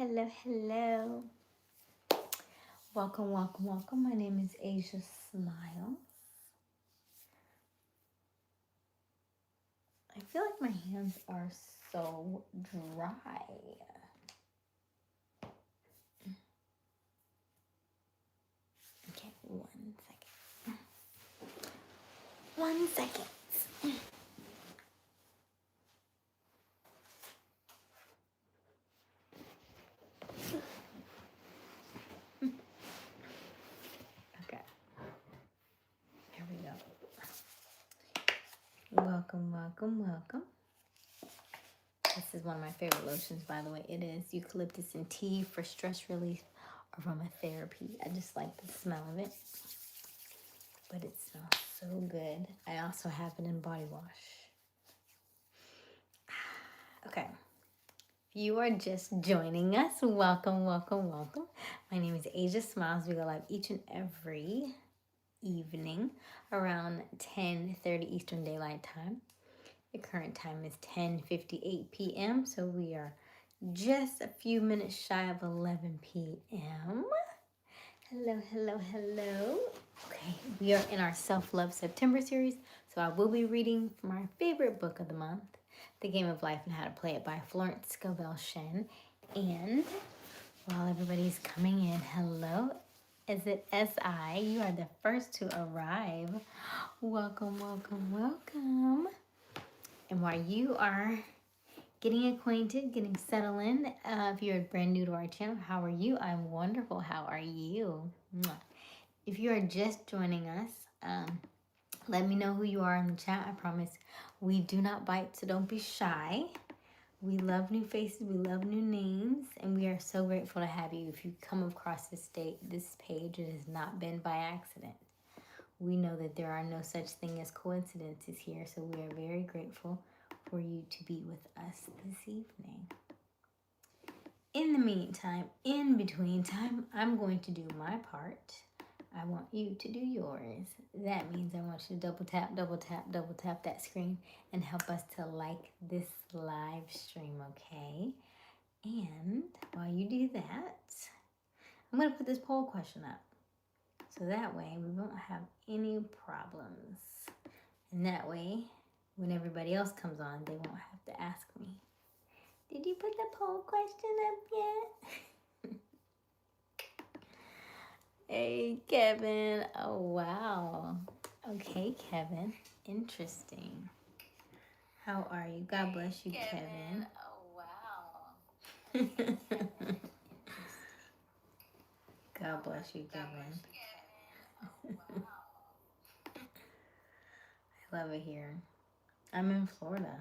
hello, hello. Welcome, welcome, welcome. My name is Aysia Smiles. I feel like my hands are so dry. Okay, 1 second. 1 second. Okay, here we go. Welcome, welcome, welcome. This is one of my favorite lotions, by the way. It is eucalyptus and tea for stress relief, aromatherapy. I just like the smell of it, but it smells so good. I also have it in body wash. Okay. If you are just joining us, welcome, welcome, welcome. My name is Aysia Smiles. We go live each and every evening around 10:30 Eastern Daylight Time. The current time is 10:58 p.m., so we are just a few minutes shy of 11 p.m. Hello, hello, hello. Okay, we are in our Self-Love September series, so I will be reading from our favorite book of the month, The Game of Life and How to Play It by Florence Scovel Shen. And while everybody's coming in, hello, is it S.I.? You are the first to arrive. Welcome, welcome, welcome. And while you are getting acquainted, getting settled in, if you're brand new to our channel, how are you? I'm wonderful. How are you? If you are just joining us, let me know who you are in the chat. I promise we do not bite, so don't be shy. We love new faces, we love new names, and we are so grateful to have you. If you come across this page, it has not been by accident. We know that there are no such thing as coincidences here, so we are very grateful for you to be with us this evening. In the meantime, in between time, I'm going to do my part. I want you to do yours. That means I want you to double tap that screen and help us to like this live stream, okay? And while you do that, I'm going to put this poll question up. So that way we won't have any problems. And that way, when everybody else comes on, they won't have to ask me, did you put the poll question up yet? Hey, Kevin. Oh, wow. Okay, Kevin. Interesting. How are you? God bless you, Kevin. Oh, wow. God bless you, Kevin. I love it here. I'm in Florida.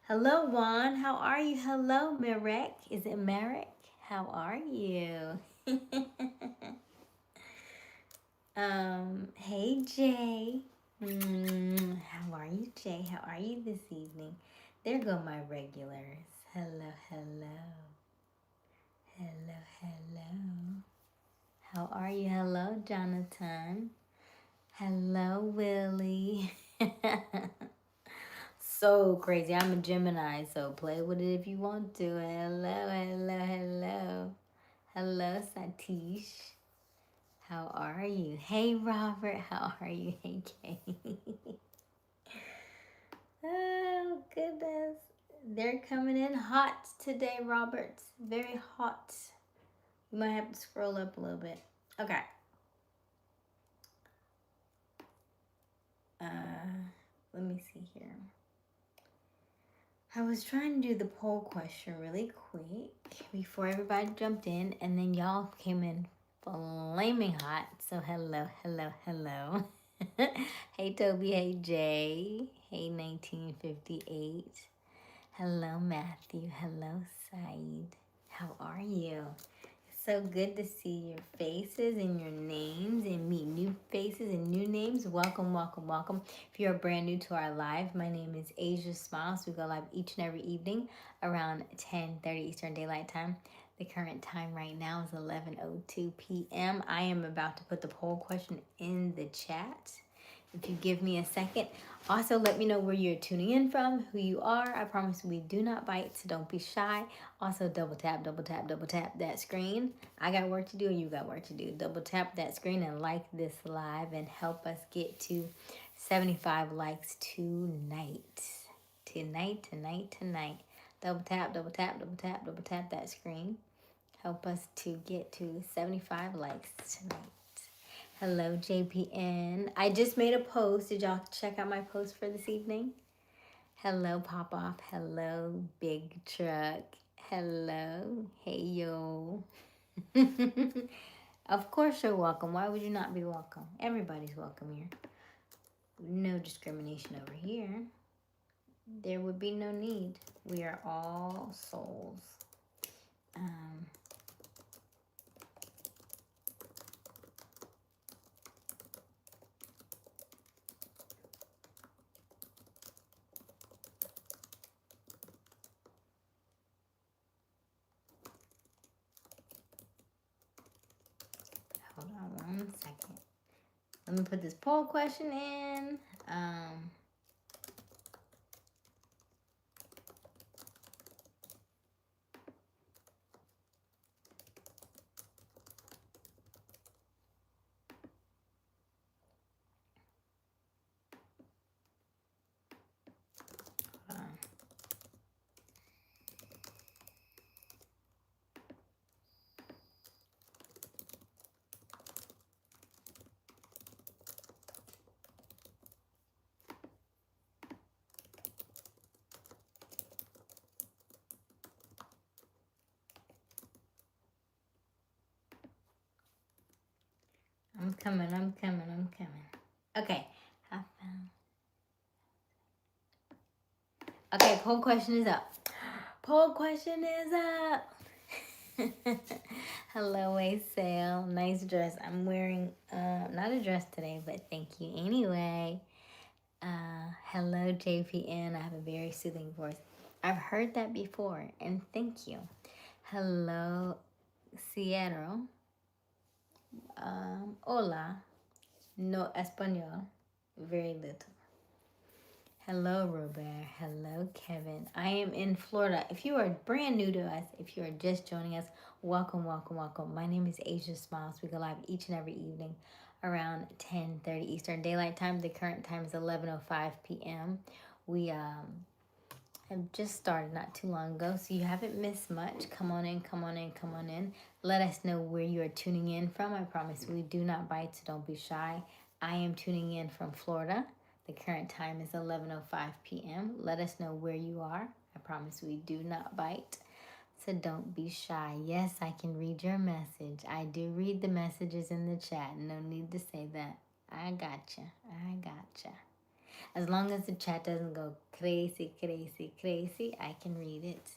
Hello, Juan. How are you? Hello, Marek. Is it Marek? How are you? Hey, Jay. How are you, Jay? How are you this evening? There go my regulars. Hello, hello. Hello, hello. How are you? Hello, Jonathan. Hello, Willie. So crazy. I'm a Gemini, so play with it if you want to. Hello, hello, hello. Hello, Satish. How are you? Hey, Robert. How are you? Hey, Kay. Oh, goodness. They're coming in hot today, Robert. Very hot. You might have to scroll up a little bit. Okay. Let me see here. I was trying to do the poll question really quick before everybody jumped in, and then y'all came in flaming hot. So hello, hello, hello. Hey, Toby. Hey, Jay. Hey, 1958. Hello, Matthew. Hello, Saeed. How are you? It's so good to see your faces and your names and meet new faces and new names. Welcome, welcome, welcome. If you're brand new to our live, my name is Aysia Smiles. We go live each and every evening around 10:30 Eastern Daylight Time. The current time right now is 11:02 p.m. I am about to put the poll question in the chat. If you give me a second, also let me know where you're tuning in from, who you are. I promise we do not bite, so don't be shy. Also, double tap that screen. I got work to do and you got work to do. Double tap that screen and like this live and help us get to 75 likes tonight. Tonight. Double tap that screen. Help us to get to 75 likes tonight. Hello, JPN. I just made a post. Did y'all check out my post for this evening? Hello, Pop Off. Hello, Big Truck. Hello. Hey, yo. Of course you're welcome. Why would you not be welcome? Everybody's welcome here. No discrimination over here. There would be no need. We are all souls. Hold on 1 second. Let me put this poll question in. I'm coming. Okay. Okay, poll question is up. Hello, Aysel. Nice dress. I'm wearing not a dress today, but thank you anyway. Hello, JPN. I have a very soothing voice. I've heard that before, and thank you. Hello, Sierra. Hola. No español. Very little. Hello, Robert. Hello, Kevin. I am in Florida. If you are brand new to us, if you are just joining us, welcome. My name is Aysia Smiles. We go live each and every evening around 10:30 Eastern Daylight Time. The current time is 11:05 p.m. We have just started not too long ago, so you haven't missed much. Come on in. Let us know where you are tuning in from. I promise we do not bite, so don't be shy. I am tuning in from Florida. The current time is 11:05 p.m. Let us know where you are. I promise we do not bite, so don't be shy. Yes, I can read your message. I do read the messages in the chat. No need to say that. I gotcha. As long as the chat doesn't go crazy, I can read it.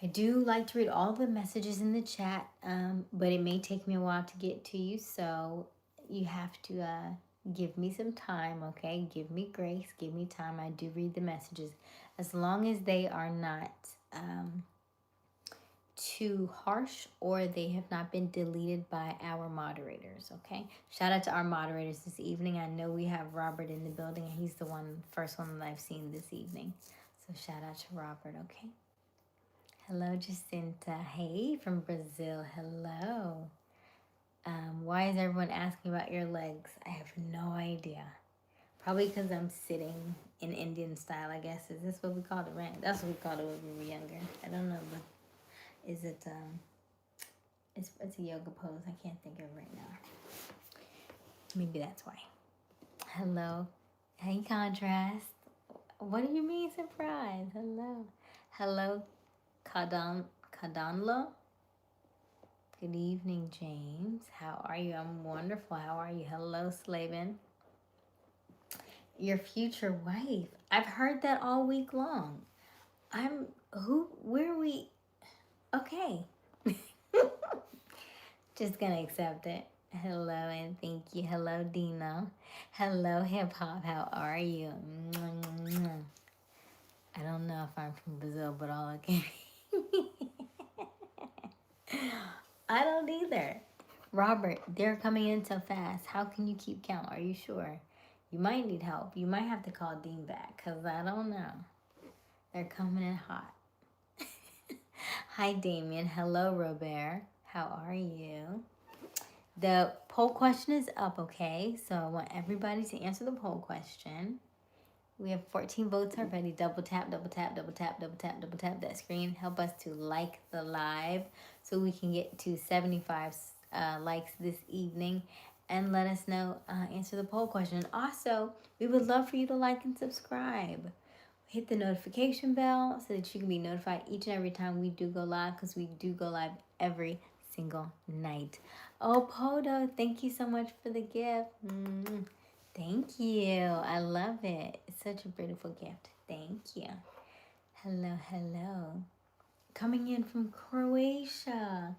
I do like to read all the messages in the chat, but it may take me a while to get to you, so you have to give me some time, okay? Give me grace, give me time. I do read the messages. As long as they are not too harsh or they have not been deleted by our moderators, okay? Shout out to our moderators this evening. I know we have Robert in the building, and he's the first one that I've seen this evening. So shout out to Robert, okay? Hello, Jacinta. Hey, from Brazil. Hello. Why is everyone asking about your legs? I have no idea. Probably because I'm sitting in Indian style, I guess. Is this what we called it, right? That's what we called it when we were younger. I don't know, but is it, it's a yoga pose. I can't think of it right now. Maybe that's why. Hello. Hey, Contrast. What do you mean surprise? Hello, Kadanla. Good evening, James. How are you? I'm wonderful. How are you? Hello, Slavin. Your future wife. I've heard that all week long. Where are we? Okay. Just gonna accept it. Hello and thank you. Hello, Dino. Hello, Hip Hop. How are you? I don't know if I'm from Brazil, but all okay. I don't either. Robert, they're coming in so fast. How can you keep count? Are you sure? You might need help. You might have to call Dean back because I don't know. They're coming in hot. Hi, Damien. Hello, Robert. How are you? The poll question is up, okay? So I want everybody to answer the poll question. We have 14 votes already. Double tap, double tap, double tap, double tap, double tap that screen. Help us to like the live so we can get to 75 likes this evening. And let us know, answer the poll question. Also, we would love for you to like and subscribe. Hit the notification bell so that you can be notified each and every time we do go live, because we do go live every single night. Oh, Podo, thank you so much for the gift. Thank you. I love it. It's such a beautiful gift. Thank you. Hello, hello. Coming in from Croatia.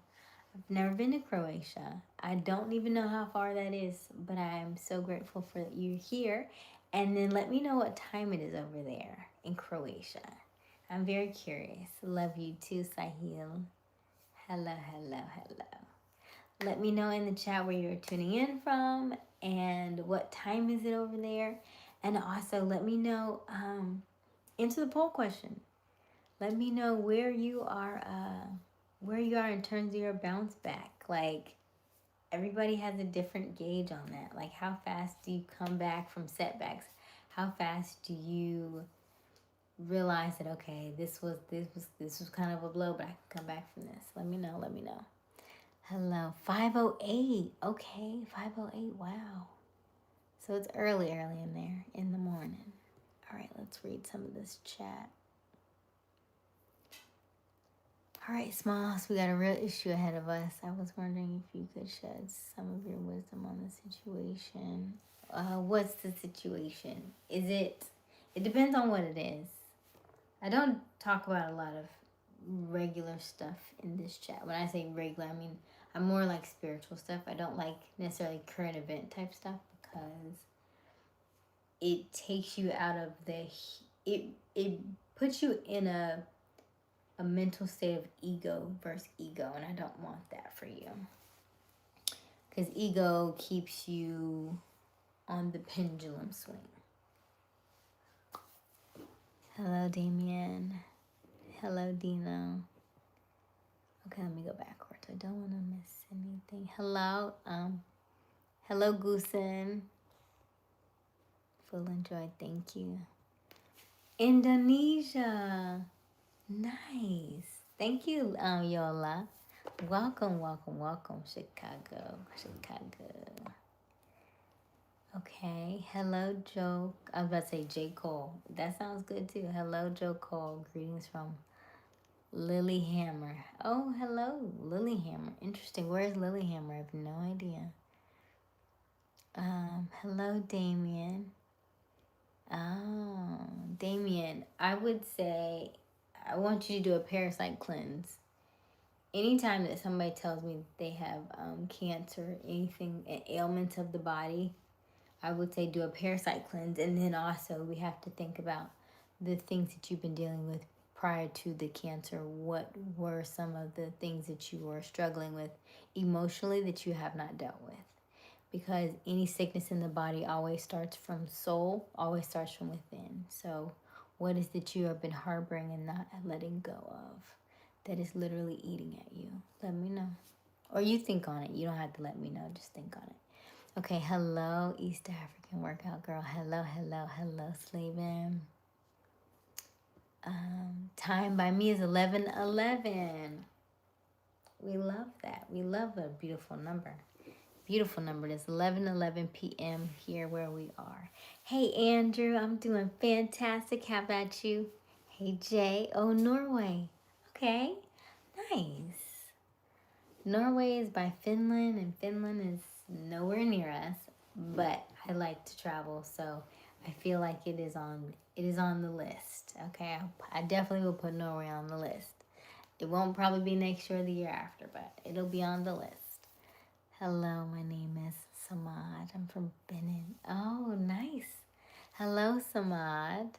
I've never been to Croatia. I don't even know how far that is, but I am so grateful for you here. And then let me know what time it is over there in Croatia. I'm very curious. Love you too, Sahil. Hello, hello, hello. Let me know in the chat where you're tuning in from and what time is it over there. And also let me know, answer the poll question. Let me know where you are in terms of your bounce back. Like, everybody has a different gauge on that. Like, how fast do you come back from setbacks? How fast do you realize that, okay, this was kind of a blow, but I can come back from this? Let me know. Hello, 5:08. Okay, 5:08. Wow. So it's early in there in the morning. All right, let's read some of this chat. All right, Smiles, we got a real issue ahead of us. I was wondering if you could shed some of your wisdom on the situation. What's the situation? It depends on what it is. I don't talk about a lot of regular stuff in this chat. When I say regular, I mean I'm more like spiritual stuff. I don't like necessarily current event type stuff because it takes you out of it puts you in a mental state of ego versus ego, and I don't want that for you. Because ego keeps you on the pendulum swing. Hello, Damien. Hello, Dino. Okay, let me go backwards. I don't want to miss anything. Hello, hello, Goosen. Full enjoy, thank you. Indonesia. Nice. Thank you, Yola. Welcome, Chicago. Okay. Hello, Joe. I was about to say J. Cole. That sounds good too. Hello, Joe Cole. Greetings from Lilyhammer. Oh, hello, Lilyhammer. Interesting. Where's Lilyhammer? I have no idea. Hello, Damien. Oh, Damien. I would say I want you to do a parasite cleanse. Anytime that somebody tells me they have cancer, anything, ailments of the body, I would say do a parasite cleanse. And then also we have to think about the things that you've been dealing with prior to the cancer. What were some of the things that you were struggling with emotionally that you have not dealt with? Because any sickness in the body always starts from soul, always starts from within. So what is that you have been harboring and not letting go of that is literally eating at you? Let me know. Or you think on it. You don't have to let me know. Just think on it. Okay, hello, East African workout girl. Hello, Slavin. Time by me is 11:11. We love that. We love a beautiful number. Beautiful number. It's 11:11 p.m. here where we are. Hey, Andrew. I'm doing fantastic. How about you? Hey, Jay. Oh, Norway. Okay. Nice. Norway is by Finland, and Finland is nowhere near us, but I like to travel, so I feel like it is on the list. Okay, I definitely will put Norway on the list. It won't probably be next year or the year after, but it'll be on the list. Hello, my name is Samad. I'm from Benin. Oh, nice. Hello, Samad.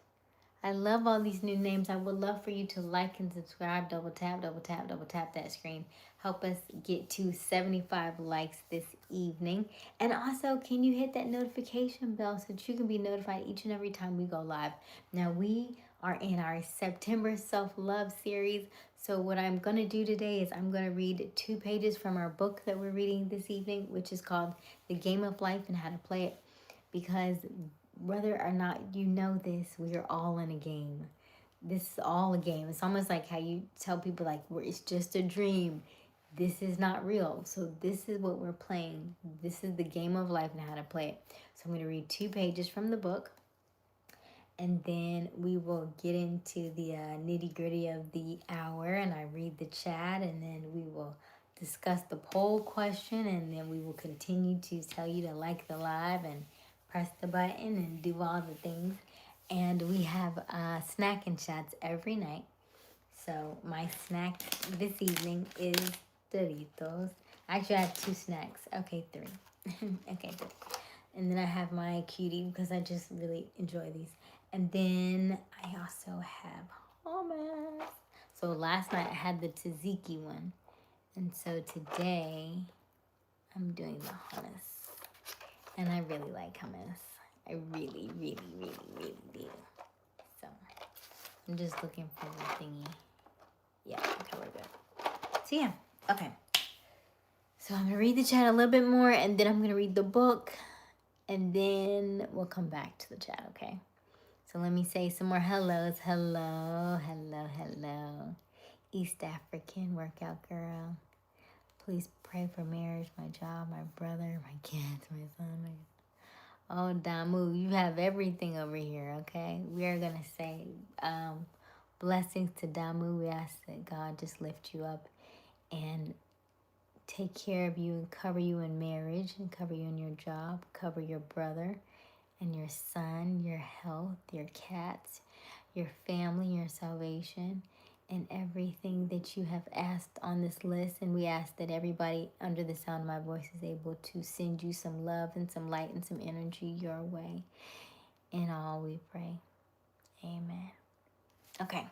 I love all these new names. I would love for you to like and subscribe. Double tap, double tap, double tap that screen. Help us get to 75 likes this evening. And also, can you hit that notification bell so that you can be notified each and every time we go live? Now, we are in our September self-love series. So what I'm going to do today is I'm going to read 2 pages from our book that we're reading this evening, which is called The Game of Life and How to Play It. Because whether or not you know this, we are all in a game. This is all a game. It's almost like how you tell people like it's just a dream. This is not real. So this is what we're playing. This is the game of life and how to play it. So I'm going to read 2 pages from the book, and then we will get into the nitty gritty of the hour, and I read the chat, and then we will discuss the poll question, and then we will continue to tell you to like the live and press the button and do all the things. And we have snack and chats every night. So my snack this evening is Doritos. Actually, I have 2 snacks. Okay, 3. Okay, 3. And then I have my cutie because I just really enjoy these. And then I also have hummus. So last night I had the tzatziki one. And so today I'm doing the hummus. And I really like hummus. I really, really, really, really do. So I'm just looking for the thingy. Yeah, okay, we're good. So yeah, okay. So I'm going to read the chat a little bit more, and then I'm going to read the book, and then we'll come back to the chat, okay? So let me say some more hellos. Hello, hello, hello. East African workout girl. Please pray for marriage, my job, my brother, my kids, my son. Oh, Damu, you have everything over here, okay? We are going to say blessings to Damu. We ask that God just lift you up and take care of you and cover you in marriage and cover you in your job, cover your brother and your son, your health, your cats, your family, your salvation, and everything that you have asked on this list. And we ask that everybody under the sound of my voice is able to send you some love and some light and some energy your way. In all we pray. Amen. Okay.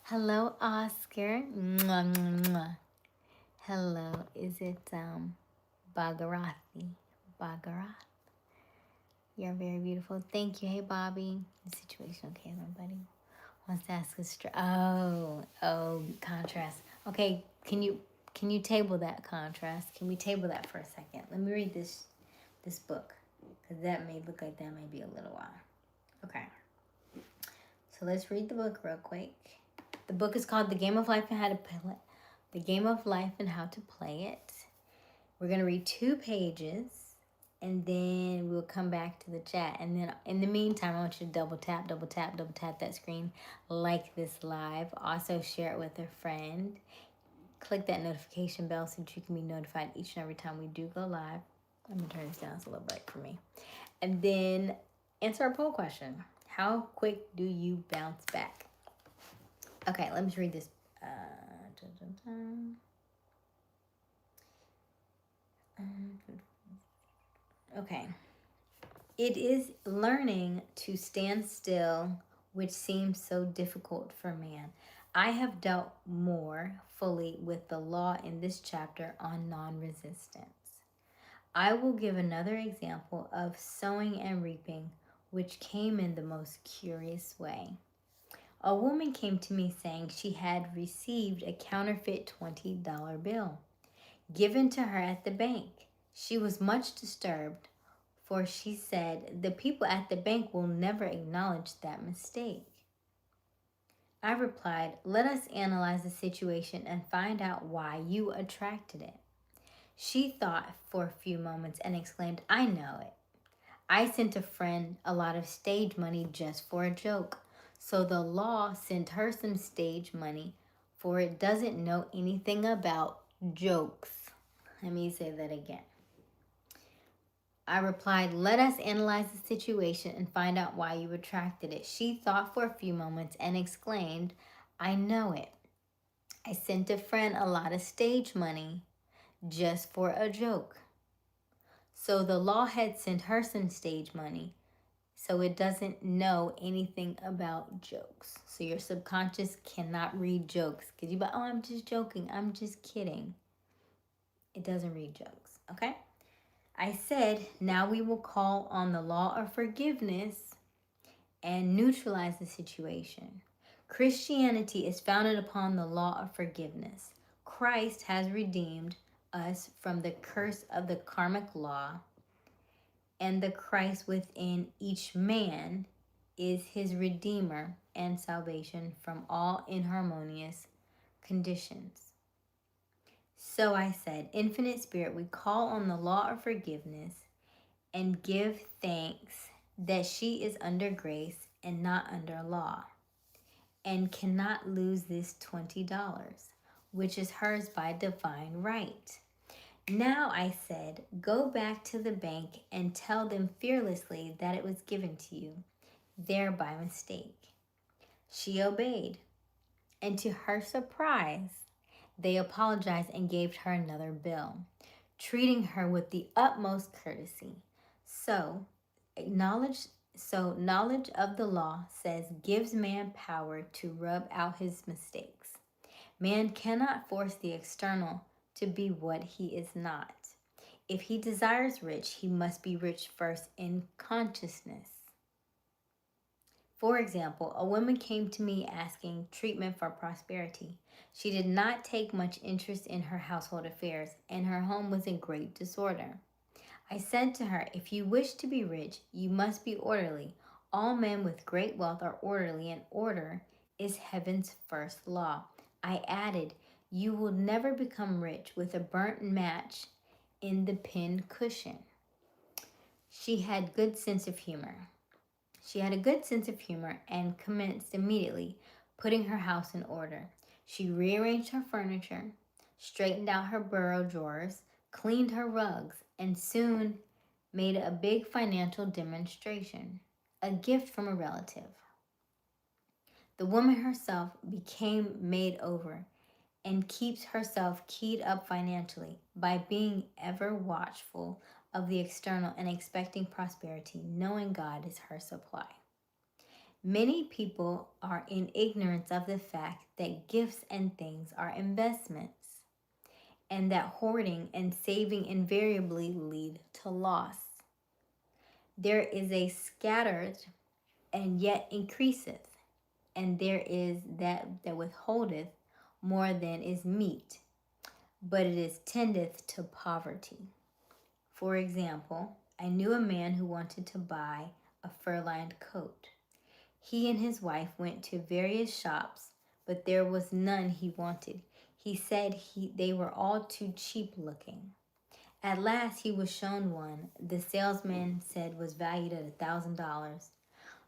Hello, Oscar. Mwah, mwah, mwah. Hello. Is it Bhagarathi? Bhagarath? You're very beautiful. Thank you. Hey, Bobby. The situation okay, my buddy? Wants to ask us. Oh, contrast. Okay, can you table that contrast? Can we table that for a second? Let me read this book, because that may look like that may be a little while. Okay. So let's read the book real quick. The book is called The Game of Life and How to Play It. The Game of Life and How to Play It. We're gonna read 2 pages, and then we'll come back to the chat. And then in the meantime, I want you to double tap that screen, like this live. Also share it with a friend. Click that notification bell so that you can be notified each and every time we do go live. Let me turn this down, it's a little bright for me. And then answer our poll question. How quick do you bounce back? Okay, let me read this. Okay. It is learning to stand still, which seems so difficult for man. I have dealt more fully with the law in this chapter on non-resistance. I will give another example of sowing and reaping, which came in the most curious way. A woman came to me saying she had received a counterfeit $20 bill given to her at the bank. She was much disturbed, for she said, the people at the bank will never acknowledge that mistake. I replied, let us analyze the situation and find out why you attracted it. She thought for a few moments and exclaimed, I know it. I sent a friend a lot of stage money just for a joke. So the law sent her some stage money, for it doesn't know anything about jokes. Let me say that again. I replied, let us analyze the situation and find out why you attracted it. She thought for a few moments and exclaimed, I know it. I sent a friend a lot of stage money just for a joke. So the law had sent her some stage money. So it doesn't know anything about jokes. So your subconscious cannot read jokes because you, oh, I'm just joking. I'm just kidding. It doesn't read jokes. Okay? I said, now we will call on the law of forgiveness and neutralize the situation. Christianity is founded upon the law of forgiveness. Christ has redeemed us from the curse of the karmic law, and the Christ within each man is his redeemer and salvation from all inharmonious conditions. So I said, Infinite Spirit, we call on the law of forgiveness and give thanks that she is under grace and not under law, and cannot lose this $20, which is hers by divine right. Now I said, go back to the bank and tell them fearlessly that it was given to you, there by mistake. She obeyed, and to her surprise, they apologized and gave her another bill, treating her with the utmost courtesy. So, knowledge of the law says gives man power to rub out his mistakes. Man cannot force the external to be what he is not. If he desires rich, he must be rich first in consciousness. For example, a woman came to me asking treatment for prosperity. She did not take much interest in her household affairs, and her home was in great disorder. I said to her, if you wish to be rich, you must be orderly. All men with great wealth are orderly, and order is heaven's first law. I added, you will never become rich with a burnt match in the pin cushion. She had good sense of humor. She had a good sense of humor and commenced immediately putting her house in order. She rearranged her furniture, straightened out her bureau drawers, cleaned her rugs, and soon made a big financial demonstration, a gift from a relative. The woman herself became made over and keeps herself keyed up financially by being ever watchful of the external and expecting prosperity, knowing God is her supply. Many people are in ignorance of the fact that gifts and things are investments, and that hoarding and saving invariably lead to loss. There is a scattered and yet increaseth, and there is that withholdeth more than is meet, but it is tendeth to poverty. For example, I knew a man who wanted to buy a fur-lined coat. He and his wife went to various shops, but there was none he wanted. He said they were all too cheap looking. At last he was shown one the salesman said was valued at $1,000,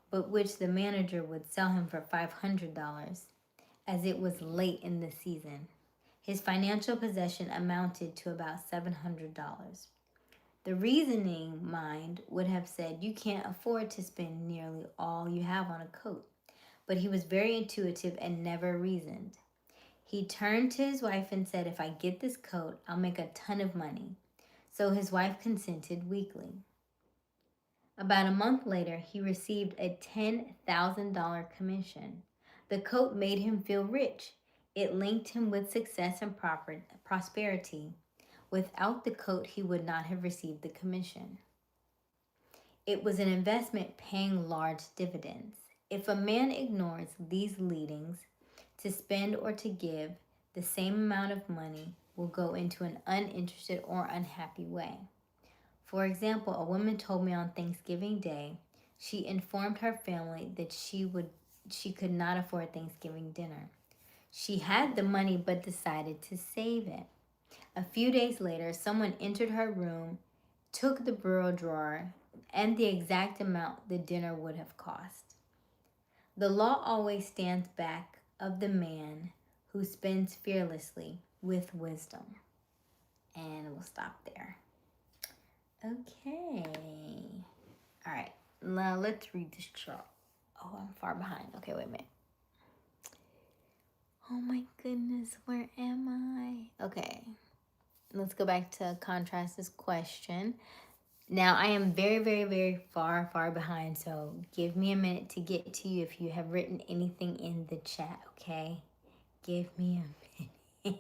but which the manager would sell him for $500, as it was late in the season. His financial possession amounted to about $700. The reasoning mind would have said you can't afford to spend nearly all you have on a coat, but he was very intuitive and never reasoned. He turned to his wife and said, if I get this coat, I'll make a ton of money. So his wife consented weakly. About a month later, he received a $10,000 commission. The coat made him feel rich. It linked him with success and prosperity. Without the coat, he would not have received the commission. It was an investment paying large dividends. If a man ignores these leadings to spend or to give, the same amount of money will go into an uninterested or unhappy way. For example, a woman told me on Thanksgiving Day she informed her family that she could not afford Thanksgiving dinner. She had the money but decided to save it. A few days later, someone entered her room, took the bureau drawer, and the exact amount the dinner would have cost. The law always stands back of the man who spends fearlessly with wisdom. And we'll stop there. Okay. All right. Now let's read this chart. Oh, I'm far behind. Okay, wait a minute. Oh my goodness, where am I? Okay. Let's go back to contrast this question. Now, I am very, very, very far, far behind, so give me a minute to get to you if you have written anything in the chat, okay? Give me a minute.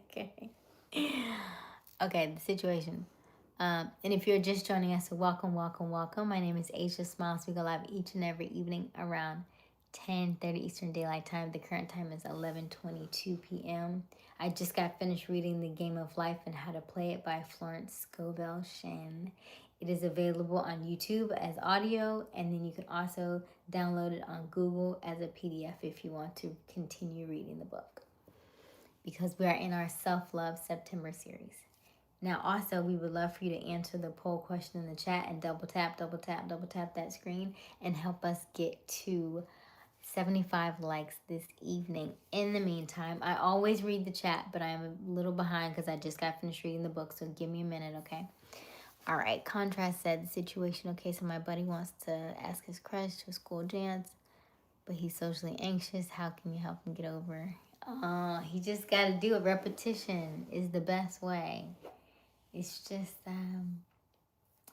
Okay. Okay, the situation. And if you're just joining us, welcome, welcome, welcome. My name is Aysia Smiles. We go live each and every evening around 10:30 Eastern Daylight Time. The current time is 11:22 p.m. I just got finished reading The Game of Life and How to Play It by Florence Scovel Shinn. It is available on YouTube as audio, and then you can also download it on Google as a PDF if you want to continue reading the book, because we are in our Self-Love September series. Now, also, we would love for you to answer the poll question in the chat and double tap that screen and help us get to 75 likes this evening. In the meantime, I always read the chat, but I'm a little behind because I just got finished reading the book, so give me a minute, okay? All right, Contrast said the situation. Okay, so my buddy wants to ask his crush to a school dance, but he's socially anxious. How can you help him get over? He just got to do it. Repetition is the best way. It's just,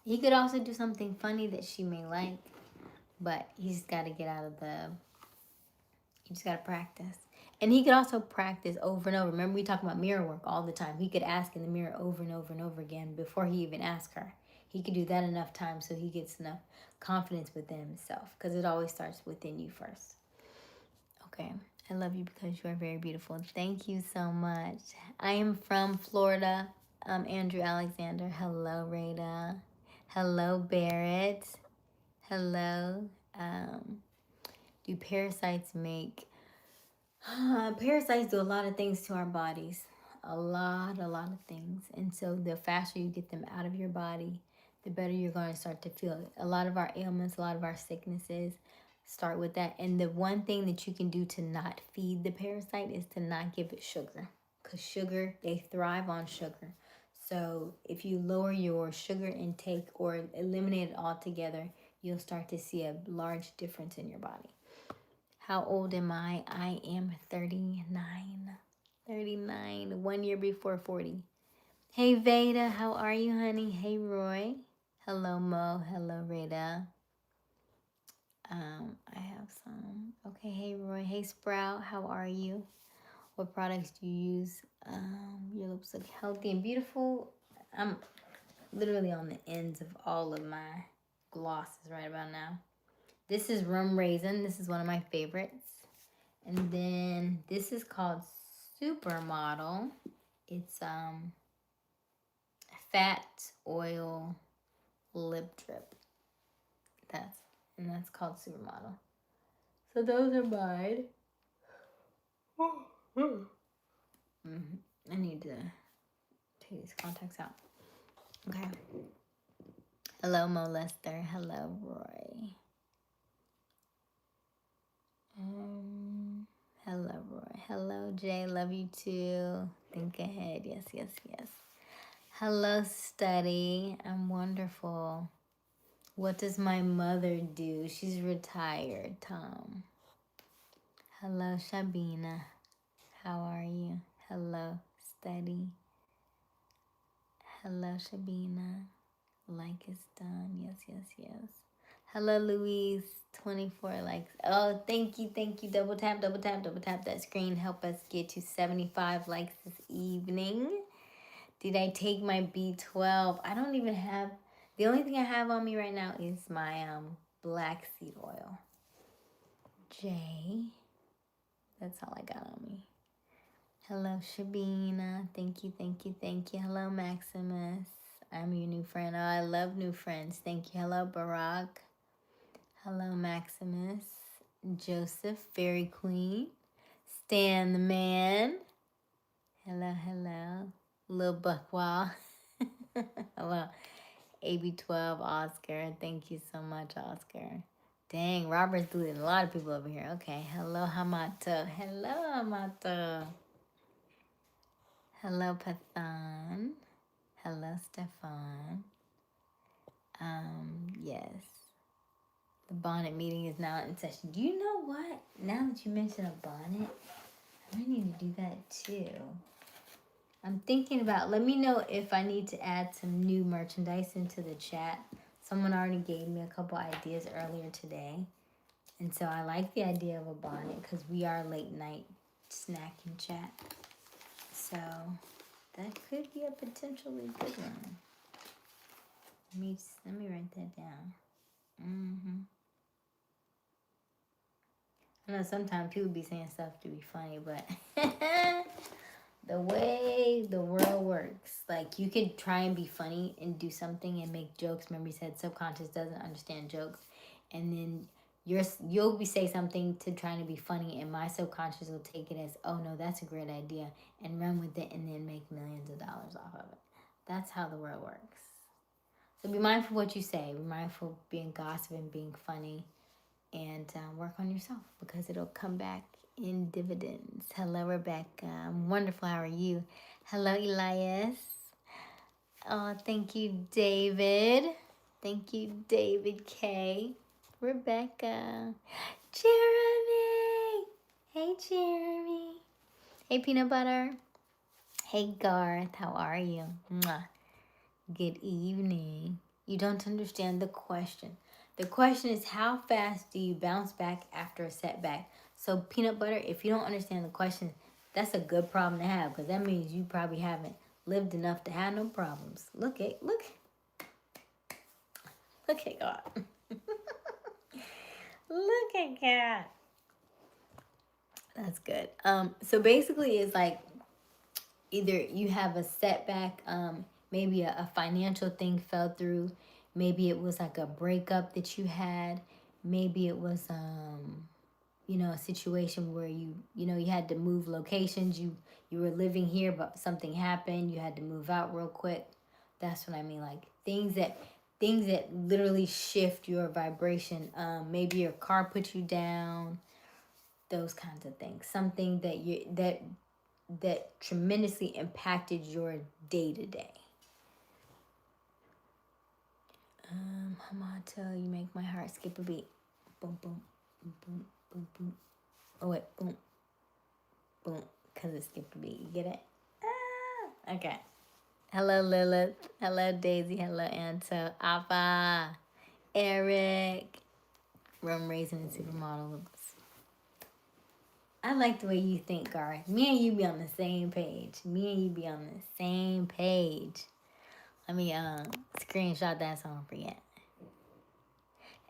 he could also do something funny that she may like, but he's got to get out of the, he just got to practice. And he could also practice over and over. Remember, we talk about mirror work all the time. He could ask in the mirror over and over and over again before he even asks her. He could do that enough times so he gets enough confidence within himself, because it always starts within you first. Okay, I love you because you are very beautiful. Thank you so much. I am from Florida. Andrew Alexander. Hello, Rada. Hello, Barrett. Hello. Do parasites make... parasites do a lot of things to our bodies. A lot of things. And so the faster you get them out of your body, the better you're going to start to feel. A lot of our ailments, a lot of our sicknesses start with that. And the one thing that you can do to not feed the parasite is to not give it sugar. Because sugar, they thrive on sugar. So if you lower your sugar intake or eliminate it altogether, you'll start to see a large difference in your body. How old am I? I am 39. 39, 1 year before 40. Hey Veda, how are you, honey? Hey Roy. Hello Mo. Hello Rada. I have some. Okay, hey Roy. Hey Sprout, how are you? What products do you use? Your lips look healthy and beautiful. I'm literally on the ends of all of my glosses right about now. This is Rum Raisin. This is one of my favorites. And then this is called Supermodel. It's fat oil lip drip. That's called Supermodel. So those are mine. I need to take these contacts out. Okay. Hello, Mo Lester. Hello, Roy. Hello, Roy. Hello, Jay. Love you too. Think ahead. Yes, yes, yes. Hello, Study. I'm wonderful. What does my mother do? She's retired, Tom. Hello, Shabina. How are you? Hello, Study. Hello, Shabina. Like is done. Yes, yes, yes. Hello, Louise. 24 likes. Oh, thank you, thank you. Double tap that screen. Help us get to 75 likes this evening. Did I take my B12? I don't even have... The only thing I have on me right now is my black seed oil. Jay. That's all I got on me. Hello, Shabina. Thank you, thank you, thank you. Hello, Maximus. I'm your new friend. Oh, I love new friends. Thank you. Hello, Barack. Hello, Maximus. Joseph, Fairy Queen. Stan the Man. Hello, hello. Lil Buckwall. Hello. AB12, Oscar. Thank you so much, Oscar. Dang, Robert's deleting a lot of people over here. Okay. Hello, Hamato. Hello, Hamato. Hello, Pathan. Hello, Stefan. Yes. The bonnet meeting is now in session. Do you know what? Now that you mention a bonnet, I might need to do that too. I'm thinking about, let me know if I need to add some new merchandise into the chat. Someone already gave me a couple ideas earlier today. And so I like the idea of a bonnet because we are late night snacking chat. So that could be a potentially good one. Let me write that down. I know sometimes people be saying stuff to be funny, but the way the world works, like you could try and be funny and do something and make jokes. Remember, you said subconscious doesn't understand jokes, and then you'll be say something to trying to be funny, and my subconscious will take it as, oh no, that's a great idea, and run with it, and then make millions of dollars off of it. That's how the world works. So be mindful of what you say. Be mindful of being gossip and being funny, and work on yourself because it'll come back in dividends. Hello, Rebecca. I'm wonderful. How are you? Hello, Elias. Oh, thank you, David. Thank you, David K. Rebecca. Jeremy. Hey, Jeremy. Hey, Peanut Butter. Hey, Garth. How are you? Mwah. Good evening. You don't understand the question. The question is, how fast do you bounce back after a setback? So, Peanut Butter, if you don't understand the question, that's a good problem to have because that means you probably haven't lived enough to have no problems. Look at God. Look at God. That's good. So basically, it's like either you have a setback, maybe a financial thing fell through, maybe it was like a breakup that you had, maybe it was a situation where you had to move locations, you were living here but something happened, you had to move out real quick. That's what I mean, like things that literally shift your vibration. Maybe your car put you down, those kinds of things, something that tremendously impacted your day-to-day. Hamato, you make my heart skip a beat. Boom, boom, boom, boom, boom, boom. Oh, wait, boom, boom, because it skipped a beat. You get it? Ah, okay. Hello, Lilith. Hello, Daisy. Hello, Anto. Ava. Eric. Rum Raisin and Supermodels. I like the way you think, Garth. Me and you be on the same page. Let me screenshot that so I don't forget.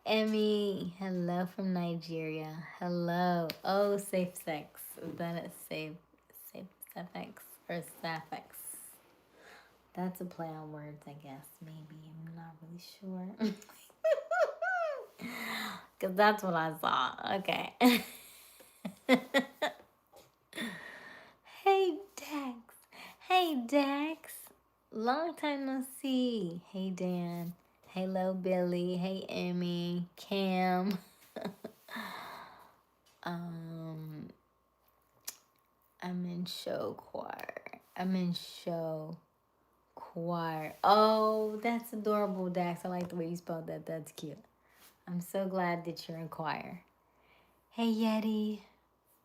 Emmy, hello from Nigeria. Hello. Oh, safe sex. Is that it? Safe sex or sapphics? That's a play on words, I guess. Maybe. I'm not really sure. Because that's what I saw. Okay. Hey, Dax. Hey, Dax. Long time no see. Hey, Dan. Hello, Billy. Hey, Emmy. Cam. I'm in show choir. Oh, that's adorable, Dax. I like the way you spelled that. That's cute. I'm so glad that you're in choir. Hey, Yeti.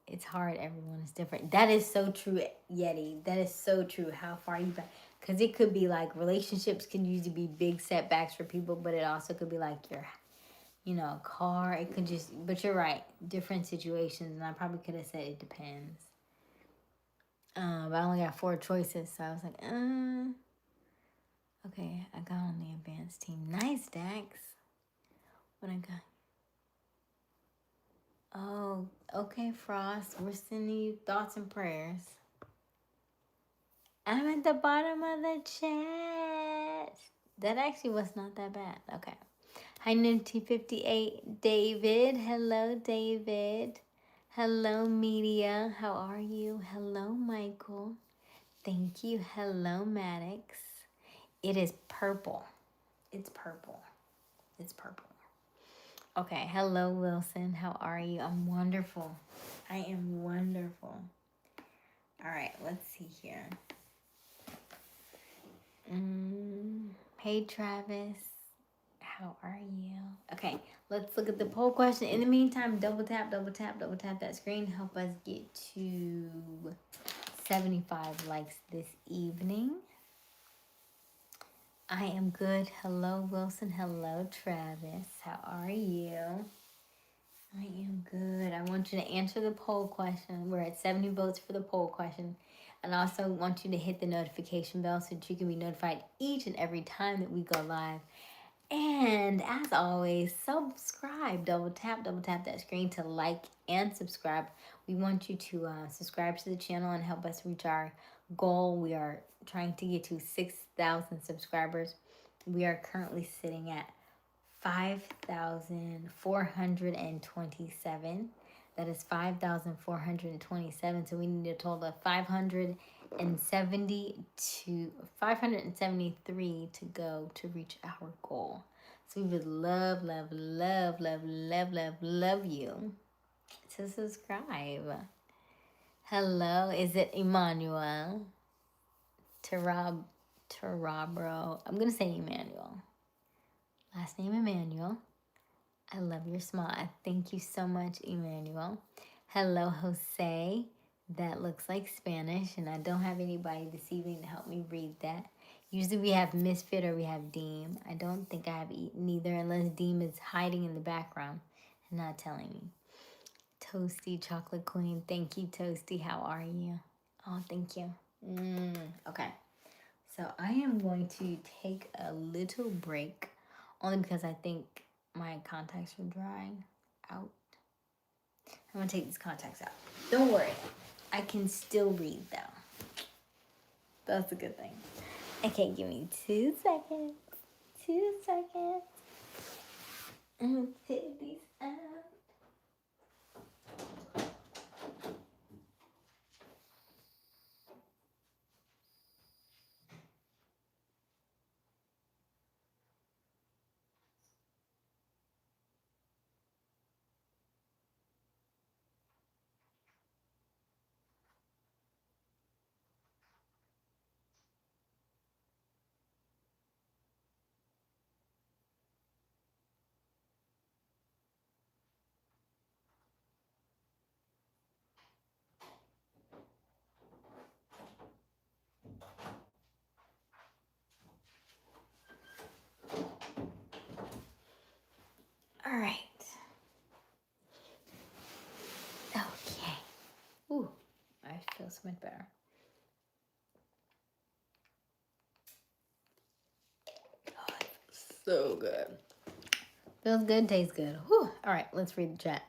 It's hard. Everyone is different. That is so true, Yeti. That is so true. How far you back? Because it could be like relationships can usually be big setbacks for people, but it also could be like your, car. It could just, but you're right. Different situations. And I probably could have said it depends. But I only got 4 choices. So I was like, okay, I got on the advanced team. Nice, Dax. What I got? Oh, okay, Frost. We're sending you thoughts and prayers. I'm at the bottom of the chat. That actually was not that bad. Okay. Hi, Nifty58. David. Hello, David. Hello, Media. How are you? Hello, Michael. Thank you. Hello, Maddox. It is purple. It's purple. Okay. Hello, Wilson. How are you? I'm wonderful. I am wonderful. All right. Let's see here. Hey, Travis. How are you? Okay, let's look at the poll question. In the meantime, double tap that screen. Help us get to 75 likes this evening. I am good. Hello, Wilson. Hello, Travis. How are you? I am good. I want you to answer the poll question. We're at 70 votes for the poll question. And I also want you to hit the notification bell so that you can be notified each and every time that we go live. And as always, subscribe. Double tap that screen to like and subscribe. We want you to subscribe to the channel and help us reach our goal. We are trying to get to 6,000 subscribers. We are currently sitting at 5,427. That is 5,427. So we need a total of 573 to go to reach our goal. So we would love you to subscribe. Hello, is it Emmanuel? Tarabro. I'm gonna say Emmanuel. Last name Emmanuel. I love your smile. Thank you so much, Emmanuel. Hello, Jose. That looks like Spanish, and I don't have anybody this evening to help me read that. Usually we have Misfit or we have Deem. I don't think I have neither unless Deem is hiding in the background and not telling me. Toasty Chocolate Queen. Thank you, Toasty. How are you? Oh, thank you. Okay. So I am going to take a little break only because I think my contacts are drying out. I'm going to take these contacts out. Don't worry. I can still read though. That's a good thing. Okay, give me 2 seconds. 2 seconds. I'm going to take these out. All right. Okay. Ooh, I feel so much better. Oh, it feels so good. Feels good, tastes good. Whew. All right, let's read the chat.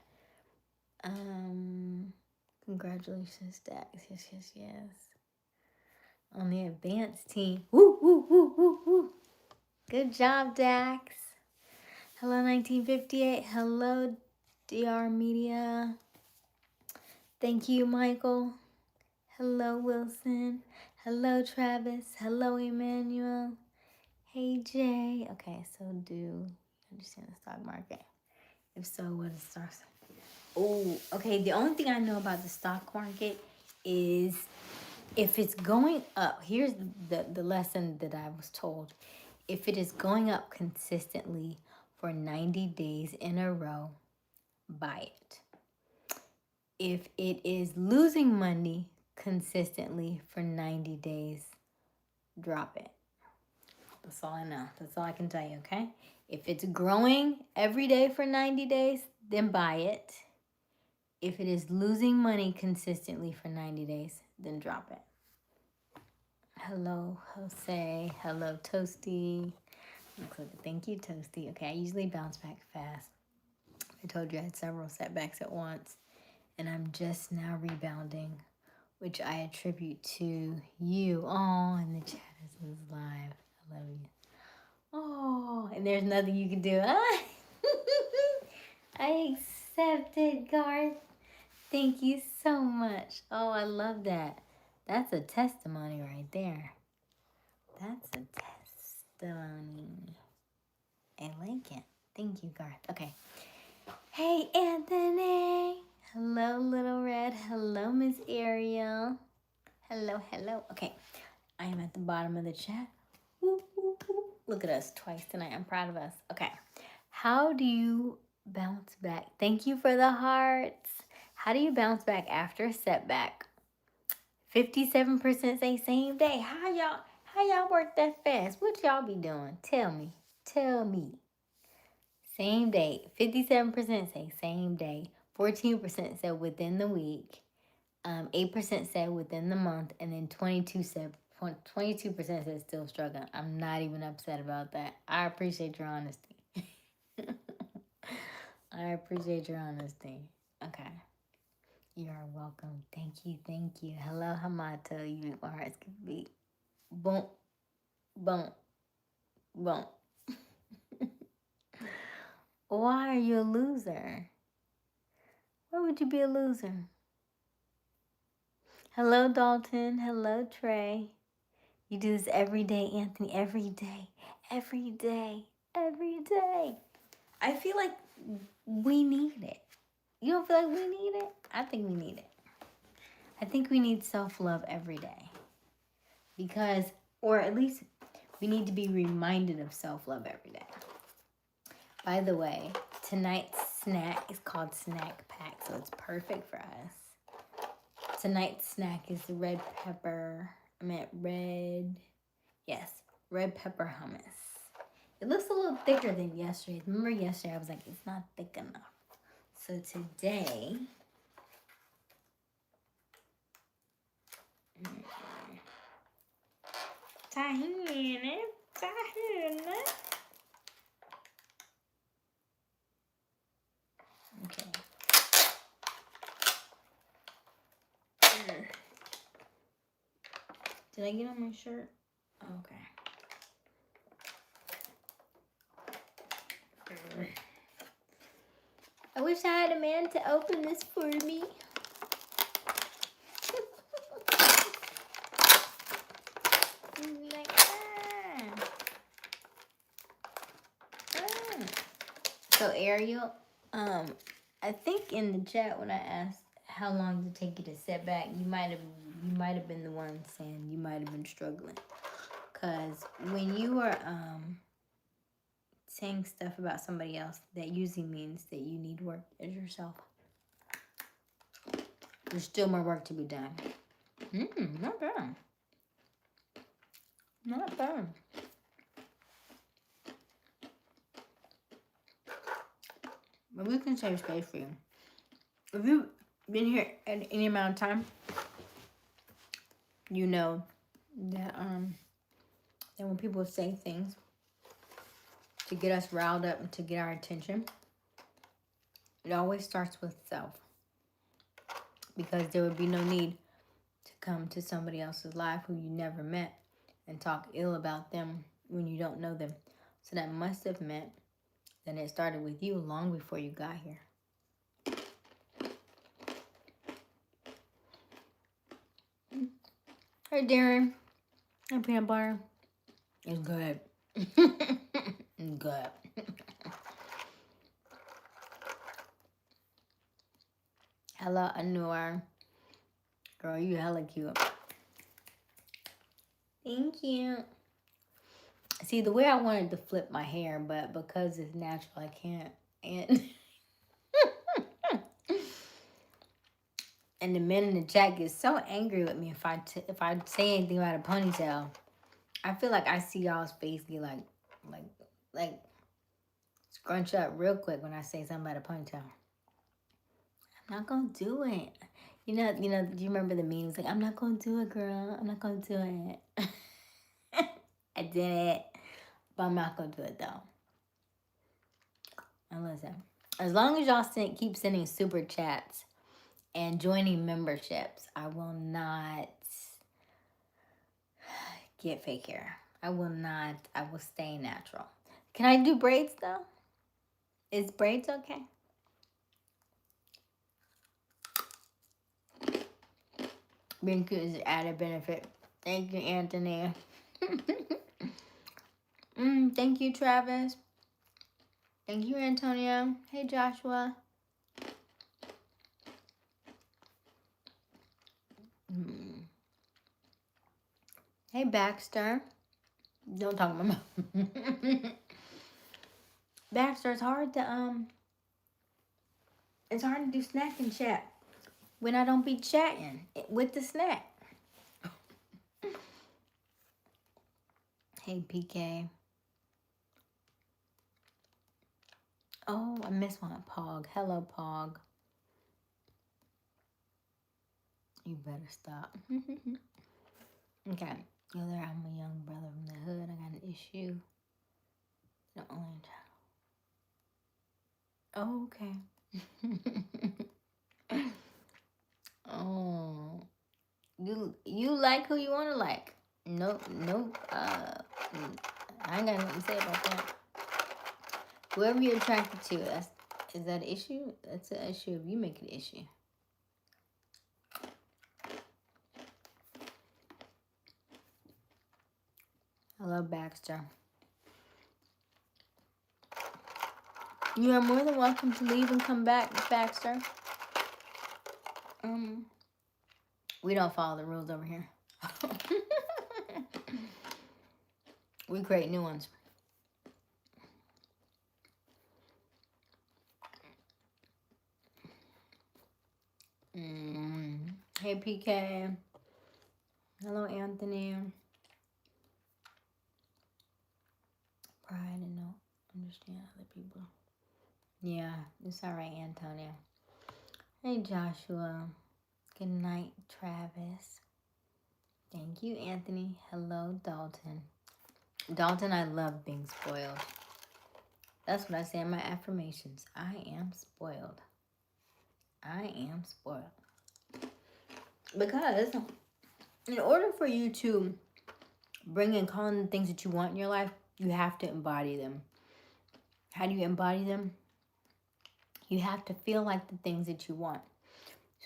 Congratulations, Dax. Yes. On the advanced team. Woo. Good job, Dax. Hello, 1958. Hello, DR Media. Thank you, Michael. Hello, Wilson. Hello, Travis. Hello, Emmanuel. Hey, Jay. Okay, so do you understand the stock market? If so, what is stock? Oh, okay. The only thing I know about the stock market is if it's going up. Here's the lesson that I was told. If it is going up consistently for 90 days in a row, buy it. If it is losing money consistently for 90 days, drop it. That's all I know. That's all I can tell you, okay? If it's growing every day for 90 days, then buy it. If it is losing money consistently for 90 days, then drop it. Hello, Jose. Hello, Toasty. Thank you, Toasty. Okay, I usually bounce back fast. I told you I had several setbacks at once, and I'm just now rebounding, which I attribute to you. Oh, and the chat is live. I love you. Oh, and there's nothing you can do. I accept it, Garth. Thank you so much. Oh, I love that. That's a testimony right there. That's a testimony. I like it. Thank you, Garth. Okay. Hey, Anthony. Hello, Little Red. Hello, Miss Ariel. Hello. Okay. I am at the bottom of the chat. Woo. Look at us twice tonight. I'm proud of us. Okay. How do you bounce back? Thank you for the hearts. How do you bounce back after a setback? 57% say same day. How y'all work that fast? What y'all be doing? Tell me. Tell me. Same day. 57% say same day. 14% said within the week. 8% said within the month, and then 22% said still struggling. I'm not even upset about that. I appreciate your honesty. I appreciate your honesty. Okay. You are welcome. Thank you. Thank you. Hello, Hamato. You make my heart skip a beat. Boom, boom, boom. Why are you a loser? Why would you be a loser? Hello, Dalton. Hello, Trey. You do this every day, Anthony. Every day. Every day. Every day. I feel like we need it. You don't feel like we need it? I think we need it. I think we need self-love every day. Because, or at least we need to be reminded of self-love every day. By the way, tonight's snack is called Snack Pack, so it's perfect for us. Tonight's snack is red pepper hummus. It looks a little thicker than yesterday. Remember yesterday I was like, it's not thick enough. So today, tahini. Okay. Did I get on my shirt? Okay. I wish I had a man to open this for me. Like, So Ariel, I think in the chat when I asked how long did it take you to set back, you might have been the one saying you might have been struggling, cause when you are saying stuff about somebody else, that usually means that you need work as yourself. There's still more work to be done. Not bad. Not bad. But we can save space for you. If you've been here at any amount of time, you know that when people say things to get us riled up and to get our attention, it always starts with self. Because there would be no need to come to somebody else's life who you never met and talk ill about them when you don't know them. So that must have meant that it started with you long before you got here. Hey, Darren. Hey, peanut butter. It's good. It's good. Hello, Anwar. Girl, you hella cute. Thank you. See, the way I wanted to flip my hair, but because it's natural, I can't. And the men in the chat get so angry with me if I say anything about a ponytail. I feel like I see y'all's face get like scrunch up real quick when I say something about a ponytail. I'm not gonna do it. You know. Do you remember the memes? Like, I'm not gonna do it, girl. I'm not gonna do it. I did it, but I'm not gonna do it though. And listen, as long as y'all keep sending super chats and joining memberships, I will not get fake hair. I will stay natural. Can I do braids though? Is braids okay? Being cute is an added benefit. Thank you, Anthony. Thank you, Travis. Thank you, Antonio. Hey, Joshua. Hey, Baxter. Don't talk about my Baxter, it's hard to do snack and chat when I don't be chatting with the snack. Hey, PK. Oh, I missed one. Pog. Hello, Pog. You better stop. Okay. Yo there, I'm a young brother from the hood. I got an issue. The only child. Oh, okay. Oh. You like who you wanna like. Nope. I ain't got nothing to say about that. Whoever you're attracted to, is that an issue? That's an issue if you make it an issue. Hello, Baxter. You are more than welcome to leave and come back, Baxter. We don't follow the rules over here. We create new ones. Hey, PK. Hello, Anthony. Pride and no understand other people. Yeah, it's all right, Antonio. Hey, Joshua. Good night, Travis. Thank you, Anthony. Hello, Dalton. Dalton, I love being spoiled. That's what I say in my affirmations. I am spoiled. I am spoiled. Because in order for you to bring and call in the things that you want in your life, you have to embody them. How do you embody them? You have to feel like the things that you want.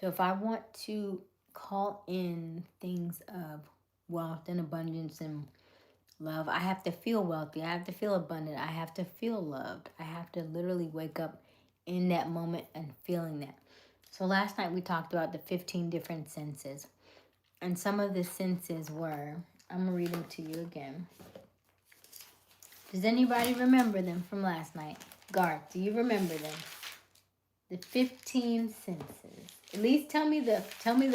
So if I want to call in things of wealth and abundance and love, I have to feel wealthy. I have to feel abundant. I have to feel loved. I have to literally wake up in that moment and feeling that. So last night we talked about the 15 different senses. And some of the senses were, I'm going to read them to you again. Does anybody remember them from last night? Garth, do you remember them? The 15 senses. At least tell me the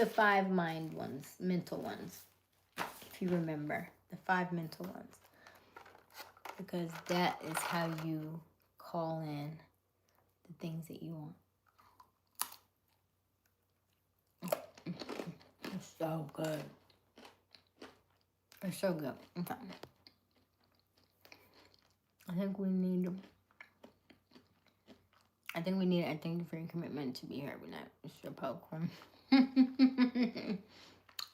5 mind ones, mental ones. If you remember the 5 mental ones. Because that is how you call in the things that you want. It's so good. It's so good. Okay. I think we need I thank you for your commitment to be here every night, Mr. Popcorn.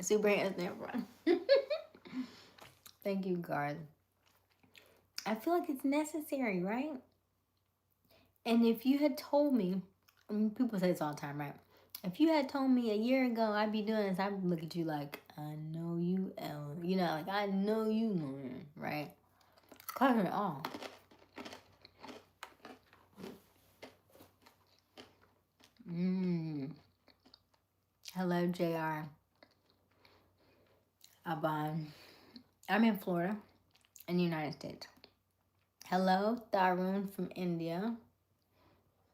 Super hands everyone. Thank you, Garth. I feel like it's necessary, right? And if you had told me, I mean, people say this all the time, right? If you had told me a year ago I'd be doing this, I'd look at you like, I know you, Ellen. You know, like, I know you, Lauren, right? Cover it all. Hello, JR. Aban. I'm in Florida, in the United States. Hello, Tharun from India.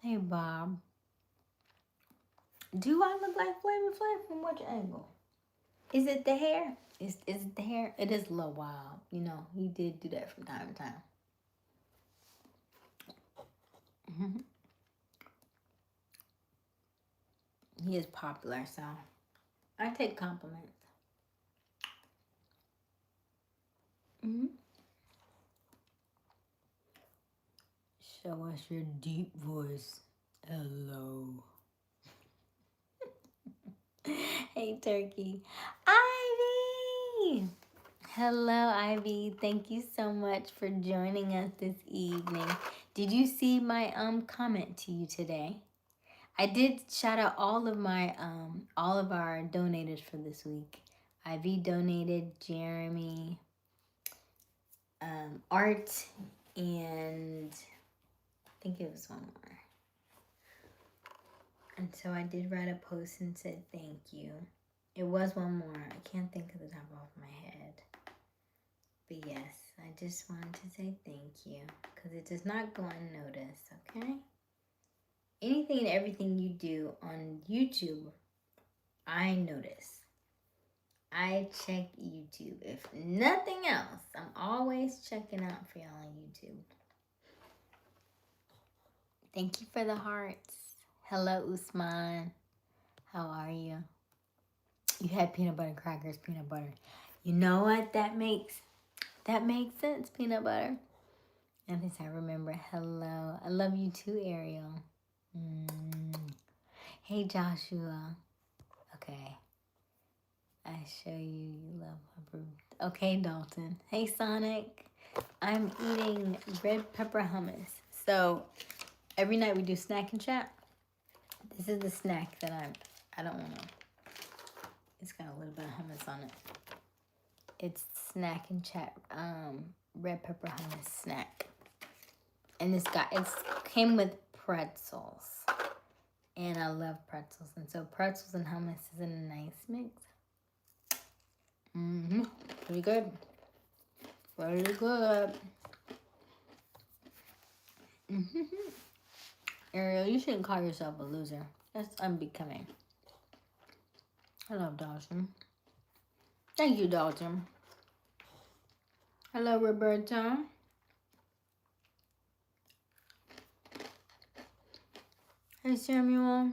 Hey, Bob. Do I look like Flavor Flav from which angle? Is it the hair? Is it the hair? It is low wild. You know, he did do that from time to time. He is popular, so I take compliments. Show us your deep voice. Hello. Hey, Turkey. Ivy! Hello, Ivy. Thank you so much for joining us this evening. Did you see my comment to you today? I did shout out all of our donators for this week. Ivy donated, Jeremy, Art, and I think it was one more. And so I did write a post and said thank you. It was one more. I can't think of the top of my head. But yes, I just wanted to say thank you because it does not go unnoticed, okay? Anything and everything you do on YouTube, I notice. I check YouTube. If nothing else, I'm always checking out for y'all on YouTube. Thank you for the hearts. Hello, Usman. How are you? You had peanut butter crackers, peanut butter. You know what? That makes sense, peanut butter. At least I remember. Hello. I love you too, Ariel. Hey, Joshua. Okay. I show you love my brood. Okay, Dalton. Hey, Sonic. I'm eating red pepper hummus. So every night we do snack and chat. This is the snack that I don't want to. It's got a little bit of hummus on it. It's snack and chat red pepper hummus snack. And it came with pretzels. And I love pretzels. And so pretzels and hummus is a nice mix. Pretty good. Pretty good. Ariel, you shouldn't call yourself a loser. That's unbecoming. I love Dalton. Thank you, Dalton. Hello, Roberta. Hey, Samuel.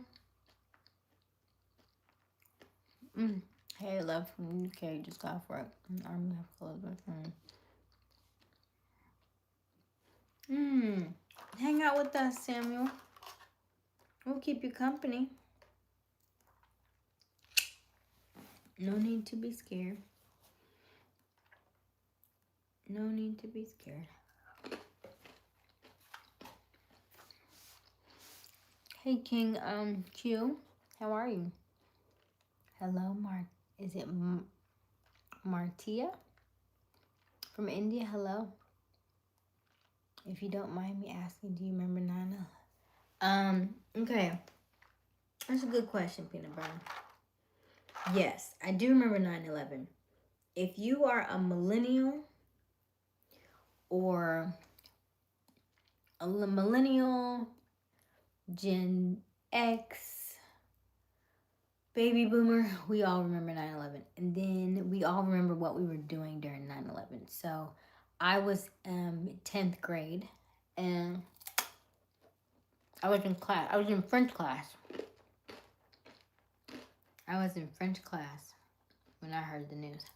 Hey, love from the UK. Just got off work. I'm have clothes my phone. Hang out with us, Samuel. We'll keep you company. No need to be scared. No need to be scared. Hey, King Q. How are you? Hello, Is it Martia? From India? Hello. If you don't mind me asking, do you remember 9/11? Okay. That's a good question, Peanut Butter. Yes, I do remember 9/11. If you are a millennial or a millennial, Gen X, baby boomer, we all remember 9/11. And then we all remember what we were doing during 9/11. So I was 10th grade and I was in class. I was in French class. I was in French class when I heard the news.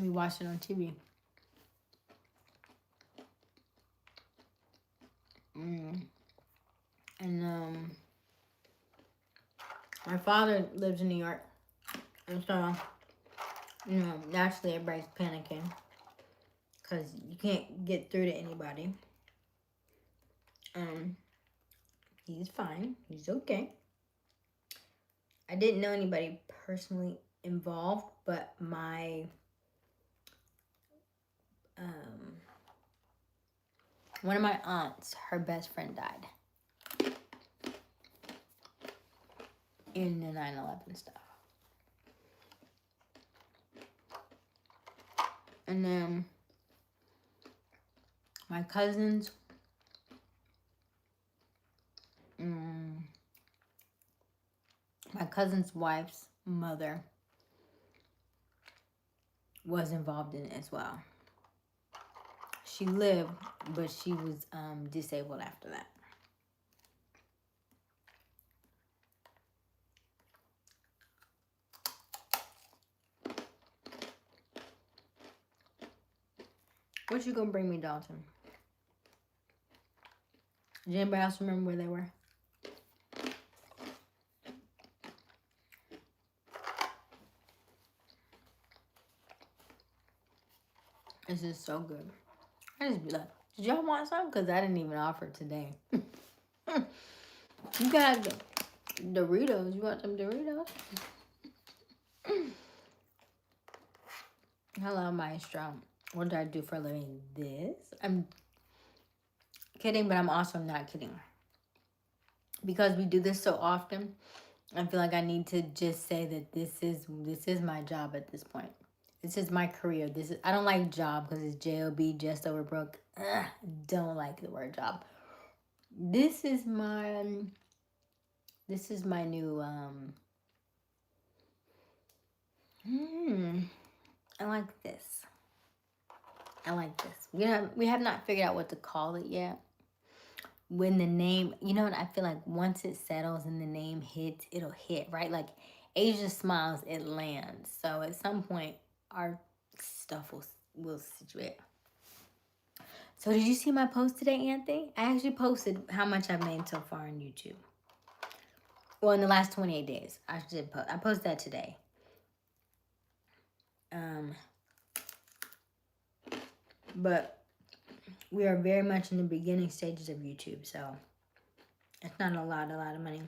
We watched it on TV. And my father lives in New York. And so, naturally everybody's panicking. Because you can't get through to anybody. He's fine. He's okay. I didn't know anybody personally involved, but my one of my aunts, her best friend died in the 9/11 stuff. And then my cousin's wife's mother was involved in it as well. She lived, but she was disabled after that. What you gonna bring me, Dalton? Does anybody else remember where they were? This is so good. I just be like, did y'all want some? Because I didn't even offer today. You got Doritos. You want some Doritos? Hello, Maestro. What do I do for a living? This? I'm kidding, but I'm also not kidding. Because we do this so often, I feel like I need to just say that this is my job at this point. This is my career. I don't like job because it's J-O-B, just over broke. Don't like the word job. This is my This is my new, I like this. I like this. We have not figured out what to call it yet. When the name, you know what, I feel like once it settles and the name hits, it'll hit, right? Like Aysia Smiles, it lands. So at some point, our stuff will situate. So did you see my post today, Anthony? I actually posted how much I've made so far on YouTube. Well, in the last 28 days. I posted that today. But we are very much in the beginning stages of YouTube, so it's not a lot of money.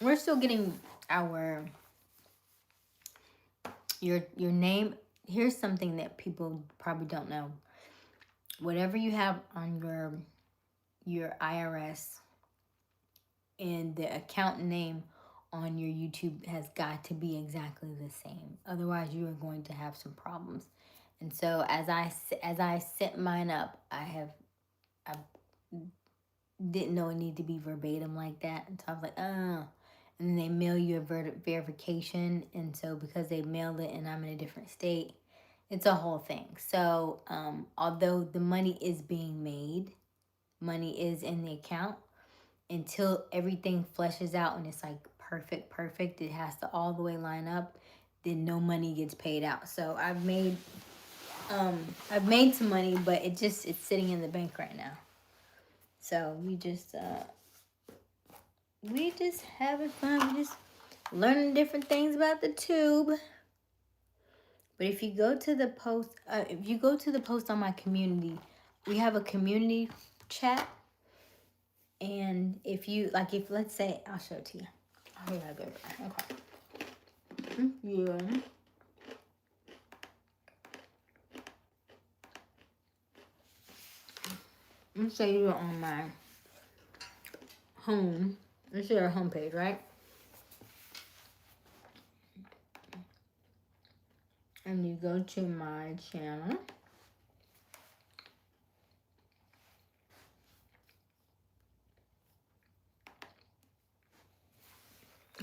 We're still getting our your name. Here's something that people probably don't know. Whatever you have on your IRS and the account name on your YouTube has got to be exactly the same. Otherwise, you are going to have some problems. And so as I set mine up, I didn't know it needed to be verbatim like that. And so I was like, oh. And then they mail you a verification. And so because they mailed it and I'm in a different state, it's a whole thing. So although the money is being made, money is in the account, until everything fleshes out and it's like perfect, it has to all the way line up, then no money gets paid out. So I've made some money, but it's sitting in the bank right now. So we just having fun. We just learning different things about the tube. But if you go to the post, on my community, we have a community chat. And if let's say, I'll show it to you. Oh, yeah, good. Okay. Yeah. Let's say you're on my home. Let's say our homepage, right? And you go to my channel.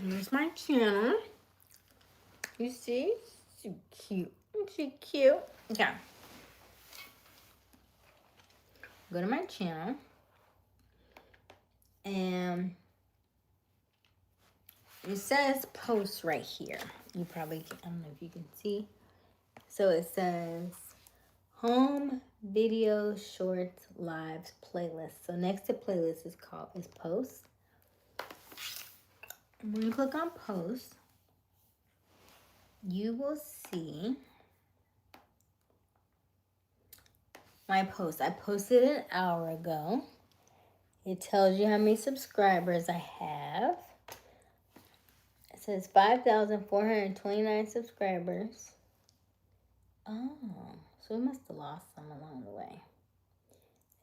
Here's my channel. You see? So cute. She cute. Okay. Go to my channel. And it says post right here. You probably, I don't know if you can see. So it says home, video, shorts, lives, playlist. So next to playlist is post. When you click on post, you will see my post. I posted an hour ago. It tells you how many subscribers I have. It says 5,429 subscribers. Oh, so we must have lost some along the way.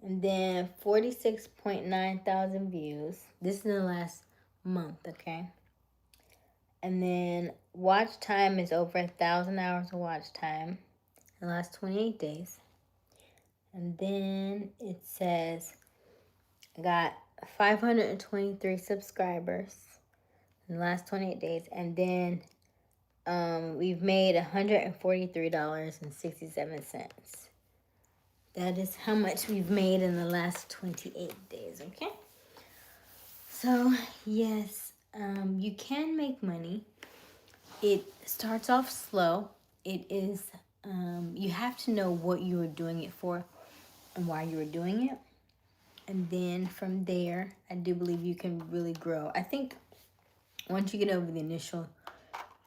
And then 46.9 thousand views. This is in the last month, okay? And then watch time is over 1,000 hours of watch time in the last 28 days. And then it says I got 523 subscribers in the last 28 days. And then we've made $143.67. That is how much we've made in the last 28 days, okay? So, yes, you can make money. It starts off slow. It is, you have to know what you are doing it for and why you are doing it. And then from there, I do believe you can really grow. I think once you get over the initial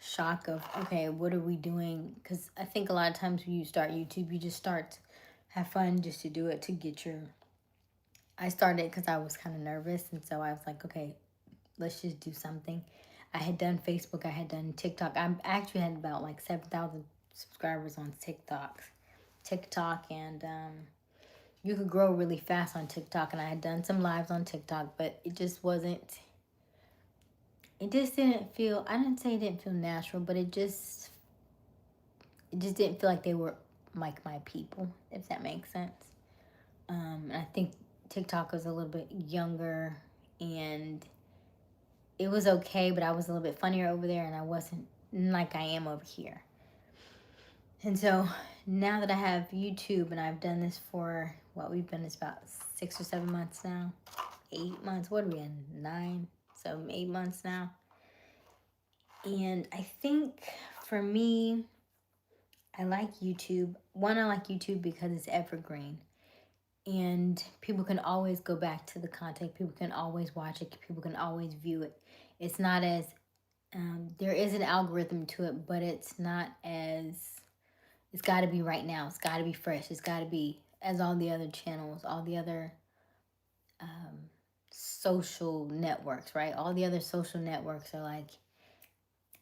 shock of, okay, what are we doing? Because I think a lot of times when you start YouTube, you just start to have fun just to do it, to get your... I started because I was kind of nervous, and so I was like, okay, let's just do something. I had done Facebook, I had done TikTok. I actually had about like 7,000 subscribers on TikTok, and you could grow really fast on TikTok, and I had done some lives on TikTok, but it just wasn't... It just didn't feel... I didn't say it didn't feel natural, but it just didn't feel like they were like my people, if that makes sense. And I think TikTok was a little bit younger, and it was okay, but I was a little bit funnier over there, and I wasn't like I am over here. And so now that I have YouTube, and I've done this for what we've been, it's about 6 or 7 months now, 8 months. What are we in? 9, so 8 months now. And I think for me, I like YouTube. One, I like YouTube because it's evergreen, and people can always go back to the content. People can always watch it. People can always view it. It's not as there is an algorithm to it, but it's not as, it's got to be right now. It's got to be fresh. It's got to be as all the other channels, all the other social networks, right? All the other social networks are like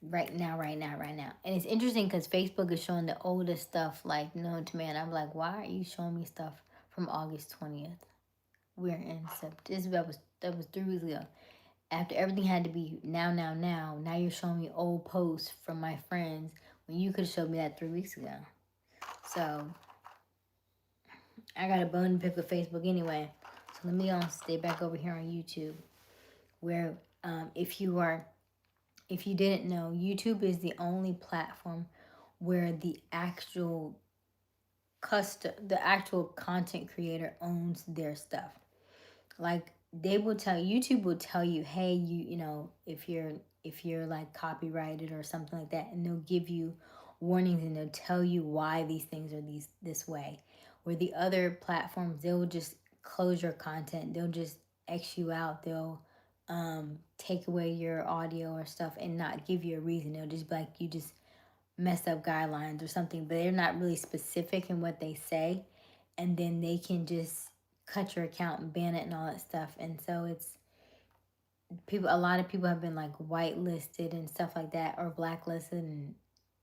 right now, right now, right now. And it's interesting because Facebook is showing the oldest stuff like known to man. I'm like, why are you showing me stuff from August 20th? We're in September. That was 3 weeks ago. After everything had to be now you're showing me old posts from my friends when you could have showed me that 3 weeks ago. So I got a bone to pick with Facebook anyway. So let me stay back over here on YouTube, where if you didn't know, YouTube is the only platform where the actual content creator owns their stuff. Like YouTube will tell you, hey, you know, if you're like copyrighted or something like that, and they'll give you warnings, and they'll tell you why these things are this way. Where the other platforms, they'll just close your content, they'll just X you out, they'll take away your audio or stuff and not give you a reason. They'll just be like, you just messed up guidelines or something, but they're not really specific in what they say, and then they can just cut your account and ban it and all that stuff. And so it's a lot of people have been like whitelisted and stuff like that, or blacklisted,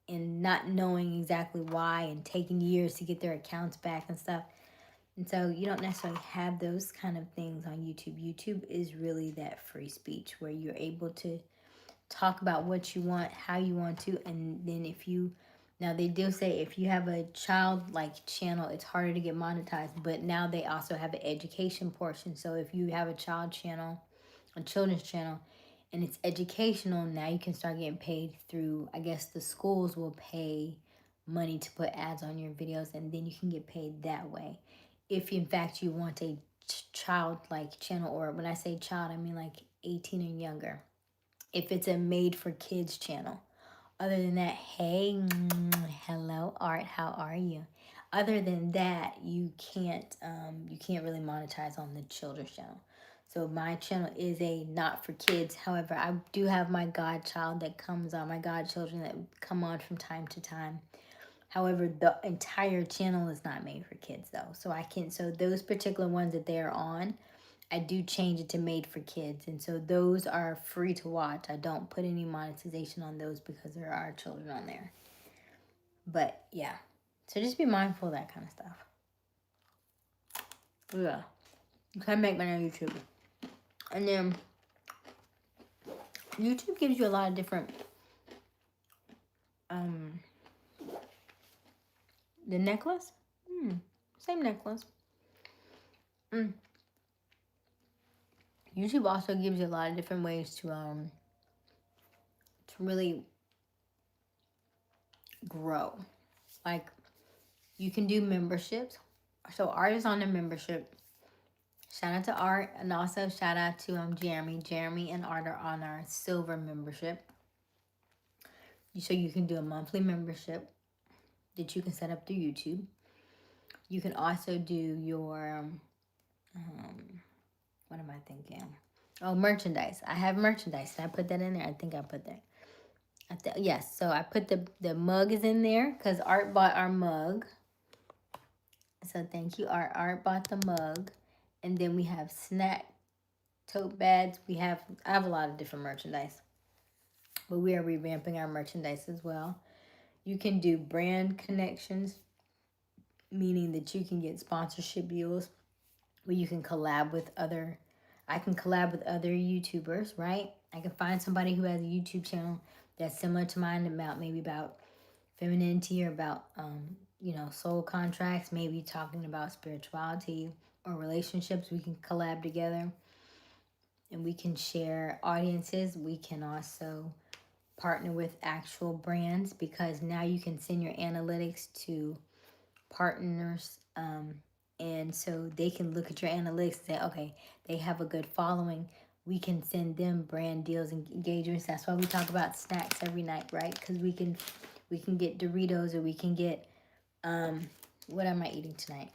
and not knowing exactly why, and taking years to get their accounts back and stuff. And so you don't necessarily have those kind of things on YouTube. YouTube is really that free speech where you're able to talk about what you want, how you want to, and then now they do say if you have a child like channel, it's harder to get monetized, but now they also have an education portion. So if you have a children's channel, and it's educational, now you can start getting paid through, I guess the schools will pay money to put ads on your videos, and then you can get paid that way. If in fact you want a child like channel, or when I say child, I mean like 18 and younger. If it's a made for kids channel. Other than that, hey, hello Art, how are you? Other than that, you can't really monetize on the children's channel. So my channel is a not for kids. However, I do have my godchild that comes on, my godchildren that come on from time to time. However, the entire channel is not made for kids though. So those particular ones that they're on, I do change it to made for kids. And so those are free to watch. I don't put any monetization on those because there are children on there. But yeah, so just be mindful of that kind of stuff. Yeah, you can make money on YouTube. And then YouTube gives you a lot of different, the necklace? Same necklace. YouTube also gives you a lot of different ways to really grow. Like, you can do memberships. So Art is on the membership. Shout out to Art, and also shout out to Jeremy. Jeremy and Art are on our silver membership. So you can do a monthly membership that you can set up through YouTube. You can also do your what am I thinking? Oh, merchandise. I have merchandise. Did I put that in there? I think I put that. Yes, so I put the mug is in there because Art bought our mug. So thank you, Art. Art bought the mug. And then we have snack tote bags. I have a lot of different merchandise. But we are revamping our merchandise as well. You can do brand connections, meaning that you can get sponsorship deals where you can collab with other YouTubers, right? I can find somebody who has a YouTube channel that's similar to mine, maybe about femininity, or about soul contracts, maybe talking about spirituality, or relationships. We can collab together and we can share audiences. We can also partner with actual brands, because now you can send your analytics to partners, and so they can look at your analytics and say, okay, they have a good following. We can send them brand deals and engagements. That's why we talk about snacks every night, right? Because we can get Doritos, or we can get what am I eating tonight?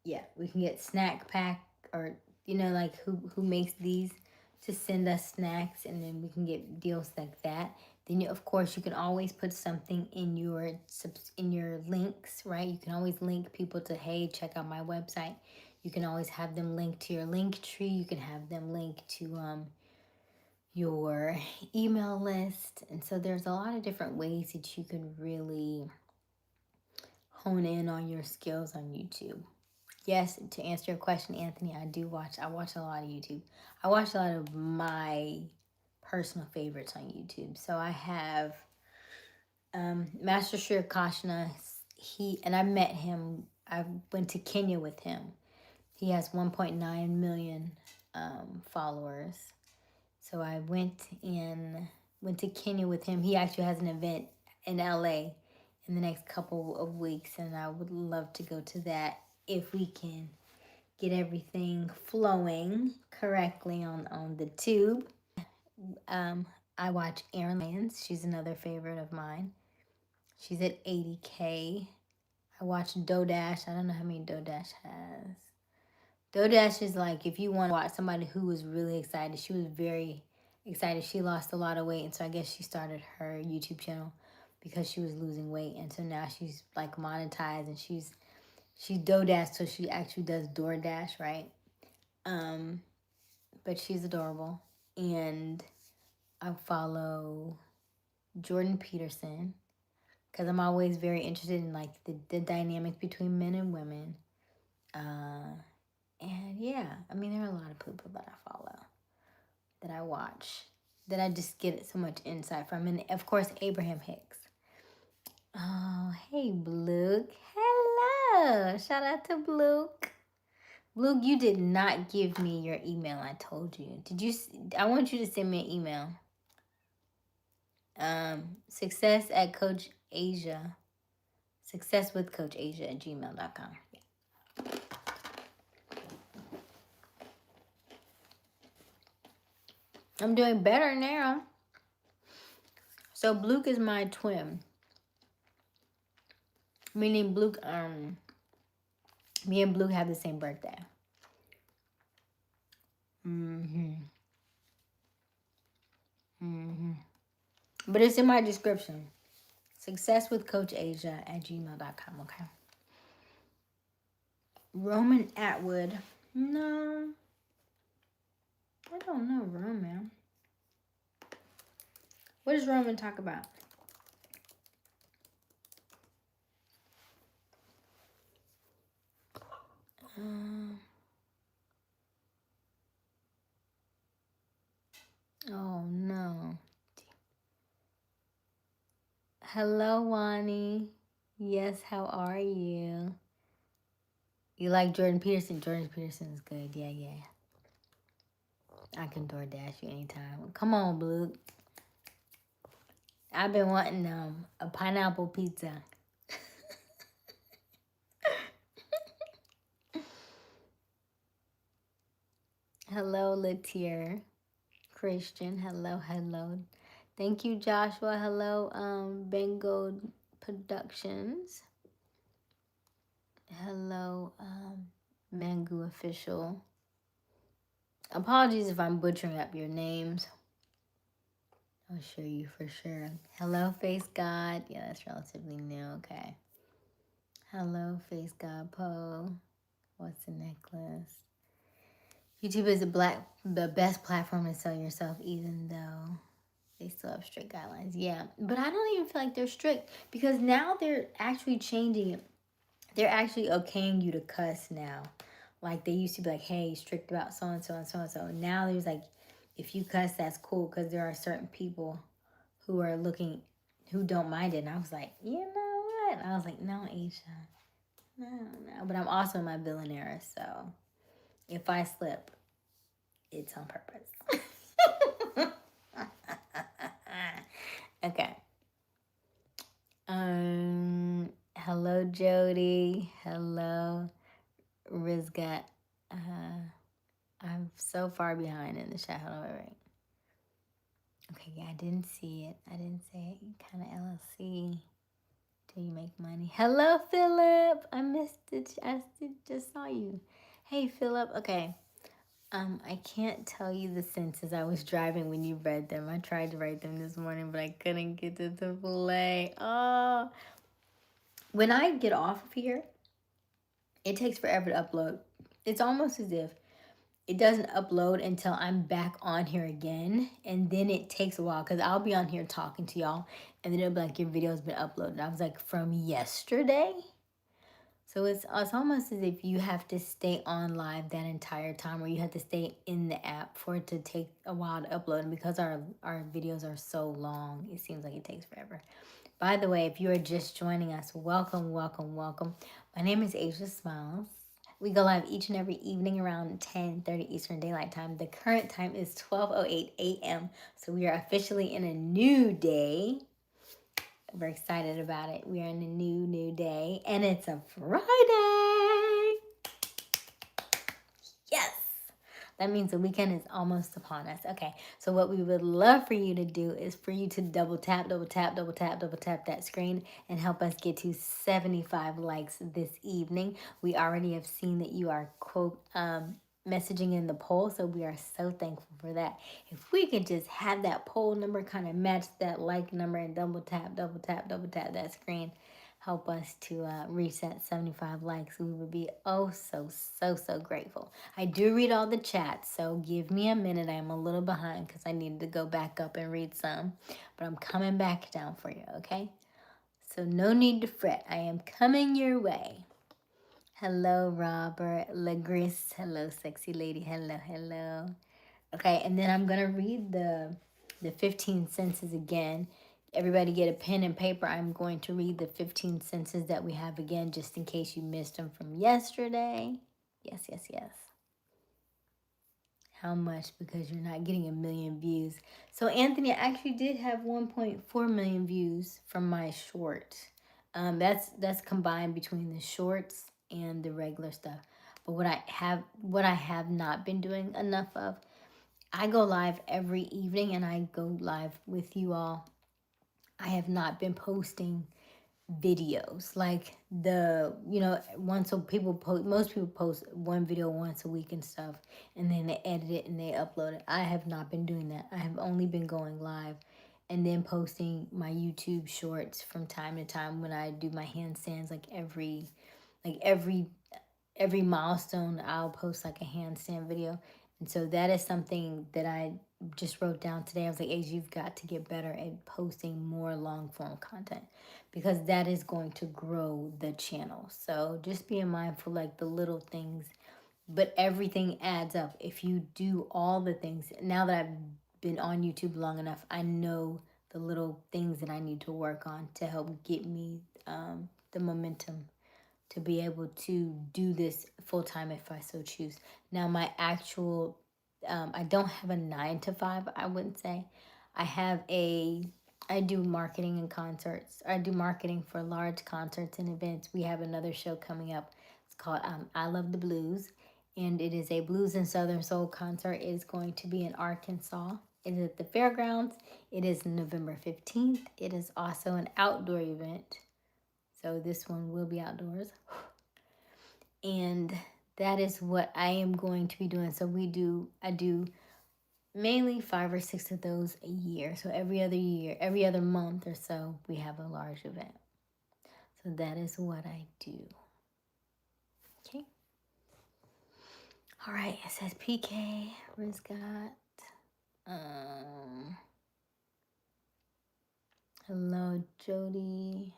Yeah, we can get Snack Pack, or like who makes these, to send us snacks, and then we can get deals like that. Then of course you can always put something in your links, right? You can always link people to, hey, check out my website. You can always have them linked to your link tree. You can have them linked to your email list. And so there's a lot of different ways that you can really hone in on your skills on YouTube. Yes, to answer your question, Anthony, I watch a lot of YouTube. I watch a lot of my personal favorites on YouTube. So I have Master Sri Kashna. I met him. I went to Kenya with him. He has 1.9 million followers. So I went to Kenya with him. He actually has an event in LA in the next couple of weeks, and I would love to go to that if we can get everything flowing correctly on the tube. I watch Erin Lyons. She's another favorite of mine. She's at 80K. I watch Dodash. I don't know how many Dodash has. Dodash is like, if you want to watch somebody who was really excited. She was very excited. She lost a lot of weight, and so I guess she started her YouTube channel because she was losing weight, and so now she's like monetized, and she's Dodash, so she actually does DoorDash, right? But she's adorable. And I follow Jordan Peterson, because I'm always very interested in like the dynamics between men and women. And yeah, I mean, there are a lot of people that I follow, that I watch, that I just get so much insight from. And of course, Abraham Hicks. Oh, hey, Bluke. Hello. Shout out to Bluke. Luke, you did not give me your email. I told you. Did you? I want you to send me an email. Success at Coach Aysia. Success with Coach Aysia at gmail.com. Yeah. I'm doing better now. So Luke is my twin. Meaning Luke, me and Luke have the same birthday. But it's in my description. Success with Coach Aysia at gmail.com, okay? Roman Atwood. No. I don't know Roman. What does Roman talk about? Oh no. Hello, Wani. Yes, how are you? You like Jordan Peterson? Jordan Peterson is good. Yeah, yeah. I can DoorDash you anytime. Come on, Blue. I've been wanting a pineapple pizza. Hello, Latier. Christian. Hello, hello. Thank you, Joshua. Hello, Bengal Productions. Hello, Mangu Official. Apologies if I'm butchering up your names. I'll show you for sure. Hello, Face God. Yeah, that's relatively new. Okay. Hello, Face God Poe. What's the necklace? YouTube is the best platform to sell yourself, even though they still have strict guidelines. Yeah, but I don't even feel like they're strict, because now they're actually changing it. They're actually okaying you to cuss now. Like, they used to be like, hey, strict about so-and-so and so-and-so. Now there's like, if you cuss, that's cool, because there are certain people who don't mind it. And I was like, you know what? I was like, no, Aysia, I don't know. But I'm also in my villain era, so if I slip, it's on purpose. Okay. Hello, Jody. Hello, Rizgat. I'm so far behind in the chat. Hold on, wait. Okay, yeah, I didn't see it. I didn't say it. Kind of LLC. Do you make money? Hello, Philip. I missed it. I just saw you. Hey, Philip. Okay. I can't tell you the sentences I was driving when you read them. I tried to write them this morning, but I couldn't get to the play. Oh, when I get off of here, it takes forever to upload. It's almost as if it doesn't upload until I'm back on here again, and then it takes a while because I'll be on here talking to y'all, and then it'll be like your video's been uploaded. I was like, from yesterday. So it's almost as if you have to stay on live that entire time, or you have to stay in the app for it to take a while to upload. And because our videos are so long, it seems like it takes forever. By the way, if you are just joining us, welcome, welcome, welcome. My name is Aysia Smiles. We go live each and every evening around 10:30 Eastern Daylight Time. The current time is 12:08 a.m. So we are officially in a new day. We're excited about it. We are in a new day, and it's a Friday. Yes. That means the weekend is almost upon us. Okay, so what we would love for you to do is for you to double tap that screen and help us get to 75 likes this evening. We already have seen that you are, quote, messaging in the poll, so we are so thankful for that. If we could just have that poll number kind of match that like number and double tap that screen, help us to reach that 75 likes, we would be so grateful. I do read all the chats, so give me a minute. I'm a little behind because I needed to go back up and read some, but I'm coming back down for you, okay? So no need to fret. I am coming your way. Hello, Robert Legris. Hello, sexy lady. Hello. Okay, and then I'm gonna read the 15 senses again. Everybody get a pen and paper. I'm going to read the 15 senses that we have again, just in case you missed them from yesterday. Yes. How much? Because you're not getting 1 million views. So Anthony, I actually did have 1.4 million views from my short. That's combined between the shorts and the regular stuff. But what I have not been doing enough of, I go live every evening and I go live with you all. I have not been posting videos like once most people post one video once a week and stuff, and then they edit it and they upload it. I have not been doing that. I have only been going live and then posting my YouTube shorts from time to time when I do my handstands. Like every milestone I'll post like a handstand video. And so that is something that I just wrote down today. I was like, Asia, you've got to get better at posting more long form content, because that is going to grow the channel. So just being mindful, like the little things, but everything adds up. If you do all the things, now that I've been on YouTube long enough, I know the little things that I need to work on to help get me the momentum to be able to do this full time if I so choose. Now, my actual, I don't have a 9 to 5, I wouldn't say. I do marketing and concerts. I do marketing for large concerts and events. We have another show coming up. It's called I Love the Blues, and it is a blues and southern soul concert. It is going to be in Arkansas. It is at the fairgrounds. It is November 15th. It is also an outdoor event. So this one will be outdoors. And that is what I am going to be doing. So I do mainly 5 or 6 of those a year. So every other month or so, we have a large event. So that is what I do. Okay. All right. It says PK, Rizgat. Hello, Jody.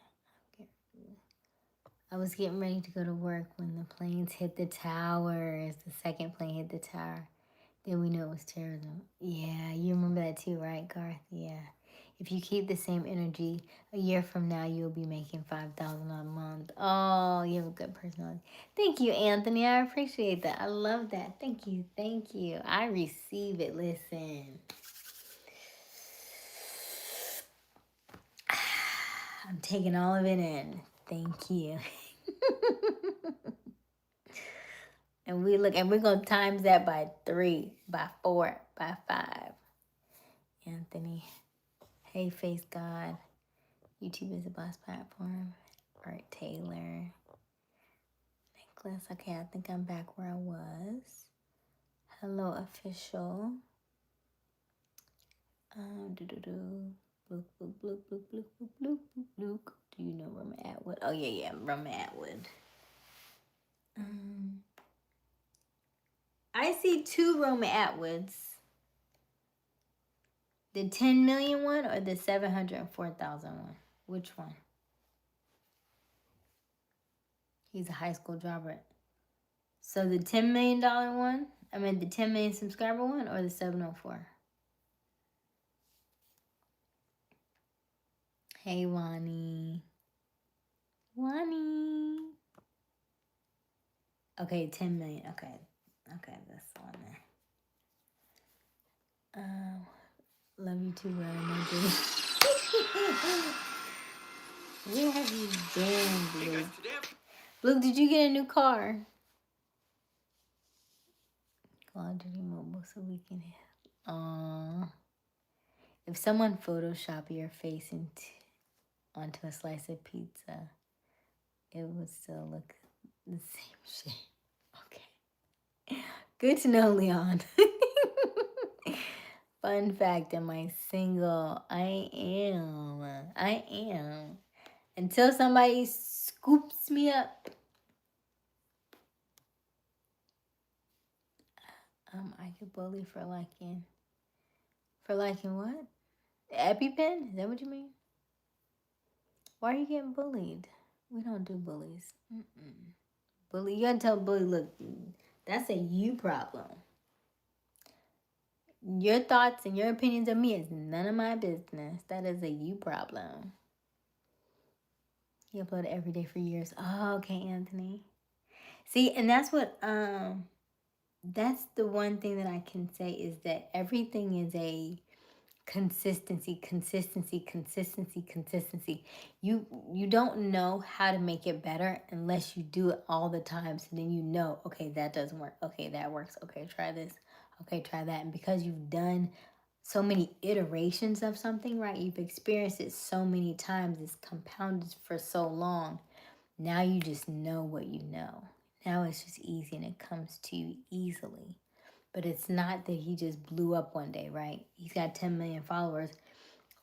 I was getting ready to go to work when the planes hit the towers. The second plane hit the tower. Then we knew it was terrorism. Yeah, you remember that too, right, Garth? Yeah. If you keep the same energy, a year from now, you'll be making 5,000 a month. Oh, you have a good personality. Thank you, Anthony. I appreciate that. I love that. Thank you. Thank you. I receive it. Listen. I'm taking all of it in. Thank you. And we're gonna times that by 3, by 4, by 5. Anthony. Hey, Face God. YouTube is the best platform. Art Taylor. Nicholas. Okay, I think I'm back where I was. Hello, official. Bloop, bloop, bloop, bloop, bloop, bloop, bloop, bloop, bloop. Do you know Roma Atwood? Oh, yeah, Roma Atwood. I see 2 Roma Atwoods. The 10 million one or the 704,000 one? Which one? He's a high school dropper. So the $10 million one? I mean the 10 million subscriber one or the 704? Hey, Wani. Wani. Okay, 10 million. Okay, that's the one there. Love you too, brother. Where have you been, Blue? Blue, did you get a new car? Call of Duty Mobile so we can have. Aww. If someone Photoshop your face onto a slice of pizza, it would still look the same shape. Okay. Good to know, Leon. Fun fact, am I single? I am. Until somebody scoops me up. I get bullied for liking. For liking what? EpiPen? Is that what you mean? Why are you getting bullied? We don't do bullies. Bully, you gotta tell bully, look, that's a you problem. Your thoughts and your opinions of me is none of my business. That is a you problem. He uploaded every day for years. Oh, okay, Anthony. See, and that's what that's the one thing that I can say is that everything is a consistency. You don't know how to make it better unless you do it all the time. So then you know, okay, that doesn't work. Okay, that works. Okay, try this. Okay, try that. And because you've done so many iterations of something, right? You've experienced it so many times. It's compounded for so long. Now you just know what you know. Now it's just easy and it comes to you easily. But it's not that he just blew up one day, right? He's got 10 million followers.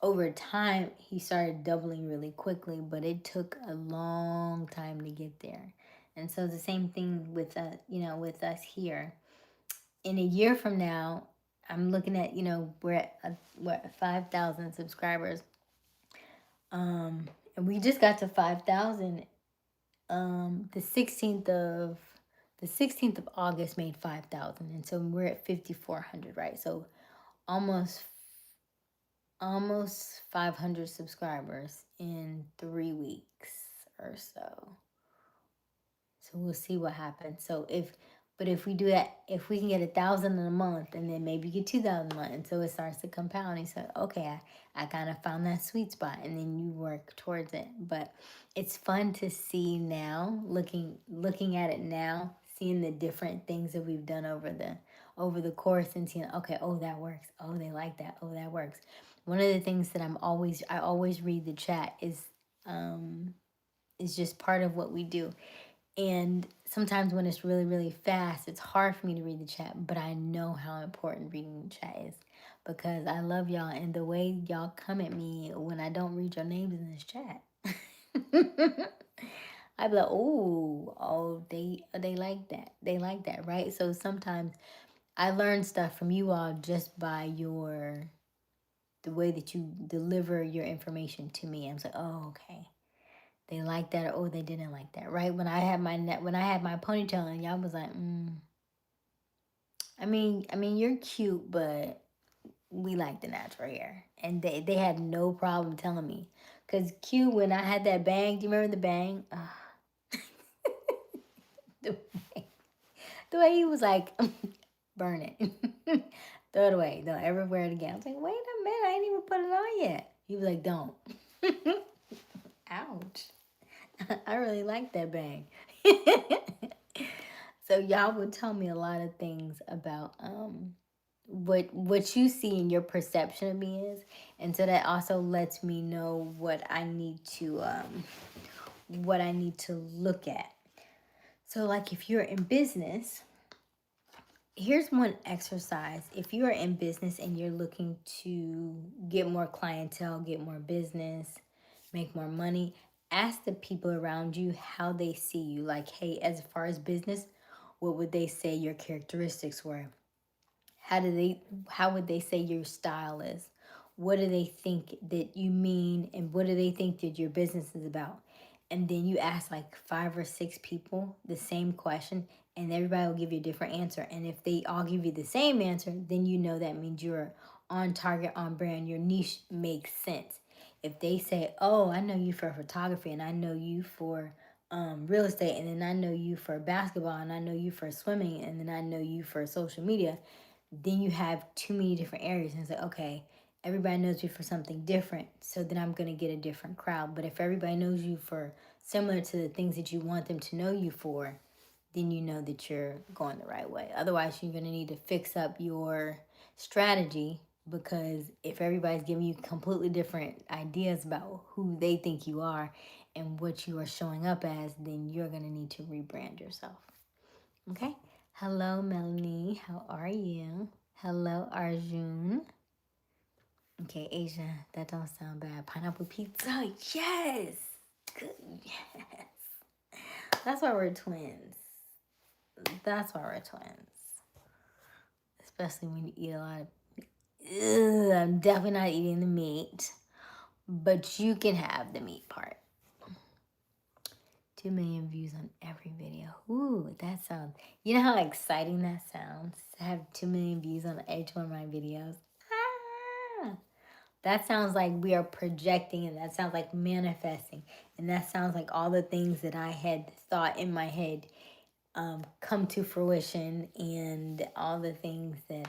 Over time, he started doubling really quickly, but it took a long time to get there. And so the same thing with with us here. In a year from now, I'm looking at, we're at 5,000 subscribers. And we just got to 5,000. The 16th of August made 5,000, and so we're at 5,400, right? So almost 500 subscribers in 3 weeks or so. So we'll see what happens. But if we do that, if we can get 1,000 in a month, and then maybe get 2,000 a month, and so it starts to compound. And so, okay, I kind of found that sweet spot, and then you work towards it. But it's fun to see now, looking at it now, seeing the different things that we've done over the course, and seeing, okay, oh, that works. Oh, they like that. Oh, that works. One of the things that I always read the chat is just part of what we do. And sometimes when it's really, really fast, it's hard for me to read the chat, but I know how important reading the chat is because I love y'all, and the way y'all come at me when I don't read your names in this chat. I be like, oh, they like that. They like that, right? So sometimes I learn stuff from you all just by the way that you deliver your information to me. I'm like, oh, okay. They like that, or oh, they didn't like that, right? When I had my ponytail, and y'all was like, I mean, you're cute, but we like the natural hair. And they had no problem telling me. Because Q, when I had that bang, do you remember the bang? The, the way he was like, burn it. Throw it away. Don't ever wear it again. I was like, wait a minute, I ain't even put it on yet. He was like, don't. Ouch. I really like that bang. So y'all would tell me a lot of things about what you see in your perception of me is, and so that also lets me know what I need to look at. So like if you're in business, here's one exercise. If you are in business and you're looking to get more clientele, get more business, make more money, ask the people around you how they see you. Like, hey, as far as business, what would they say your characteristics were? How would they say your style is? What do they think that you mean, and what do they think that your business is about? And then you ask like 5 or 6 people the same question, and everybody will give you a different answer. And if they all give you the same answer, then you know that means you're on target, on brand, your niche makes sense. If they say, oh, I know you for photography, and I know you for real estate, and then I know you for basketball, and I know you for swimming, and then I know you for social media, then you have too many different areas. And it's like, okay, everybody knows you for something different, so then I'm going to get a different crowd. But if everybody knows you for similar to the things that you want them to know you for, then you know that you're going the right way. Otherwise, you're going to need to fix up your strategy, because if everybody's giving you completely different ideas about who they think you are and what you are showing up as, then you're going to need to rebrand yourself. Okay? Hello, Melanie. How are you? Hello, Arjun. Okay, Asia, that don't sound bad. Pineapple pizza, yes! Good, yes. That's why we're twins. That's why we're twins. Especially when you eat a lot of... I'm definitely not eating the meat. But you can have the meat part. 2 million views on every video. Ooh, that sounds... You know how exciting that sounds? To have 2 million views on each one of my videos. Ah! That sounds like we are projecting, and that sounds like manifesting. And that sounds like all the things that I had thought in my head come to fruition, and all the things that,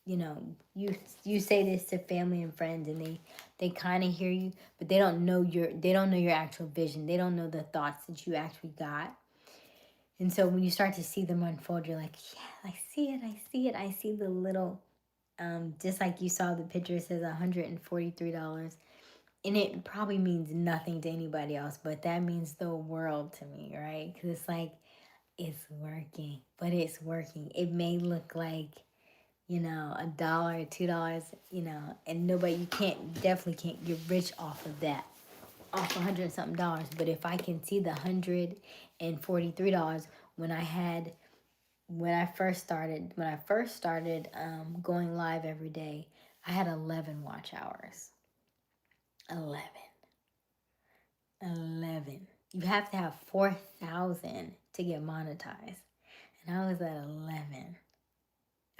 you say this to family and friends, and they kind of hear you, but they don't know your actual vision. They don't know the thoughts that you actually got. And so when you start to see them unfold, you're like, yeah, I see it. I see the little, just like you saw the picture, it says $143. And it probably means nothing to anybody else, but that means the world to me, right? Because it's like, it's working, but it's working. It may look like, $1, $2, and you definitely can't get rich off of that, off $100 and something dollars. But if I can see the $143 when I first started going live every day, I had 11 watch hours. 11. You have to have 4,000 to get monetized, and I was at 11.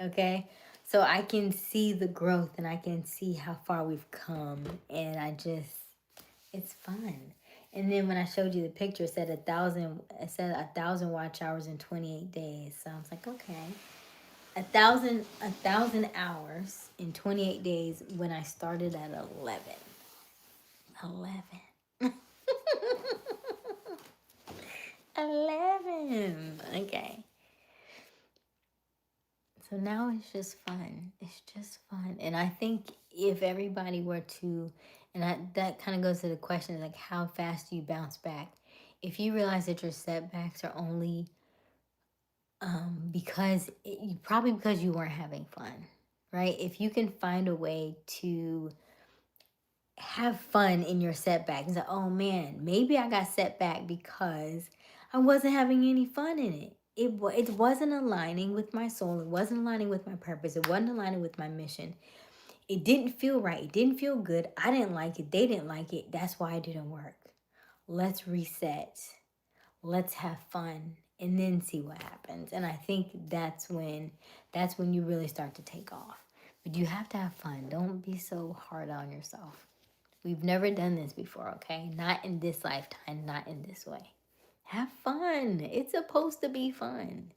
Okay, so I can see the growth, and I can see how far we've come, and it's fun. And then when I showed you the picture, it said 1,000 watch hours in 28 days. So I was like, okay, 1,000 hours in 28 days when I started at 11. 11. Okay. So now it's just fun. And I think if everybody were to, that kind of goes to the question, like, how fast do you bounce back? If you realize that your setbacks are only because you weren't having fun, right? If you can find a way to have fun in your setback and say, oh man, maybe I got set back because I wasn't having any fun in it. It wasn't aligning with my soul. It wasn't aligning with my purpose. It wasn't aligning with my mission. It didn't feel right. It didn't feel good. I didn't like it. They didn't like it. That's why it didn't work. Let's reset. Let's have fun, and then see what happens. And I think that's when you really start to take off. But you have to have fun. Don't be so hard on yourself. We've never done this before, okay? Not in this lifetime, not in this way. Have fun. It's supposed to be fun.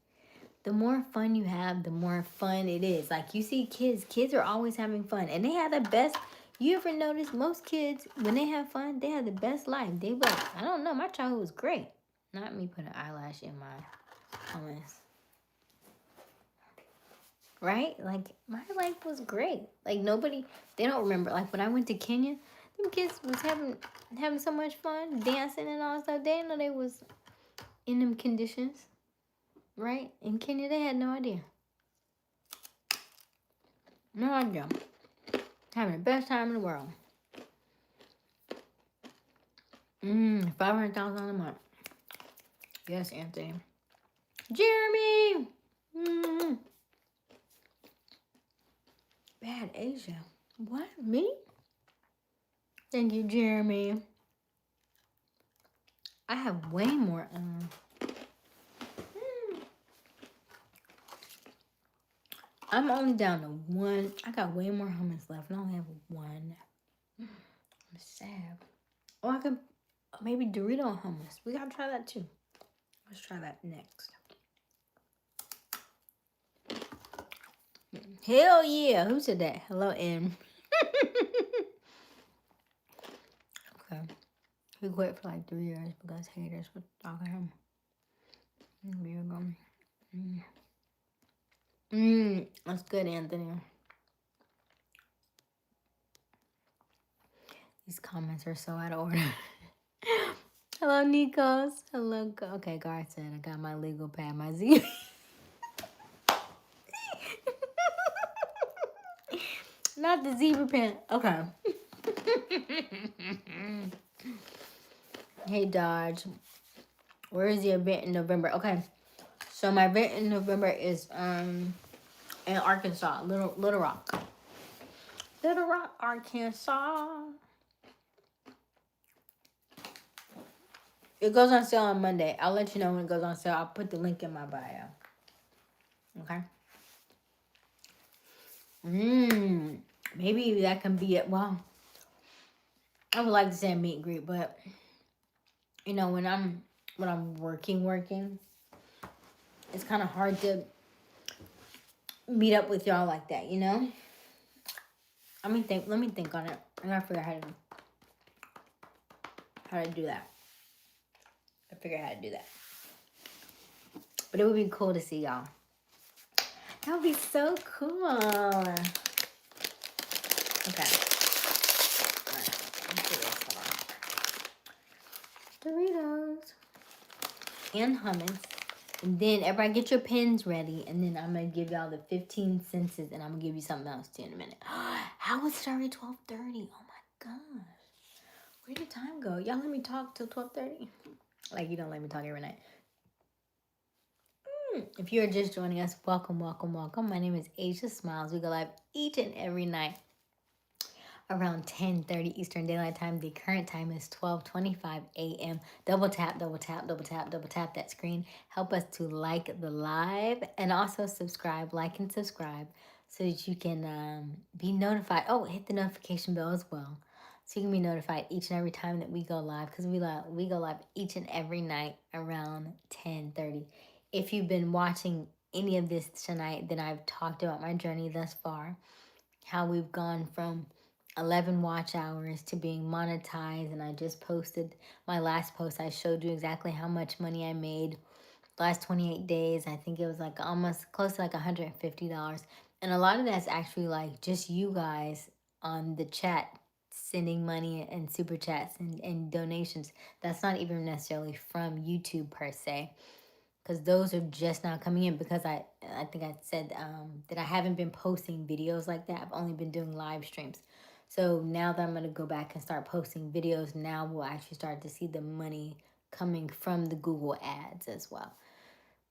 The more fun you have, the more fun it is. Like you see kids are always having fun. And they have the best. You ever notice most kids, when they have fun, they have the best life. They like, I don't know, my childhood was great. Not me putting eyelash in my hummus. Right? Like my life was great. Like nobody, they don't remember. Like when I went to Kenya, them kids was having so much fun, dancing and all that stuff. They didn't know they was in them conditions. Right? In Kenya, they had no idea. No idea. Having the best time in the world. 500,000 a month. Yes, Anthony. Jeremy. Bad Asia. What? Me? Thank you, Jeremy. I have way more. I'm only down to one. I got way more hummus left, and I only have one. I'm sad. Oh, I could maybe Dorito hummus. We gotta try that too. Let's try that next. Hell yeah! Who said that? Hello, N. Okay. He quit for like 3 years because haters were talking him. Here we go. That's good, Anthony. These comments are so out of order. Hello, Nikos. Hello. Okay, Garth said I got my legal pad, my Z. Not the zebra pant. Okay. Hey, Dodge. Where is the event in November? Okay. So my event in November is in Arkansas, Little Rock. Little Rock, Arkansas. It goes on sale on Monday. I'll let you know when it goes on sale. I'll put the link in my bio. Okay. Maybe that can be it. Well, I would like to say a meet and greet, but you know, when I'm working, it's kind of hard to meet up with y'all like that, you know? Let me think on it. I gotta figure out how to do that. I figure out how to do that. But it would be cool to see y'all. That would be so cool. Okay. Doritos and hummus, and then everybody get your pens ready, and then I'm gonna give y'all the 15 senses, and I'm gonna give you something else too in a minute. How was it already 12:30? Oh my gosh, where did time go? Y'all let me talk till 12:30? Like you don't let me talk every night. If you're just joining us, welcome. My name is Aysia Smiles. We go live each and every night around 10:30 Eastern Daylight Time. The current time is 12:25 a.m. Double tap that screen. Help us to like the live and also subscribe, like and subscribe so that you can be notified. Oh, hit the notification bell as well so you can be notified each and every time that we go live, because we go live each and every night around 10:30. If you've been watching any of this tonight, then I've talked about my journey thus far, how we've gone from 11 watch hours to being monetized, and I just posted my last post. I showed you exactly how much money I made the last 28 days. I think it was like almost close to like $150, and a lot of that's actually like just you guys on the chat sending money and super chats and donations. That's not even necessarily from YouTube per se, because those are just now coming in, because I think I said that I haven't been posting videos like that. I've only been doing live streams. So now that I'm going to go back and start posting videos, now we'll actually start to see the money coming from the Google ads as well.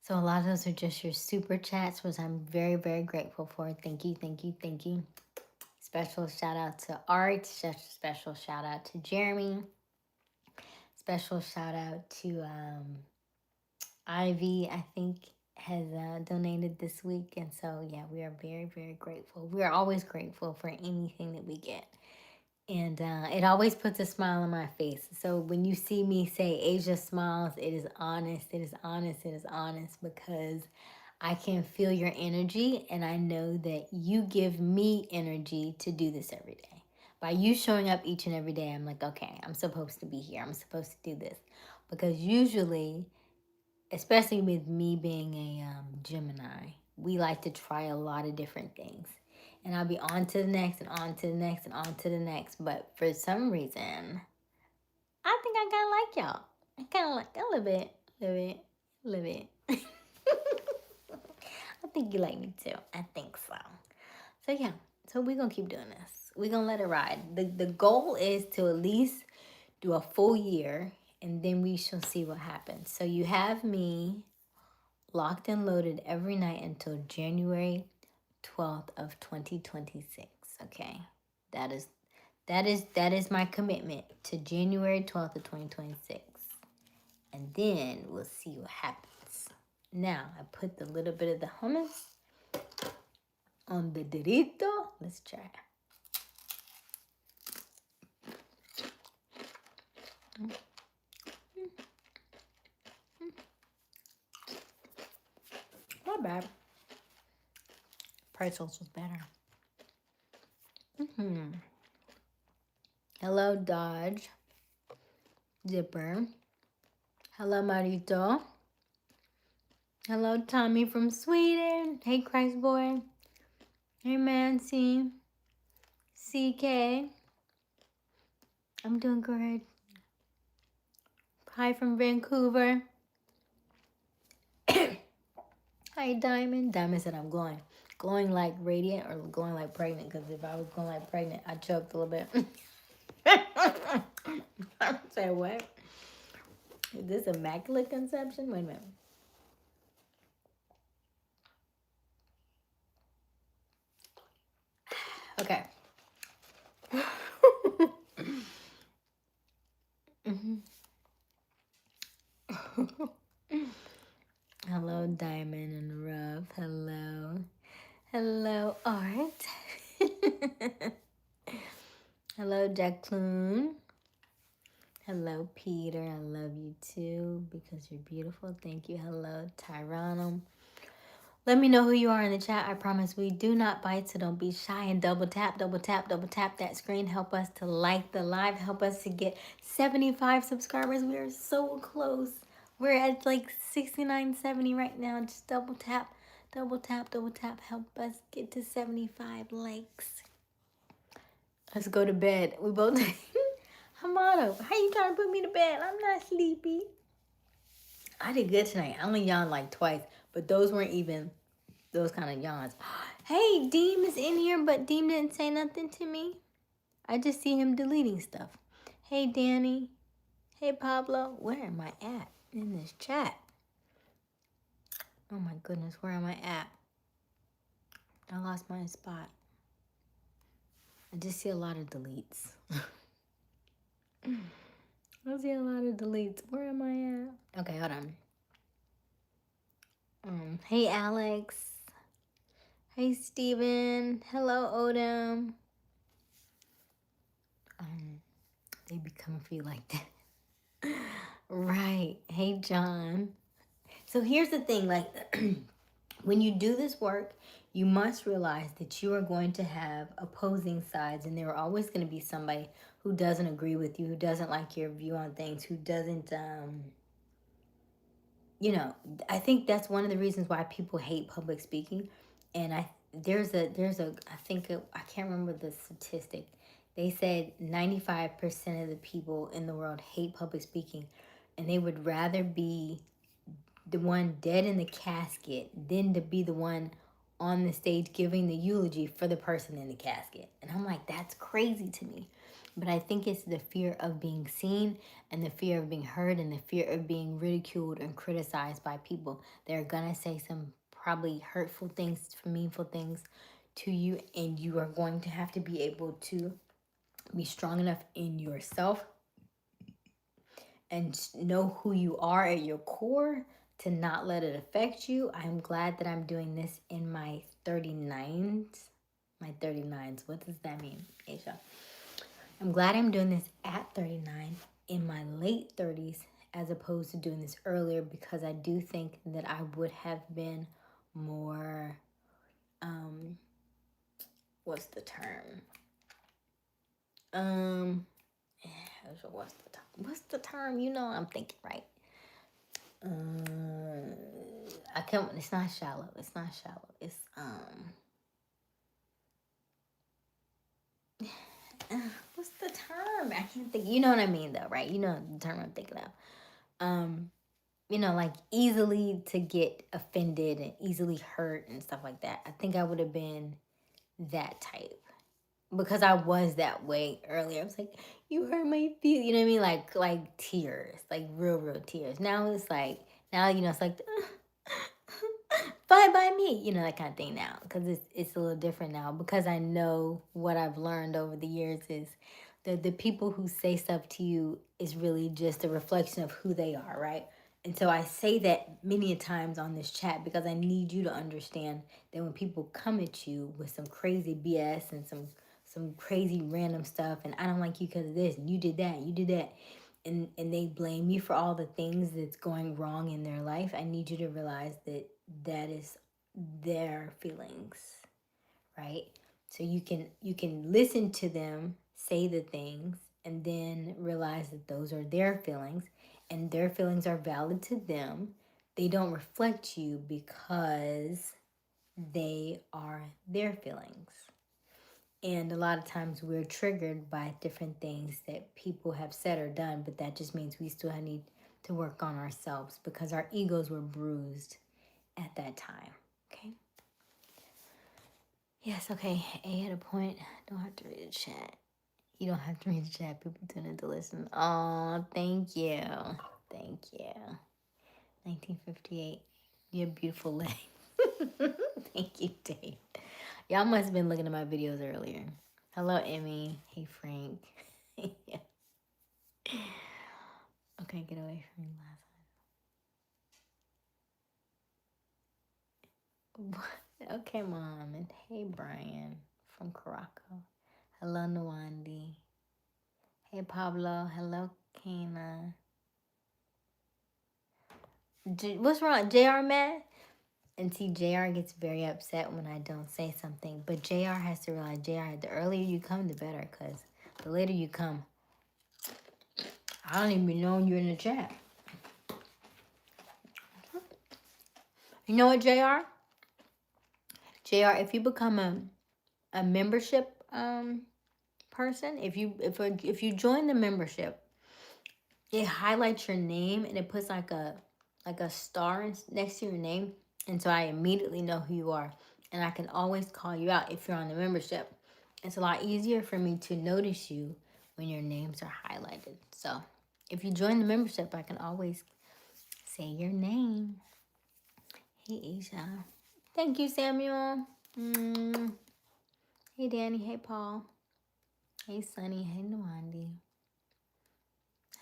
So a lot of those are just your super chats, which I'm very, very grateful for. Thank you. Special shout out to Art. Special shout out to Jeremy. Special shout out to Ivy, I think. has donated this week. And so, yeah, we are very, very grateful. We are always grateful for anything that we get. And it always puts a smile on my face. So when you see me say Aysia Smiles, it is honest, it is honest, it is honest, because I can feel your energy and I know that you give me energy to do this every day. By you showing up each and every day, I'm like, okay, I'm supposed to be here. I'm supposed to do this. Because usually, especially with me being a Gemini, we like to try a lot of different things. And I'll be on to the next and on to the next and on to the next. But for some reason, I think I kind of like y'all. I kind of like a little bit, a little bit. I think you like me too. I think so. So yeah, so we're gonna keep doing this. We're gonna let it ride. The goal is to at least do a full year, and then we shall see what happens. So you have me locked and loaded every night until January 12th of 2026. Okay. That is my commitment to January 12th of 2026. And then we'll see what happens. Now I put the little bit of the hummus on the Dorito. Let's try. Not bad. Pretzels was better. Hello, Dodge. Zipper. Hello, Marito. Hello, Tommy from Sweden. Hey, Christ Boy. Hey, Mancy. CK. I'm doing good. Hi from Vancouver. Hi, Diamond. Diamond said I'm glowing. Glowing like radiant or glowing like pregnant, because if I was glowing like pregnant, I choked a little bit. I said, what? Is this immaculate conception? Wait a minute. Okay. Hello, Diamond and Ruff. Hello. Hello, Art. Hello, Jacqueline. Hello, Peter. I love you too because you're beautiful. Thank you. Hello, Tyrone. Let me know who you are in the chat. I promise we do not bite, so don't be shy, and double tap that screen. Help us to like the live. Help us to get 75 subscribers. We are so close. We're at like 69, 70 right now. Just double tap. Help us get to 75 likes. Let's go to bed. We both. Hamano, how you trying to put me to bed? I'm not sleepy. I did good tonight. I only yawned like twice, but those weren't even those kind of yawns. Hey, Deem is in here, but Deem didn't say nothing to me. I just see him deleting stuff. Hey, Danny. Hey, Pablo. Where am I at in this chat? Oh my goodness, where am I at? I lost my spot. I just see a lot of deletes. I see a lot of deletes. Where am I at? Okay, hold on. Hey, Alex. Hey, Steven. Hello, Odom. They be coming for you like that. Right. Hey, John. So here's the thing, like, when you do this work, you must realize that you are going to have opposing sides, and there are always going to be somebody who doesn't agree with you, who doesn't like your view on things, who doesn't, I think that's one of the reasons why people hate public speaking. And I think I can't remember the statistic. They said 95% of the people in the world hate public speaking, and they would rather be the one dead in the casket than to be the one on the stage giving the eulogy for the person in the casket. And I'm like, that's crazy to me. But I think it's the fear of being seen and the fear of being heard and the fear of being ridiculed and criticized by people. They're going to say some probably hurtful things, meaningful things to you, and you are going to have to be able to be strong enough in yourself and know who you are at your core to not let it affect you. I'm glad that I'm doing this in my 39s. My 39s. What does that mean, Aysia? I'm glad I'm doing this at 39 in my late 30s as opposed to doing this earlier, because I do think that I would have been more, what's the term? What's the term? You know, I'm thinking right. I can't. It's not shallow. It's not shallow. It's what's the term? I can't think. You know what I mean, though, right? You know the term I'm thinking of. You know, like easily to get offended and easily hurt and stuff like that. I think I would have been that type, because I was that way earlier. I was like, you hurt my feelings. You know what I mean? Like tears, like real tears. Now it's like, now, you know, it's like, fine by me, you know, that kind of thing now. Because it's a little different now, because I know what I've learned over the years is the people who say stuff to you is really just a reflection of who they are, right? And so I say that many a times on this chat because I need you to understand that when people come at you with some crazy BS and some crazy random stuff, and I don't like you because of this, and you did that, and they blame you for all the things that's going wrong in their life, I need you to realize that that is their feelings, right? So you can listen to them say the things and then realize that those are their feelings, and their feelings are valid to them. They don't reflect you because they are their feelings. And a lot of times we're triggered by different things that people have said or done, but that just means we still need to work on ourselves because our egos were bruised at that time. Okay? Yes, okay. A had a point. Don't have to read the chat. You don't have to read the chat. People tune in to listen. Oh, thank you. Thank you. 1958. You're beautiful leg. Thank you, Dave. Y'all must have been looking at my videos earlier. Hello, Emmy. Hey, Frank. Yeah. Okay, get away from me last time. Okay, Mom. And hey, Brian from Caraco. Hello, Nwandi. Hey, Pablo. Hello, Kana. What's wrong? JR mad? And see, JR gets very upset when I don't say something. But JR has to realize, JR, the earlier you come, the better. Because the later you come, I don't even know you're in the chat. You know what, JR? JR, if you become a membership person, if you join the membership, it highlights your name and it puts like a star next to your name, and so I immediately know who you are, and I can always call you out if you're on the membership. It's a lot easier for me to notice you when your names are highlighted. So if you join the membership, I can always say your name. Hey, Asia. Thank you, Samuel. Hey, Danny. Hey, Paul. Hey, Sunny. Hey, Nwandi.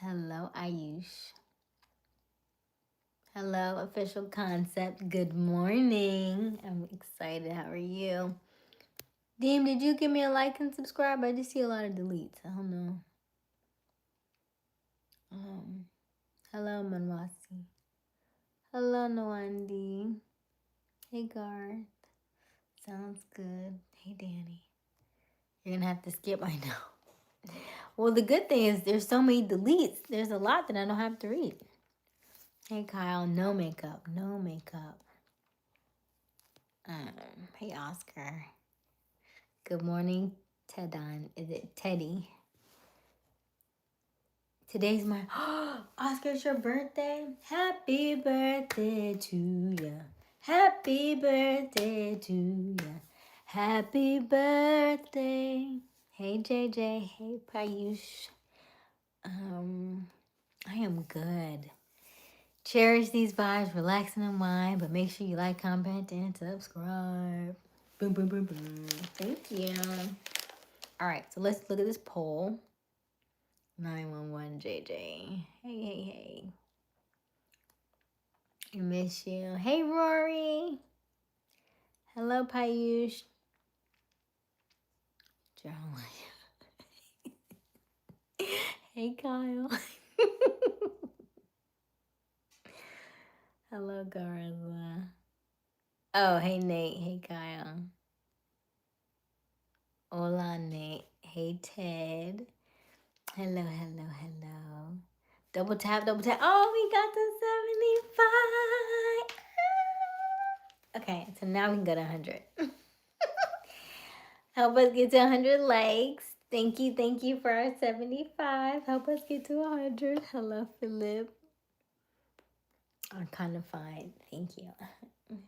Hello, Ayush. Hello, Official Concept. Good morning. I'm excited. How are you? Deem, did you give me a like and subscribe? I just see a lot of deletes. I don't know. Hello, Manwasi. Hello, Nwandi. Hey, Garth. Sounds good. Hey, Danny. You're going to have to skip, I know. Well, the good thing is there's so many deletes. There's a lot that I don't have to read. Hey, Kyle. No makeup. No makeup. Hey, Oscar. Good morning, Tedon. Is it Teddy? Today's my... Oscar, it's your birthday? Happy birthday to you. Happy birthday to you. Happy birthday. Hey, JJ. Hey, Payush. I am good. Cherish these vibes, relax and unwind, but make sure you like, comment, and subscribe. Boom, boom, boom, boom. Thank you. All right, so let's look at this poll. 911 JJ. Hey, hey, hey. I miss you. Hey, Rory. Hello, Payush. Hey, Kyle. Hello, Garza. Oh, hey, Nate. Hey, Kyle. Hola, Nate. Hey, Ted. Hello, hello, hello. Double tap, double tap. Oh, we got the 75. Okay, so now we can go to 100. Help us get to 100 likes. Thank you for our 75. Help us get to 100. Hello, Philip. I'm kind of fine. Thank you. Thank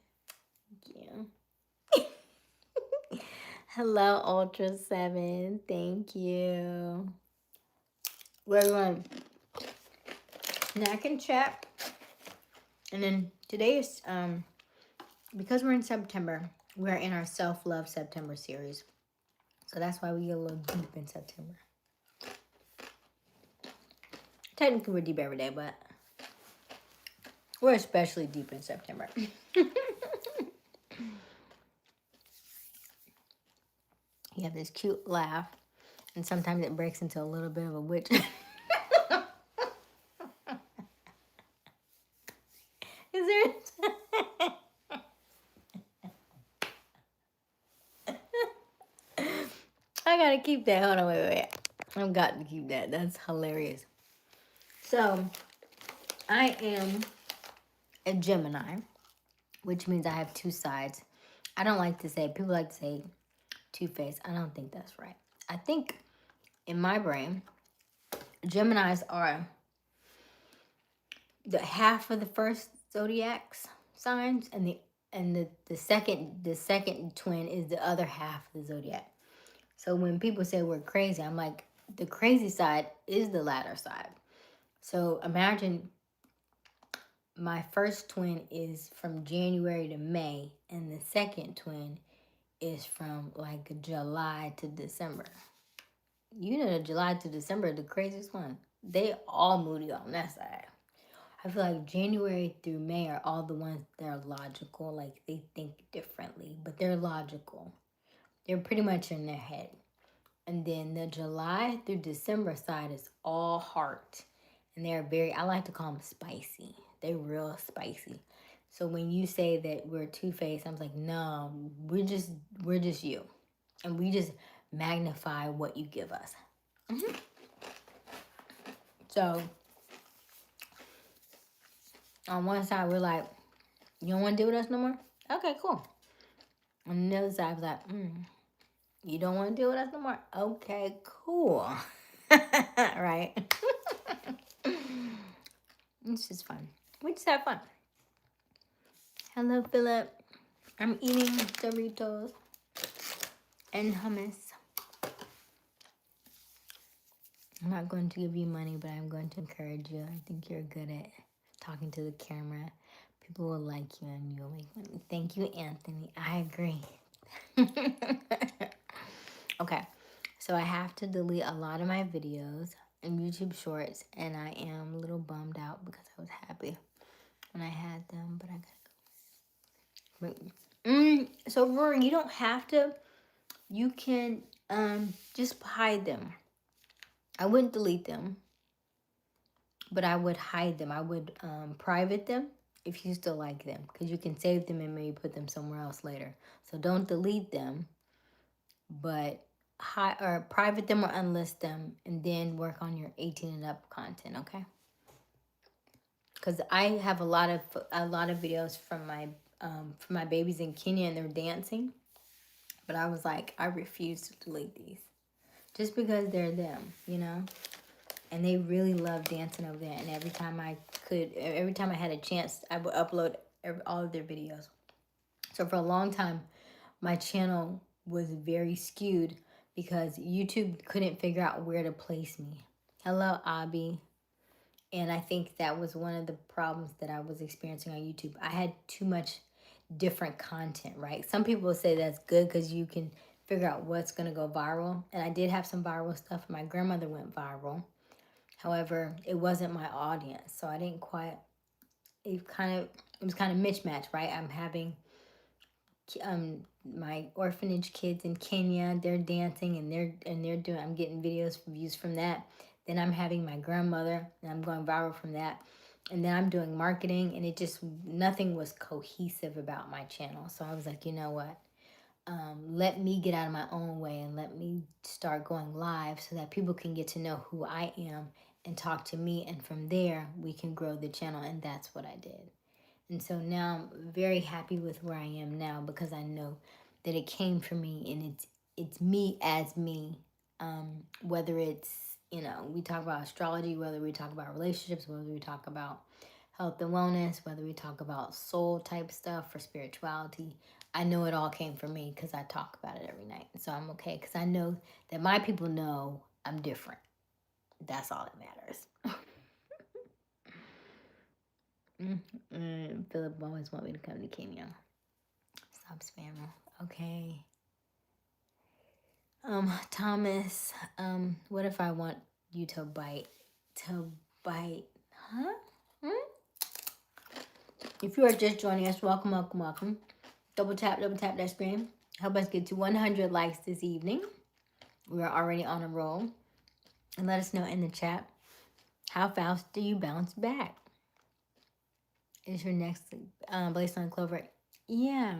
you. Hello, Ultra 7. Thank you. We're going snack and chat. And then today is, because we're in September, we're in our Self-Love September series. So that's why we get a little deep in September. Technically, we're deep every day, but we're especially deep in September. You have this cute laugh, and sometimes it breaks into a little bit of a witch. Is there? I gotta keep that. Hold on, wait. I've got to keep that. That's hilarious. So, I am a Gemini, which means I have two sides. I don't like to say, people like to say two-faced. I don't think that's right. I think in my brain, Geminis are the half of the first zodiac signs, and the second twin is the other half of the zodiac. So when people say we're crazy, I'm like, the crazy side is the latter side. So imagine my first twin is from January to May, and the second twin is from like July to December. You know, July to December, the craziest one. They all moody on that side. I feel like January through May are all the ones that are logical, like they think differently, but they're logical. They're pretty much in their head. And then the July through December side is all heart. And they're I like to call them spicy. They're real spicy. So when you say that we're two-faced, I'm like, no, we're just you. And we just magnify what you give us. Mm-hmm. So on one side, we're like, you don't want to deal with us no more? Okay, cool. On the other side, I was like, you don't want to deal with us no more? Okay, cool. Right? It's just fun. We just have fun. Hello, Philip. I'm eating Doritos and hummus. I'm not going to give you money, but I'm going to encourage you. I think you're good at talking to the camera. People will like you and you'll make money. Thank you, Anthony. I agree. Okay, so I have to delete a lot of my videos and YouTube shorts, and I am a little bummed out because I was happy when I had them, but I gotta go. So Rory, you don't have to. You can just hide them. I wouldn't delete them, but I would hide them. I would private them if you still like them, because you can save them and maybe put them somewhere else later. So don't delete them, but private them or unlist them, and then work on your 18 and up content. Okay? Because I have a lot of videos from my babies in Kenya, and they're dancing, but I was like, I refuse to delete these, just because they're them, you know. And they really love dancing over there. And every time I had a chance, I would upload all of their videos. So for a long time, my channel was very skewed because YouTube couldn't figure out where to place me. Hello, Abby. And I think that was one of the problems that I was experiencing on YouTube. I had too much different content, right? Some people will say that's good because you can figure out what's going to go viral. And I did have some viral stuff. My grandmother went viral. However, it wasn't my audience. So I didn't quite, it it was kind of mismatched, right? I'm having my orphanage kids in Kenya, they're dancing and they're doing, I'm getting views from that. Then I'm having my grandmother and I'm going viral from that. And then I'm doing marketing, and it just, nothing was cohesive about my channel. So I was like, you know what? Let me get out of my own way and let me start going live so that people can get to know who I am and talk to me. And from there, we can grow the channel. And that's what I did. And so now I'm very happy with where I am now, because I know that it came from me, and it's me as me. Whether it's, we talk about astrology, whether we talk about relationships, whether we talk about health and wellness, whether we talk about soul type stuff for spirituality, I know it all came from me because I talk about it every night. So I'm okay, because I know that my people know I'm different. That's all that matters. Philip always want me to come to Kenya. Stop spamming. Okay. Thomas, what if I want you to bite? To bite? Huh? If you are just joining us, welcome, welcome, welcome. Double tap that screen. Help us get to 100 likes this evening. We are already on a roll. And let us know in the chat, how fast do you bounce back? Is your next based on Clover? Yeah.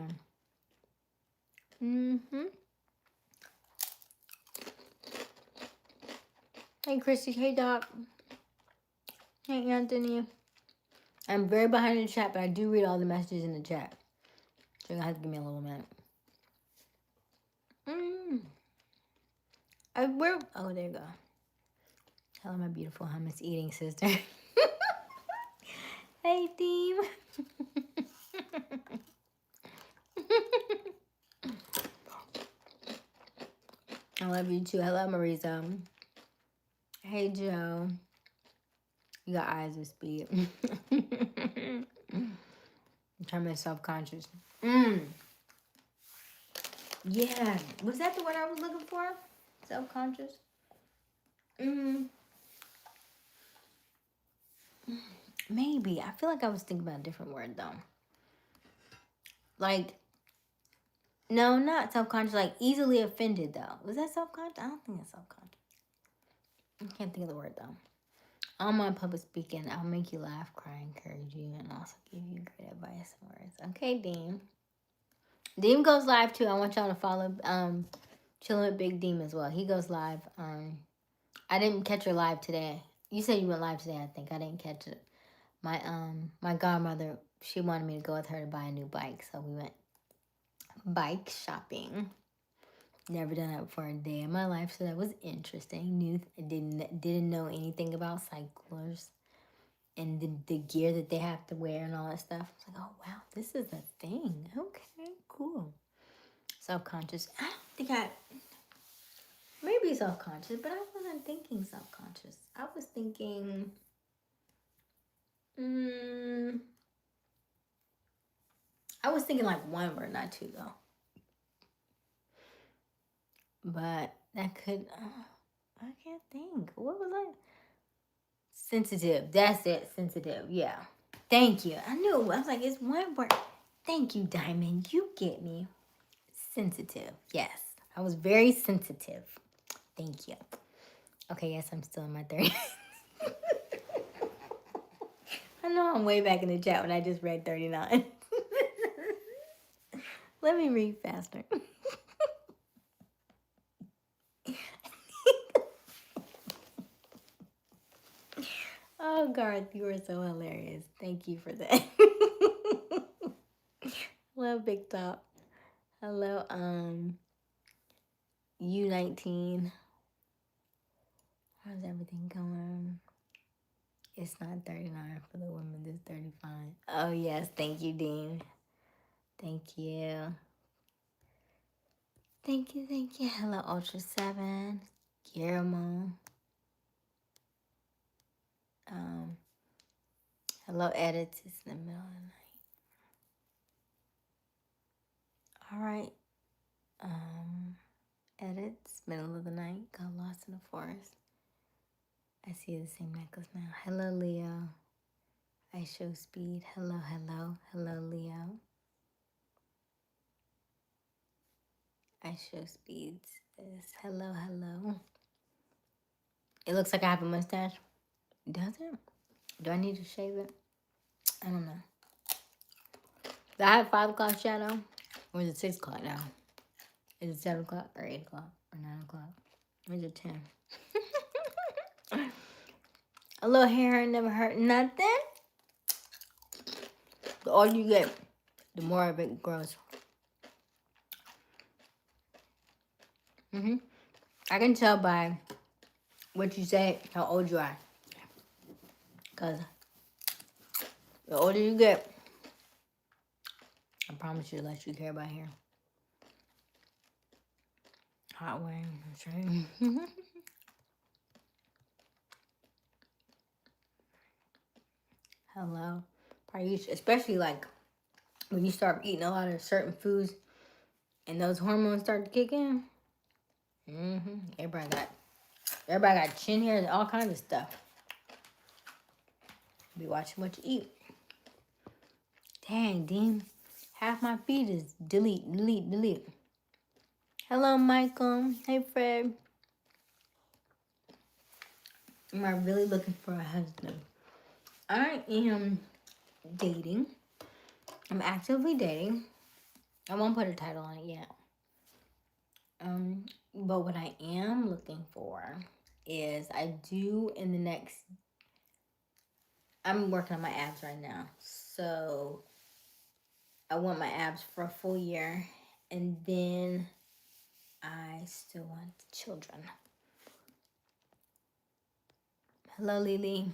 Hey, Christy. Hey, Doc. Hey, Anthony. I'm very behind in the chat, but I do read all the messages in the chat. So you're going to have to give me a little minute. Oh, there you go. Hello, my beautiful hummus eating sister. Hey, team. I love you too. Hello, Marisa. Hey, Joe. You got eyes of speed. I'm trying to be self-conscious. Yeah. Was that the word I was looking for? Self-conscious? Maybe. I feel like I was thinking about a different word, though. Like, no, not self-conscious. Like, easily offended, though. Was that self-conscious? I don't think it's self-conscious. I can't think of the word, though. On my public speaking, I'll make you laugh, cry, encourage you, and also give you great advice and words. Okay, Dean. Dean goes live, too. I want y'all to follow Chilling with Big Dean as well. He goes live. I didn't catch your live today. You said you went live today, I think. I didn't catch it. My godmother, she wanted me to go with her to buy a new bike, so we went bike shopping. Never done that before a day in my life, so that was interesting. Didn't know anything about cyclers and the gear that they have to wear and all that stuff. I was like, oh wow, this is a thing. Okay, cool. Self-conscious. I don't think maybe self-conscious, but I wasn't thinking self-conscious. I was thinking, like one word, not two though. But that could, I can't think. What was I? Sensitive. That's it. Sensitive. Yeah. Thank you. I knew. I was like, it's one word. Thank you, Diamond. You get me. Sensitive. Yes. I was very sensitive. Thank you. Okay, yes, I'm still in my 30s. I know I'm way back in the chat when I just read 39. Let me read faster. Oh, Garth, you are so hilarious. Thank you for that. Hello, Big Top. Hello, U19. How's everything going? It's not 39 for the women, it's 35. Oh, yes. Thank you, Dean. Thank you. Thank you, thank you. Hello, Ultra 7. Guillermo. Hello, edits. It's in the middle of the night. All right. Edits, middle of the night. Got lost in the forest. I see the same necklace now. Hello, Leo. I show speed. Hello, hello. Hello, Leo. I show speed says hello, hello. It looks like I have a mustache. Does it? Do I need to shave it? I don't know. Do I have 5 o'clock shadow? Or is it 6 o'clock now? Is it 7 o'clock or 8 o'clock or 9 o'clock? Or is it 10? A little hair never hurt nothing. The older you get, the more of it grows. I can tell by what you say how old you are. Because the older you get, I promise you, the less you care about hair. Hot way, that's right. Hello. Probably, especially like when you start eating a lot of certain foods and those hormones start to kick in. Everybody got chin hair and all kinds of stuff. Be watching what you eat. Dang, Dean. Half my feed is delete, delete, delete. Hello, Michael. Hey, Fred. Am I really looking for a husband? I am dating. I'm actively dating. I won't put a title on it yet. But what I am looking for is I'm working on my abs right now. So I want my abs for a full year. And then I still want children. Hello, Lily.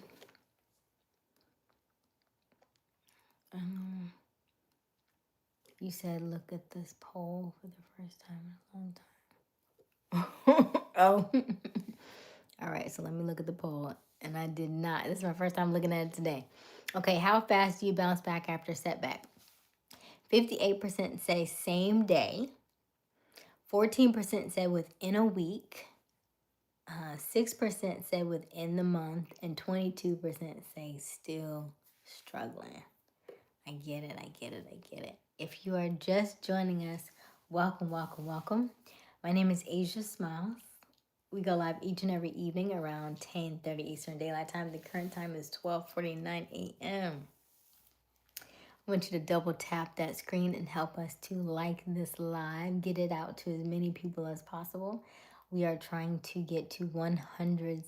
You said look at this poll for the first time in a long time. Oh. All right, so let me look at the poll. And I did not. This is my first time looking at it today. Okay, how fast do you bounce back after a setback? 58% say same day. 14% said within a week. 6% say within the month. And 22% say still struggling. I get it, I get it, I get it. If you are just joining us, welcome, welcome, welcome. My name is Aysia Smiles. We go live each and every evening around 10:30 Eastern Daylight Time. The current time is 12:49 a.m. I want you to double tap that screen and help us to like this live. Get it out to as many people as possible. We are trying to get to 100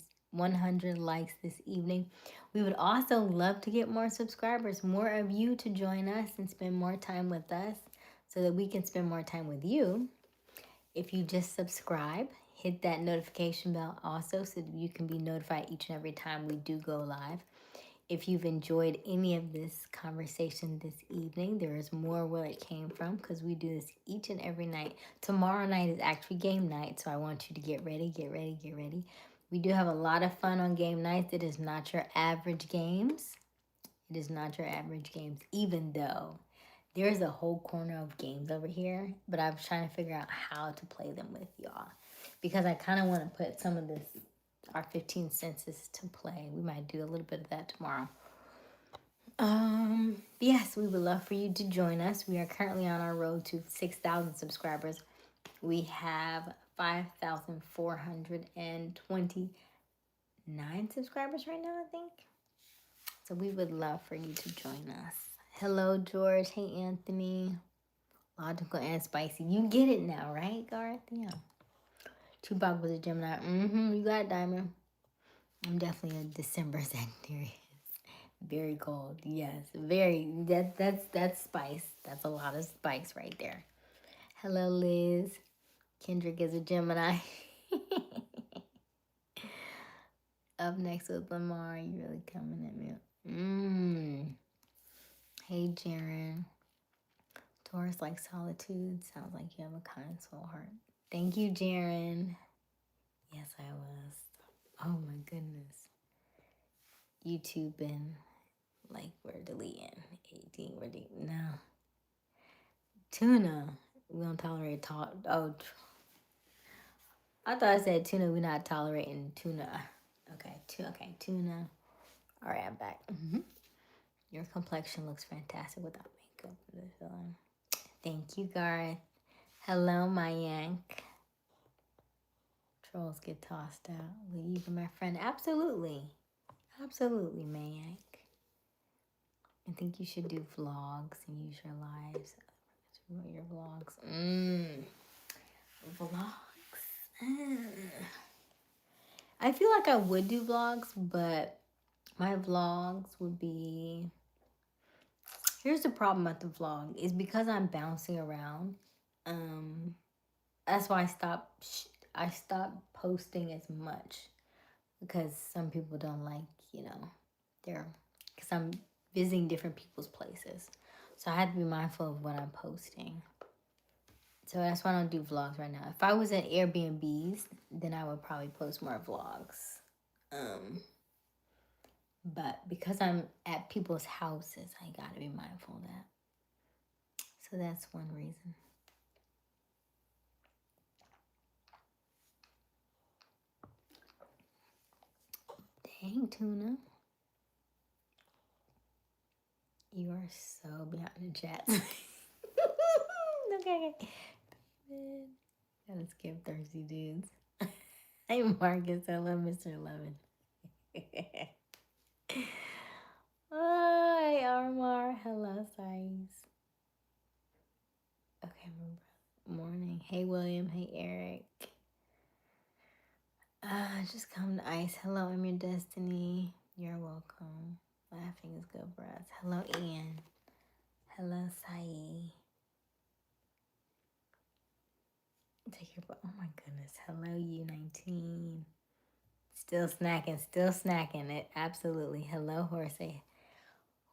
likes this evening. We would also love to get more subscribers, more of you to join us and spend more time with us so that we can spend more time with you. If you just subscribe, hit that notification bell also so that you can be notified each and every time we do go live. If you've enjoyed any of this conversation this evening, there is more where it came from because we do this each and every night. Tomorrow night is actually game night, so I want you to get ready, get ready, get ready. We do have a lot of fun on game nights. It is not your average games. It is not your average games, even though there's a whole corner of games over here, but I'm trying to figure out how to play them with y'all because I kind of want to put some of this, our 15 senses to play. We might do a little bit of that tomorrow. Yes, we would love for you to join us. We are currently on our road to 6,000 subscribers. We have 5,429 subscribers right now, I think. So we would love for you to join us. Hello, George. Hey, Anthony. Logical and spicy. You get it now, right, Garth? Yeah. Tupac was a Gemini. You got it, Diamond. I'm definitely a December Sagittarius. Very cold. Yes. Very. That's spice. That's a lot of spice right there. Hello, Liz. Kendrick is a Gemini. Up next with Lamar. You really coming at me. Hey, Jaren. Taurus like solitude. Sounds like you have a kind soul heart. Thank you, Jaren. Yes, I was. Oh my goodness. YouTube and like we're deleting. 18, we're deleting. No. Tuna. We don't tolerate talk. Oh, I thought I said tuna. We're not tolerating tuna. Okay, tuna. All right, I'm back. Your complexion looks fantastic without makeup. Thank you, Garth. Hello, Mayank. Trolls get tossed out. Will you be my friend? Absolutely. Absolutely, Mayank. I think you should do vlogs and use your lives. Your vlogs. Vlogs. I feel like I would do vlogs, but my vlogs would be... Here's the problem with the vlog. Is because I'm bouncing around. That's why I stopped posting as much. Because some people don't like, because I'm visiting different people's places. So I have to be mindful of what I'm posting. So that's why I don't do vlogs right now. If I was at Airbnbs, then I would probably post more vlogs. But because I'm at people's houses, I gotta be mindful of that. So that's one reason. Dang, Tuna. You are so behind the chat. Okay. Gotta skip thirsty dudes. Hey, Marcus. I love Mr. 11. Hi, Armar. Hello, Sais. Okay, morning. Hey, William. Hey, Eric. Just come to Ice. Hello, I'm your destiny. You're welcome. Laughing is good for us. Hello, Ian. Hello, Sai. Take your... Oh my goodness. Hello, U19. Still snacking it. Absolutely. Hello,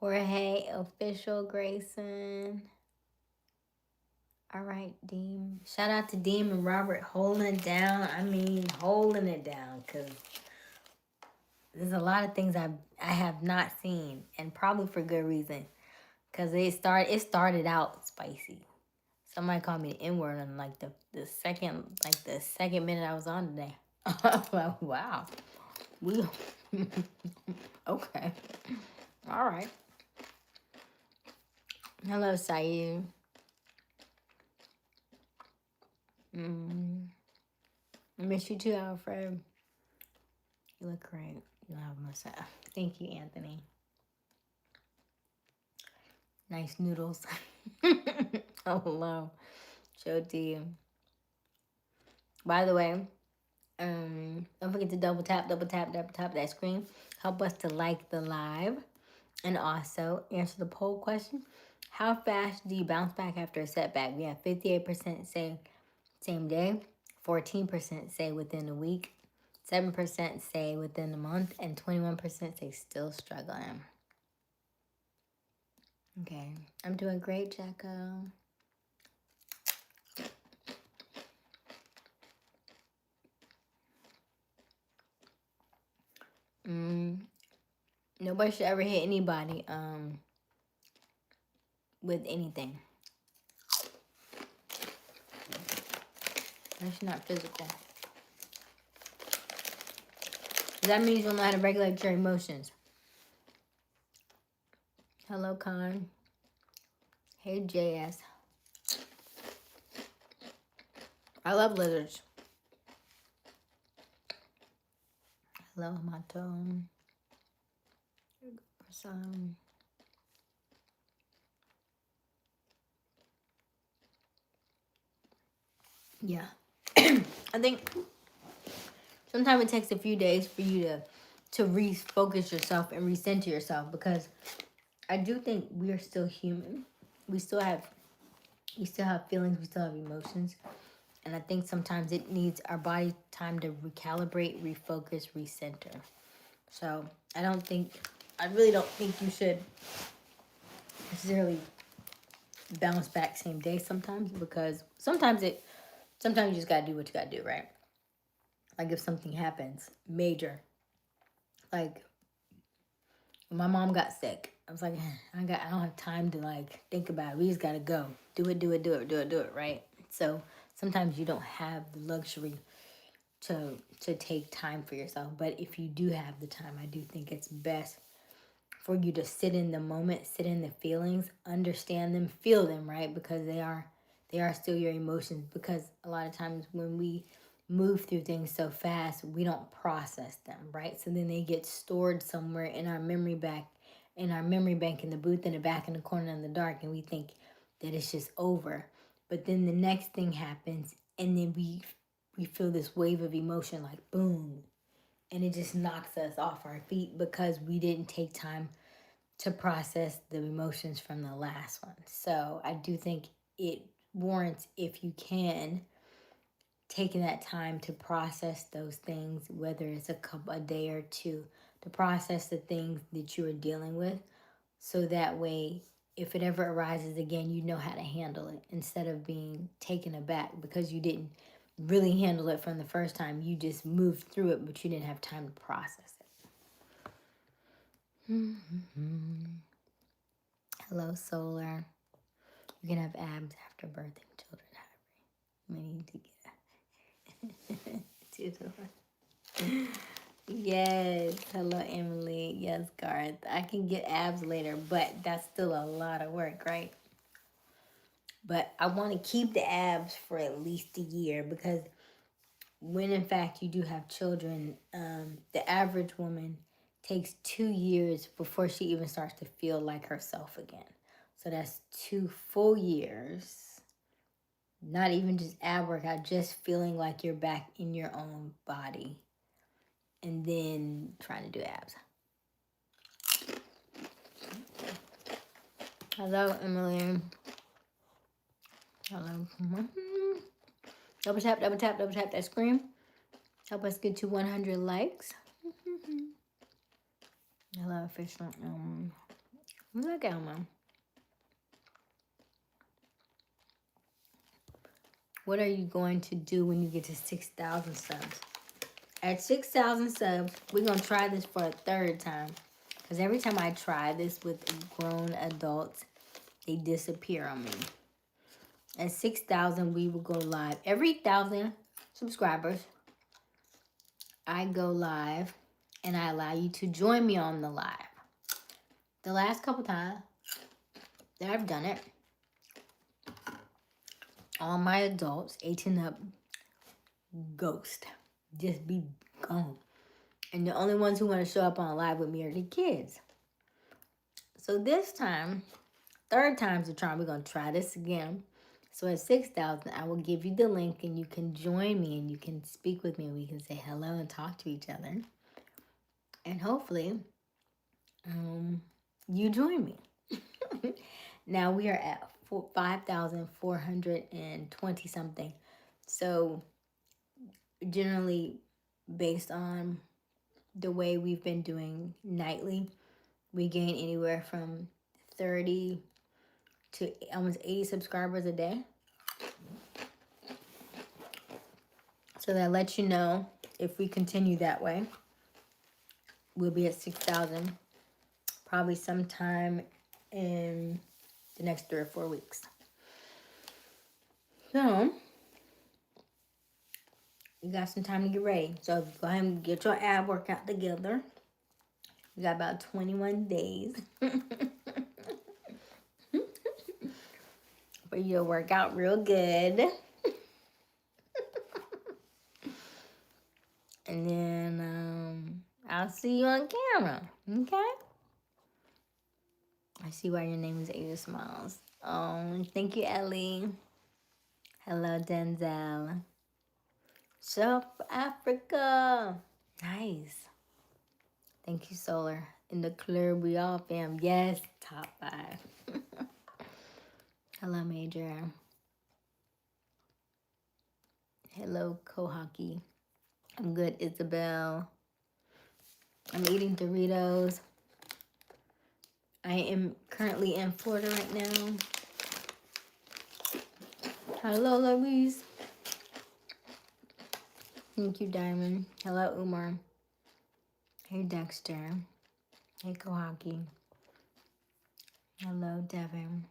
Jorge, official Grayson. All right, Deem. Shout out to Deem and Robert holding it down. Holding it down, because there's a lot of things I have not seen, and probably for good reason, because it started out spicy. Somebody called me the N-word on like the second minute I was on today. Like, wow. We okay. All right. Hello, Saeed. Miss you too, Alfred. You look great. You have a mustache. Thank you, Anthony. Nice noodles. Oh, hello. Show to you. By the way, don't forget to double tap that screen. Help us to like the live. And also answer the poll question. How fast do you bounce back after a setback? We have 58% say same day, 14% say within a week, 7% say within a month, and 21% say still struggling. Okay, I'm doing great, Jacko. Nobody should ever hit anybody with anything. That's not physical. That means you don't know how to regulate your emotions. Hello, Con. Hey, JS. I love lizards. Hello, Hamato. Some. Yeah. I think sometimes it takes a few days for you to refocus yourself and recenter yourself, because I do think we are still human. We still have feelings, we still have emotions. And I think sometimes it needs our body time to recalibrate, refocus, recenter. So I really don't think you should necessarily bounce back same day sometimes, because sometimes you just gotta do what you gotta do, right? Like if something happens major, like when my mom got sick, I was like, I don't have time to like think about it. We just gotta go. Do it, right? So sometimes you don't have the luxury to take time for yourself. But if you do have the time, I do think it's best for you to sit in the moment, sit in the feelings, understand them, feel them, right? Because they are still your emotions. Because a lot of times when we move through things so fast, we don't process them, right? So then they get stored somewhere in our memory bank, in the booth in the back in the corner in the dark, and we think that it's just over. But then the next thing happens, and then we feel this wave of emotion, like boom, and it just knocks us off our feet because we didn't take time to process the emotions from the last one. So I do think it warrants, if you can, taking that time to process those things, whether it's a day or two, to process the things that you are dealing with, so that way, if it ever arises again, you know how to handle it, instead of being taken aback because you didn't really handle it from the first time. You just moved through it, but you didn't have time to process it. Hello, Solar. You can have abs after birthing children. Many to get Yes. Hello, Emily. Yes, Garth. I can get abs later, but that's still a lot of work, right? But I want to keep the abs for at least a year, because when in fact you do have children, the average woman takes 2 years before she even starts to feel like herself again. So that's 2 full years. Not even just ab workout, just feeling like you're back in your own body. And then trying to do abs. Hello, Emily. Hello. Double tap that screen. Help us get to 100 likes. Hello, official. Look, Elma. What are you going to do when you get to 6,000 subs? At 6,000 subs, we're going to try this for a third time. Because every time I try this with grown adults, they disappear on me. At 6,000, we will go live. Every 1,000 subscribers, I go live, and I allow you to join me on the live. The last couple times that I've done it, all my adults, 18 up, ghost. Just be gone. And the only ones who want to show up on live with me are the kids. So this time, third time's the charm. We're going to try this again. So at 6,000, I will give you the link, and you can join me, and you can speak with me, and we can say hello and talk to each other. And hopefully, you join me. Now we are at 5,420 something. So generally, based on the way we've been doing nightly, we gain anywhere from 30 to almost 80 subscribers a day. So that lets you know, if we continue that way, we'll be at 6,000 probably sometime in the next 3 or 4 weeks. So you got some time to get ready. So go ahead and get your ab workout together. You got about 21 days for you to work out real good. And then I'll see you on camera, okay? I see why your name is Aysia Smiles. Thank you, Ellie. Hello, Denzel. South Africa. Nice. Thank you, Solar. In the club, we all fam. Yes, top 5. Hello, Major. Hello, Kohaki. I'm good, Isabel. I'm eating Doritos. I am currently in Florida right now. Hello, Louise. Thank you, Diamond. Hello, Umar. Hey, Dexter. Hey, Kohaki. Hello, Devin.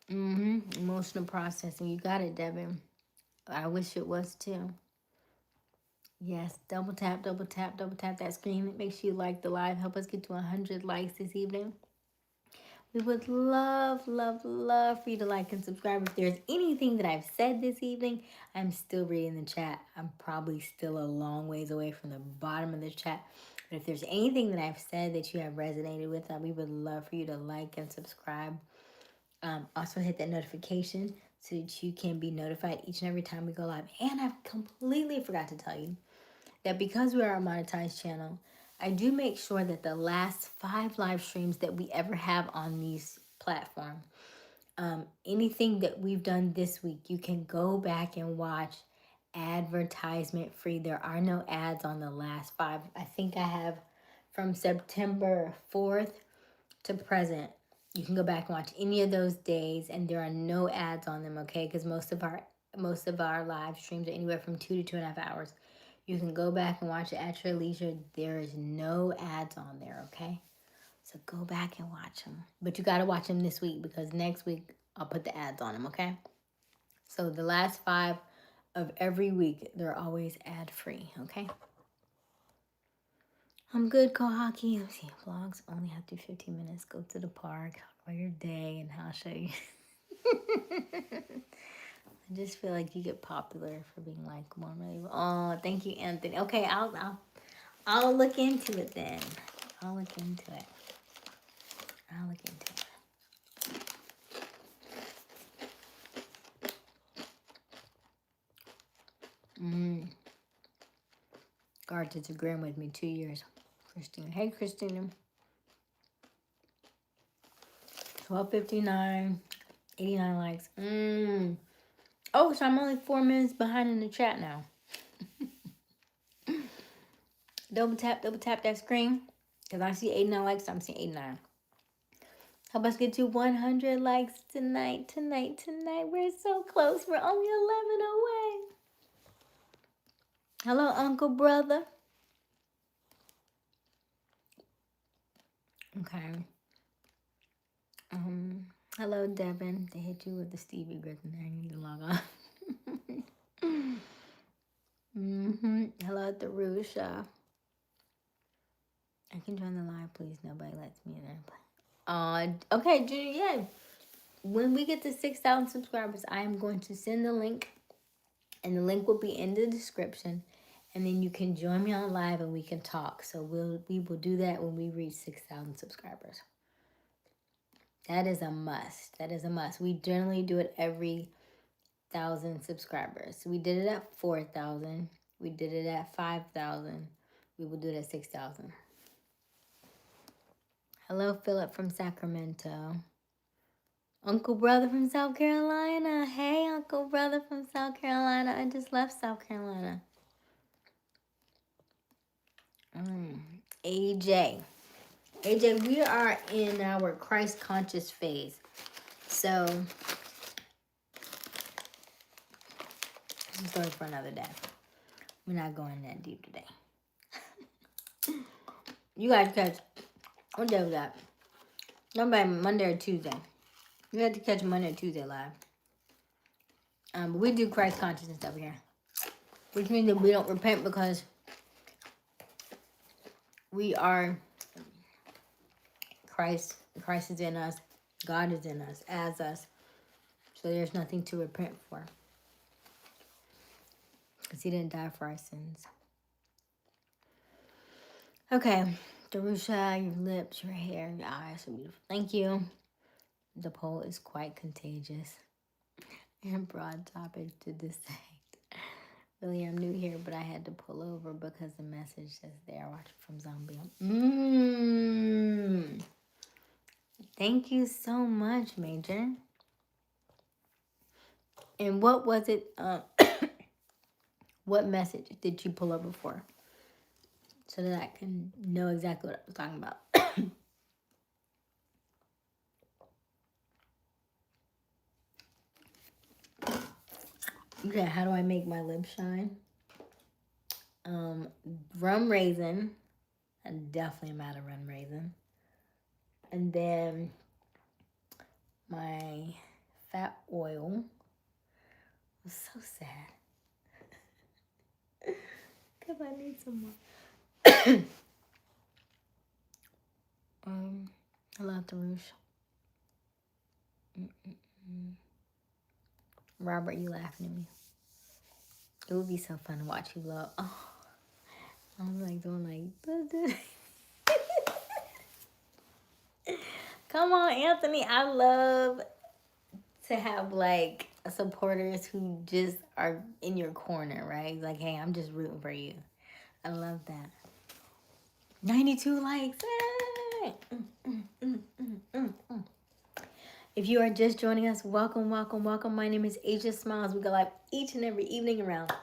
Emotional processing. You got it, Devin. I wish it was too. Yes, double tap, double tap, double tap that screen. Make sure you like the live. Help us get to 100 likes this evening. We would love, love, love for you to like and subscribe. If there's anything that I've said this evening, I'm still reading the chat. I'm probably still a long ways away from the bottom of the chat. But if there's anything that I've said that you have resonated with, we would love for you to like and subscribe. Also hit that notification so that you can be notified each and every time we go live. And I completely forgot to tell you that because we are a monetized channel, I do make sure that the last 5 live streams that we ever have on these platforms, anything that we've done this week, you can go back and watch advertisement free. There are no ads on the last 5. I think I have from September 4th to present. You can go back and watch any of those days, and there are no ads on them, okay? Because most of our live streams are anywhere from 2 to 2.5 hours. You can go back and watch it at your leisure. There is no ads on there, okay? So go back and watch them. But you got to watch them this week because next week I'll put the ads on them, okay? So the last 5 of every week, they're always ad-free, okay? I'm good, Kohaki. Let's see, vlogs only have to 15 minutes. Go to the park, talk about your day, and I'll show you. I just feel like you get popular for being like more relatable. Oh, thank you, Anthony. Okay, I'll look into it then. I'll look into it. Guard is agreeing with me 2 years. Christina. Hey, Christina. 12:59. 89 likes. Oh, so I'm only 4 minutes behind in the chat now. Double tap that screen. Because I see 89 likes, so I'm seeing 89. Help us get to 100 likes tonight. We're so close. We're only 11 away. Hello, Uncle Brother. Okay. Hello, Devin. They hit you with the Stevie Griffin there. You need to log on. Hello, Darusha. I can join the live, please. Nobody lets me in there. Okay, Junior, yeah. When we get to 6,000 subscribers, I am going to send the link, and the link will be in the description, and then you can join me on live and we can talk. So we will do that when we reach 6,000 subscribers. That is a must. We generally do it every 1,000 subscribers. We did it at 4,000. We did it at 5,000. We will do it at 6,000. Hello, Philip from Sacramento. Uncle Brother from South Carolina. Hey, Uncle Brother from South Carolina. I just left South Carolina. AJ, we are in our Christ conscious phase. So, this is story for another day. We're not going that deep today. You guys catch, what day was that? Nobody, Monday or Tuesday. You have to catch Monday or Tuesday live. But we do Christ consciousness over here. Which means that we don't repent because we are Christ. Christ is in us. God is in us, as us. So there's nothing to repent for. Because he didn't die for our sins. Okay. Darusha, your lips, your hair, your eyes are beautiful. Thank you. The poll is quite contagious. And broad topic to decide. Really, I'm new here, but I had to pull over because the message says there. Watch from Zombie. Thank you so much, Major. And what was it? What message did you pull over for? So that I can know exactly what I was talking about. Okay, how do I make my lips shine? Rum raisin. I definitely am out of rum raisin. And then my fat oil. It was so sad. Because I need some more. I love the rouge. Robert, you laughing at me. It would be so fun to watch you love. Oh, I'm like doing like. Come on, Anthony. I love to have like supporters who just are in your corner, right? Like, hey, I'm just rooting for you. I love that. 92 likes. If you are just joining us, welcome, welcome, welcome. My name is Aysia Smiles. We go live each and every evening around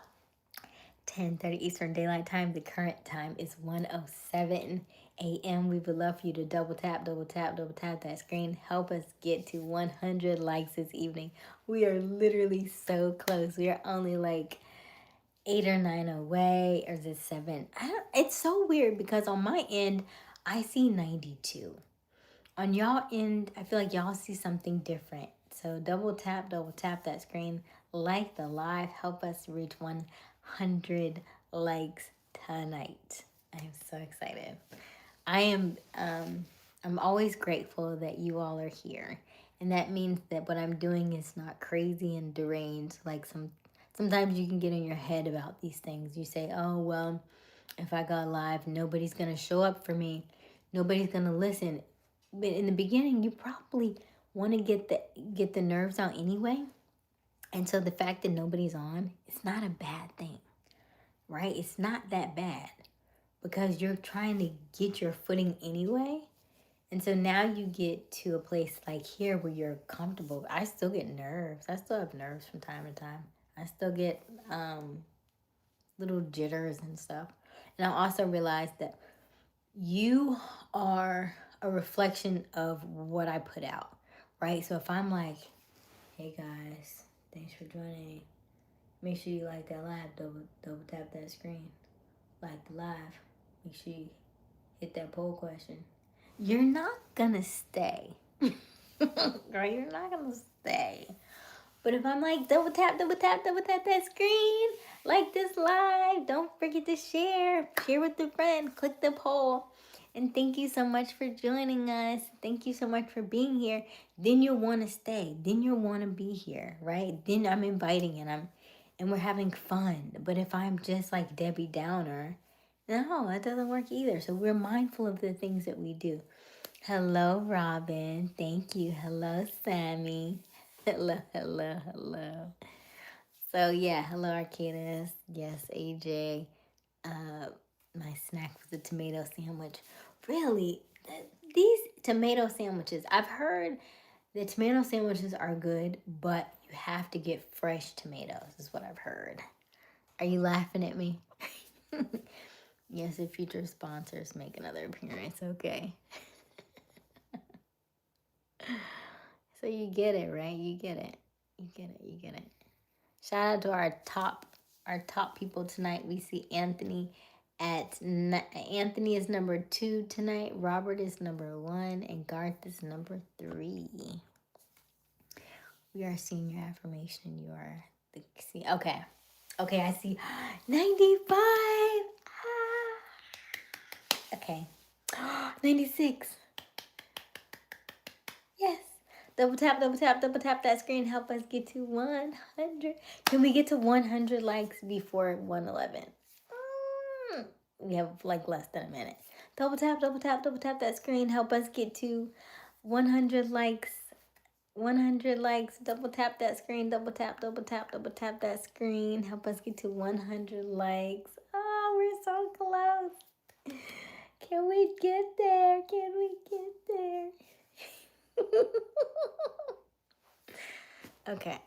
10:30 Eastern Daylight Time. The current time is 1:07 a.m. We would love for you to double tap that screen. Help us get to 100 likes this evening. We are literally so close. We are only like 8 or 9 away, or is it 7? It's so weird because on my end, I see 92. On y'all end, I feel like y'all see something different. So double tap that screen. Like the live. Help us reach 100 likes tonight. I am so excited. I'm always grateful that you all are here. And that means that what I'm doing is not crazy and deranged. Like sometimes you can get in your head about these things. You say, oh, well, if I go live, nobody's going to show up for me. Nobody's going to listen. But in the beginning, you probably want to get the nerves out anyway. And so the fact that nobody's on, it's not a bad thing, right? It's not that bad because you're trying to get your footing anyway. And so now you get to a place like here where you're comfortable. I still get nerves. I still have nerves from time to time. I still get little jitters and stuff. And I also realized that you are a reflection of what I put out, right? So if I'm like, hey guys, thanks for joining. Make sure you like that live, double tap that screen. Like the live. Make sure you hit that poll question. You're not gonna stay. Right? You're not gonna stay. But if I'm like, double tap that screen, like this live, don't forget to share with a friend, click the poll. And thank you so much for joining us. Thank you so much for being here. Then you'll want to stay. Then you'll want to be here, right? Then I'm inviting and we're having fun. But if I'm just like Debbie Downer, no, that doesn't work either. So we're mindful of the things that we do. Hello, Robin. Thank you. Hello, Sammy. Hello. So yeah, hello, Arcadis. Yes, AJ. My snack was a tomato sandwich. Really, these tomato sandwiches, I've heard that tomato sandwiches are good, but you have to get fresh tomatoes, is what I've heard. Are you laughing at me? Yes, if future sponsors make another appearance, okay. So you get it, right? You get it. Shout out to our top people tonight. We see Anthony Anthony is number 2 tonight. Robert is number 1, and Garth is number 3. We are seeing your affirmation. You are the okay. I see 95. Okay. 96. Yes. Double tap that screen. Help us get to 100. Can we get to 100 likes before 111? We have like less than a minute. Double tap that screen. Help us get to 100 likes. 100 likes. Double tap that screen. Double tap that screen. Help us get to 100 likes. Oh, we're so close. Can we get there? Okay,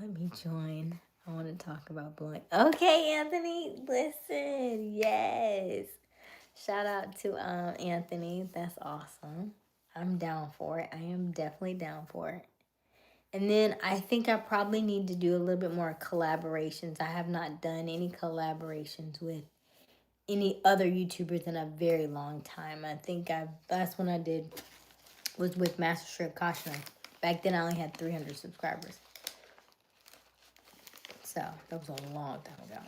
let me join. I want to talk about blowing. Okay, Anthony, listen. Yes. Shout out to Anthony. That's awesome. I'm down for it. I am definitely down for it. And then I think I probably need to do a little bit more collaborations. I have not done any collaborations with any other YouTubers in a very long time. I think last one I did was with Master Shrimp Kashna. Back then I only had 300 subscribers. So that was a long time ago.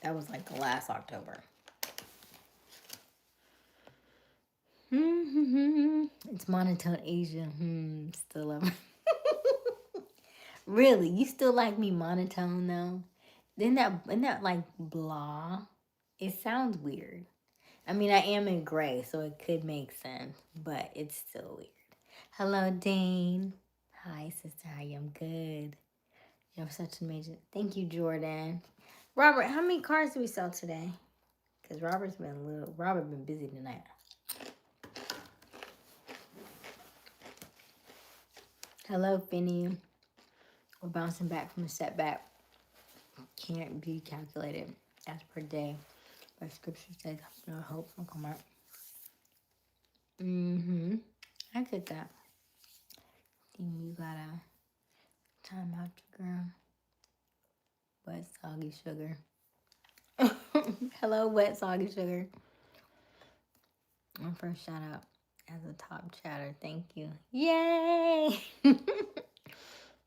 That was like the last October. It's monotone Asia. Still love it. Really, you still like me monotone though? Isn't that like blah? It sounds weird. I mean, I am in gray, so it could make sense, but it's still weird. Hello, Dane. Hi, sister. How you? I'm good. You're such an amazing. Thank you, Jordan. Robert, how many cars do we sell today? Because Robert been busy tonight. Hello, Finny. We're bouncing back from a setback. Can't be calculated as per day. But scripture says, no hope will come out. I get that. Then you gotta time out your girl. Wet soggy sugar. Hello, wet soggy sugar. My first shout out as a top chatter. Thank you. Yay!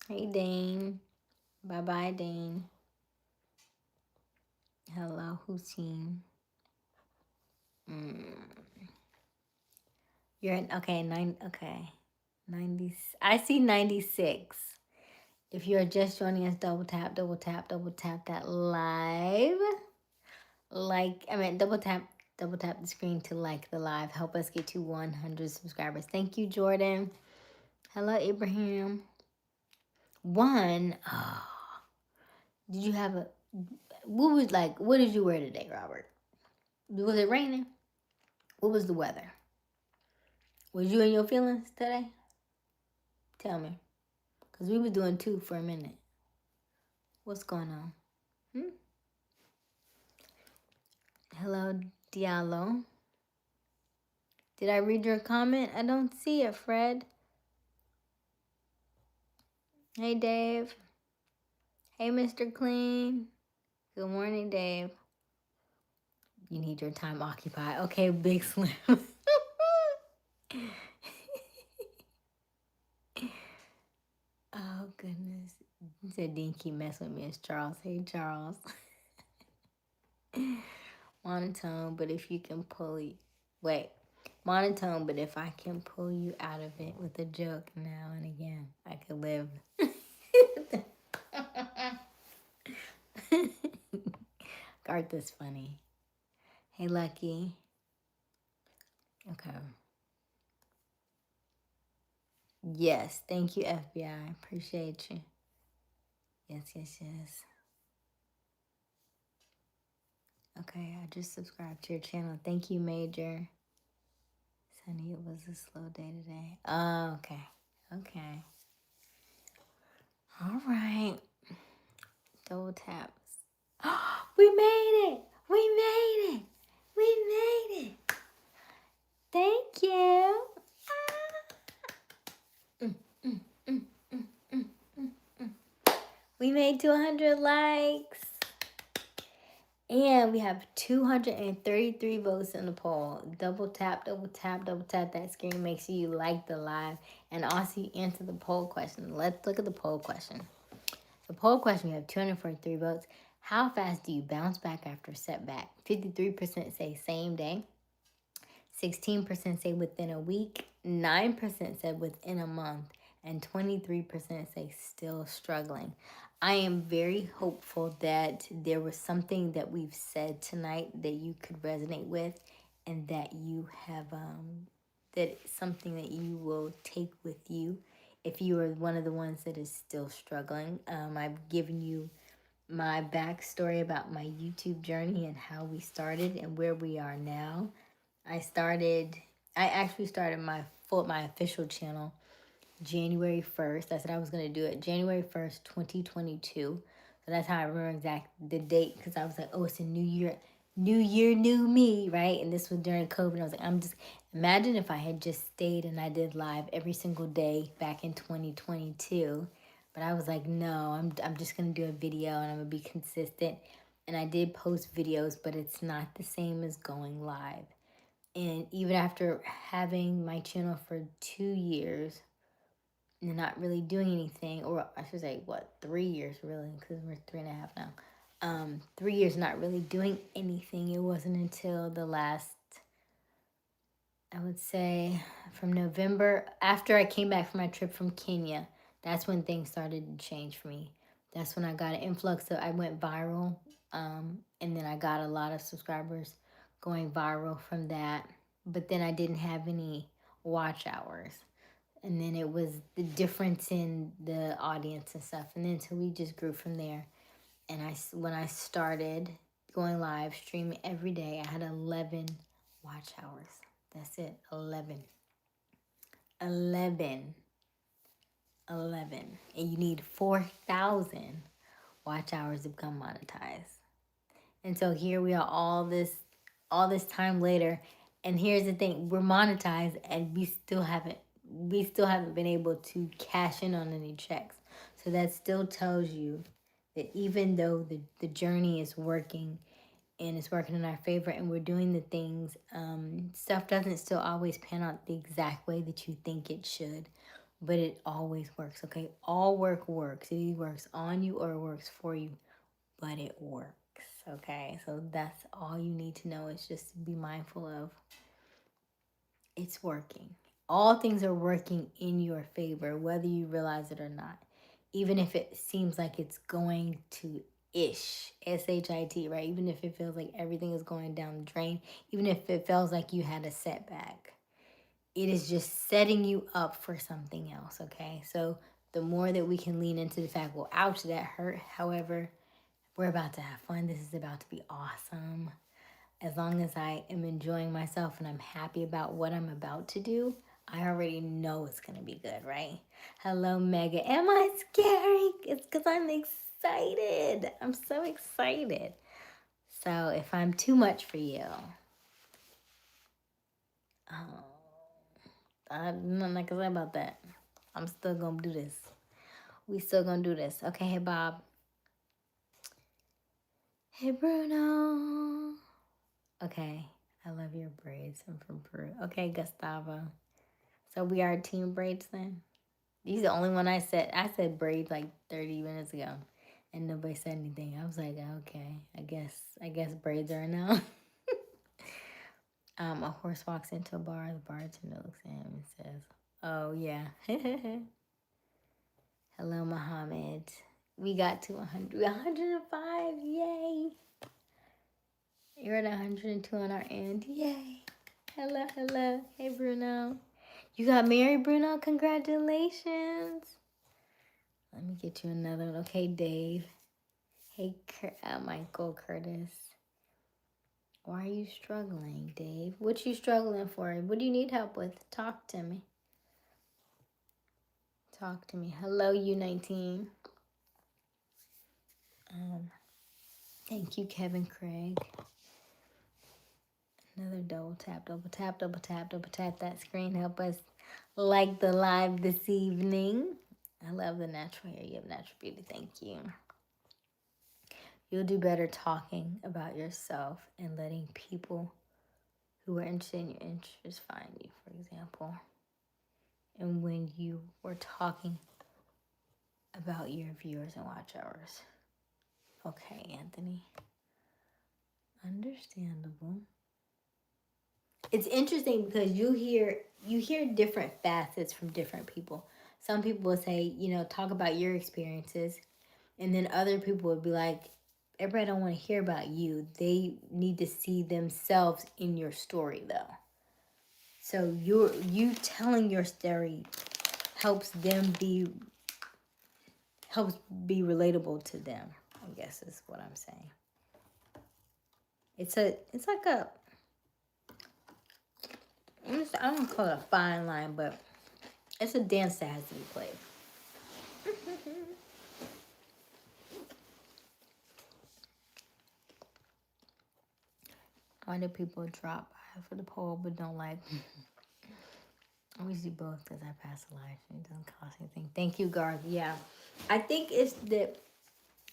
Hey, Dane. Bye-bye, Dane. Hello, Hussein. You're in, okay, 90. I see 96. If you're just joining us, double tap that live. Double tap the screen to like the live. Help us get to 100 subscribers. Thank you, Jordan. Hello, Abraham. Oh, did you have what did you wear today, Robert? Was it raining? What was the weather? Was you in your feelings today? Tell me. Because we were doing 2 for a minute. What's going on? Hello, Diallo. Did I read your comment? I don't see it, Fred. Hey, Dave. Hey, Mr. Clean. Good morning, Dave. You need your time occupied. Okay, Big Slim. Oh, goodness. He said Dean keep messing with me. It's Charles. Hey, Charles. Monotone, but if you can pull it. Wait. Monotone, but if I can pull you out of it with a joke now and again, I could live. Garth is funny. Hey, Lucky. Okay. Yes, thank you, FBI. Appreciate you. Yes. Okay, I just subscribed to your channel. Thank you, Major. Sunny, it was a slow day today. Oh, okay. All right. Double taps. We made it. Thank you. We made 200 likes. And we have 233 votes in the poll. Double tap that screen. Make sure you like the live. And also you answer the poll question. Let's look at the poll question. The poll question, we have 243 votes. How fast do you bounce back after setback? 53% say same day. 16% say within a week. 9% said within a month. And 23% say still struggling. I am very hopeful that there was something that we've said tonight that you could resonate with, and that you have that it's something that you will take with you if you are one of the ones that is still struggling. I've given you my backstory about my YouTube journey and how we started and where we are now. I actually started my official channel January 1st. I said I was going to do it January 1st, 2022. So that's how I remember the date, because I was like, oh, it's a new year, new me, right? And this was during COVID. I was like, imagine if I had just stayed and I did live every single day back in 2022. But I was like, no, I'm just going to do a video and I'm going to be consistent. And I did post videos, but it's not the same as going live. And even after having my channel for 2 years, not really doing anything, or I should say, 3 years really, because we're 3.5 now. 3 years not really doing anything. It wasn't until the last, I would say, from November, after I came back from my trip from Kenya, that's when things started to change for me. That's when I got an influx of, I went viral, and then I got a lot of subscribers going viral from that. But then I didn't have any watch hours. And then it was the difference in the audience and stuff. And then so we just grew from there. And when I started going live, streaming every day, I had 11 watch hours. That's it, 11. 11. 11. And you need 4,000 watch hours to become monetized. And so here we are all this time later. And here's the thing, we're monetized and we still haven't been able to cash in on any checks. So that still tells you that even though the journey is working and it's working in our favor and we're doing the things, stuff doesn't still always pan out the exact way that you think it should, but it always works, okay? All work works. It either works on you or it works for you, but it works, okay? So that's all you need to know, is just to be mindful of it's working. All things are working in your favor, whether you realize it or not. Even if it seems like it's going to shit, right? Even if it feels like everything is going down the drain, even if it feels like you had a setback, it is just setting you up for something else, okay? So the more that we can lean into the fact, well, ouch, that hurt. However, we're about to have fun. This is about to be awesome. As long as I am enjoying myself and I'm happy about what I'm about to do, I already know it's going to be good, right? Hello, Mega. Am I scary? It's because I'm excited. I'm so excited. So if I'm too much for you, I'm not going to say about that. I'm still going to do this. We still going to do this. Okay, hey, Bob. Hey, Bruno. Okay, I love your braids. I'm from Peru. Okay, Gustavo. So we are team braids then? He's the only one I said. I said braids like 30 minutes ago, and nobody said anything. I was like, okay, I guess braids are now. A horse walks into a bar. The bartender looks at him and says, "Oh yeah." Hello, Muhammad. We got to 100, 105. Yay! You're at 102 on our end. Yay! Hello, hello. Hey, Bruno. You got married, Bruno? Congratulations. Let me get you another one. Okay, Dave. Hey, Michael Curtis. Why are you struggling, Dave? What you struggling for? What do you need help with? Talk to me. Talk to me. Hello, U19. Thank you, Kevin Craig. Another double tap, double tap, double tap, double tap that screen. Help us like the live this evening. I love the natural hair. You have natural beauty. Thank you. You'll do better talking about yourself and letting people who are interested in your interests find you, for example. And when you were talking about your viewers and watch hours. Okay, Anthony. Understandable. It's interesting because you hear different facets from different people. Some people will say, talk about your experiences, and then other people would be like, everybody don't want to hear about you. They need to see themselves in your story, though. So you telling your story helps be relatable to them, I guess is what I'm saying. It's like a, I don't call it a fine line, but it's a dance that has to be played. Why do people drop for the poll but don't like? I always do both because I pass a life and it doesn't cost anything. Thank you, Garth. Yeah, I think it's that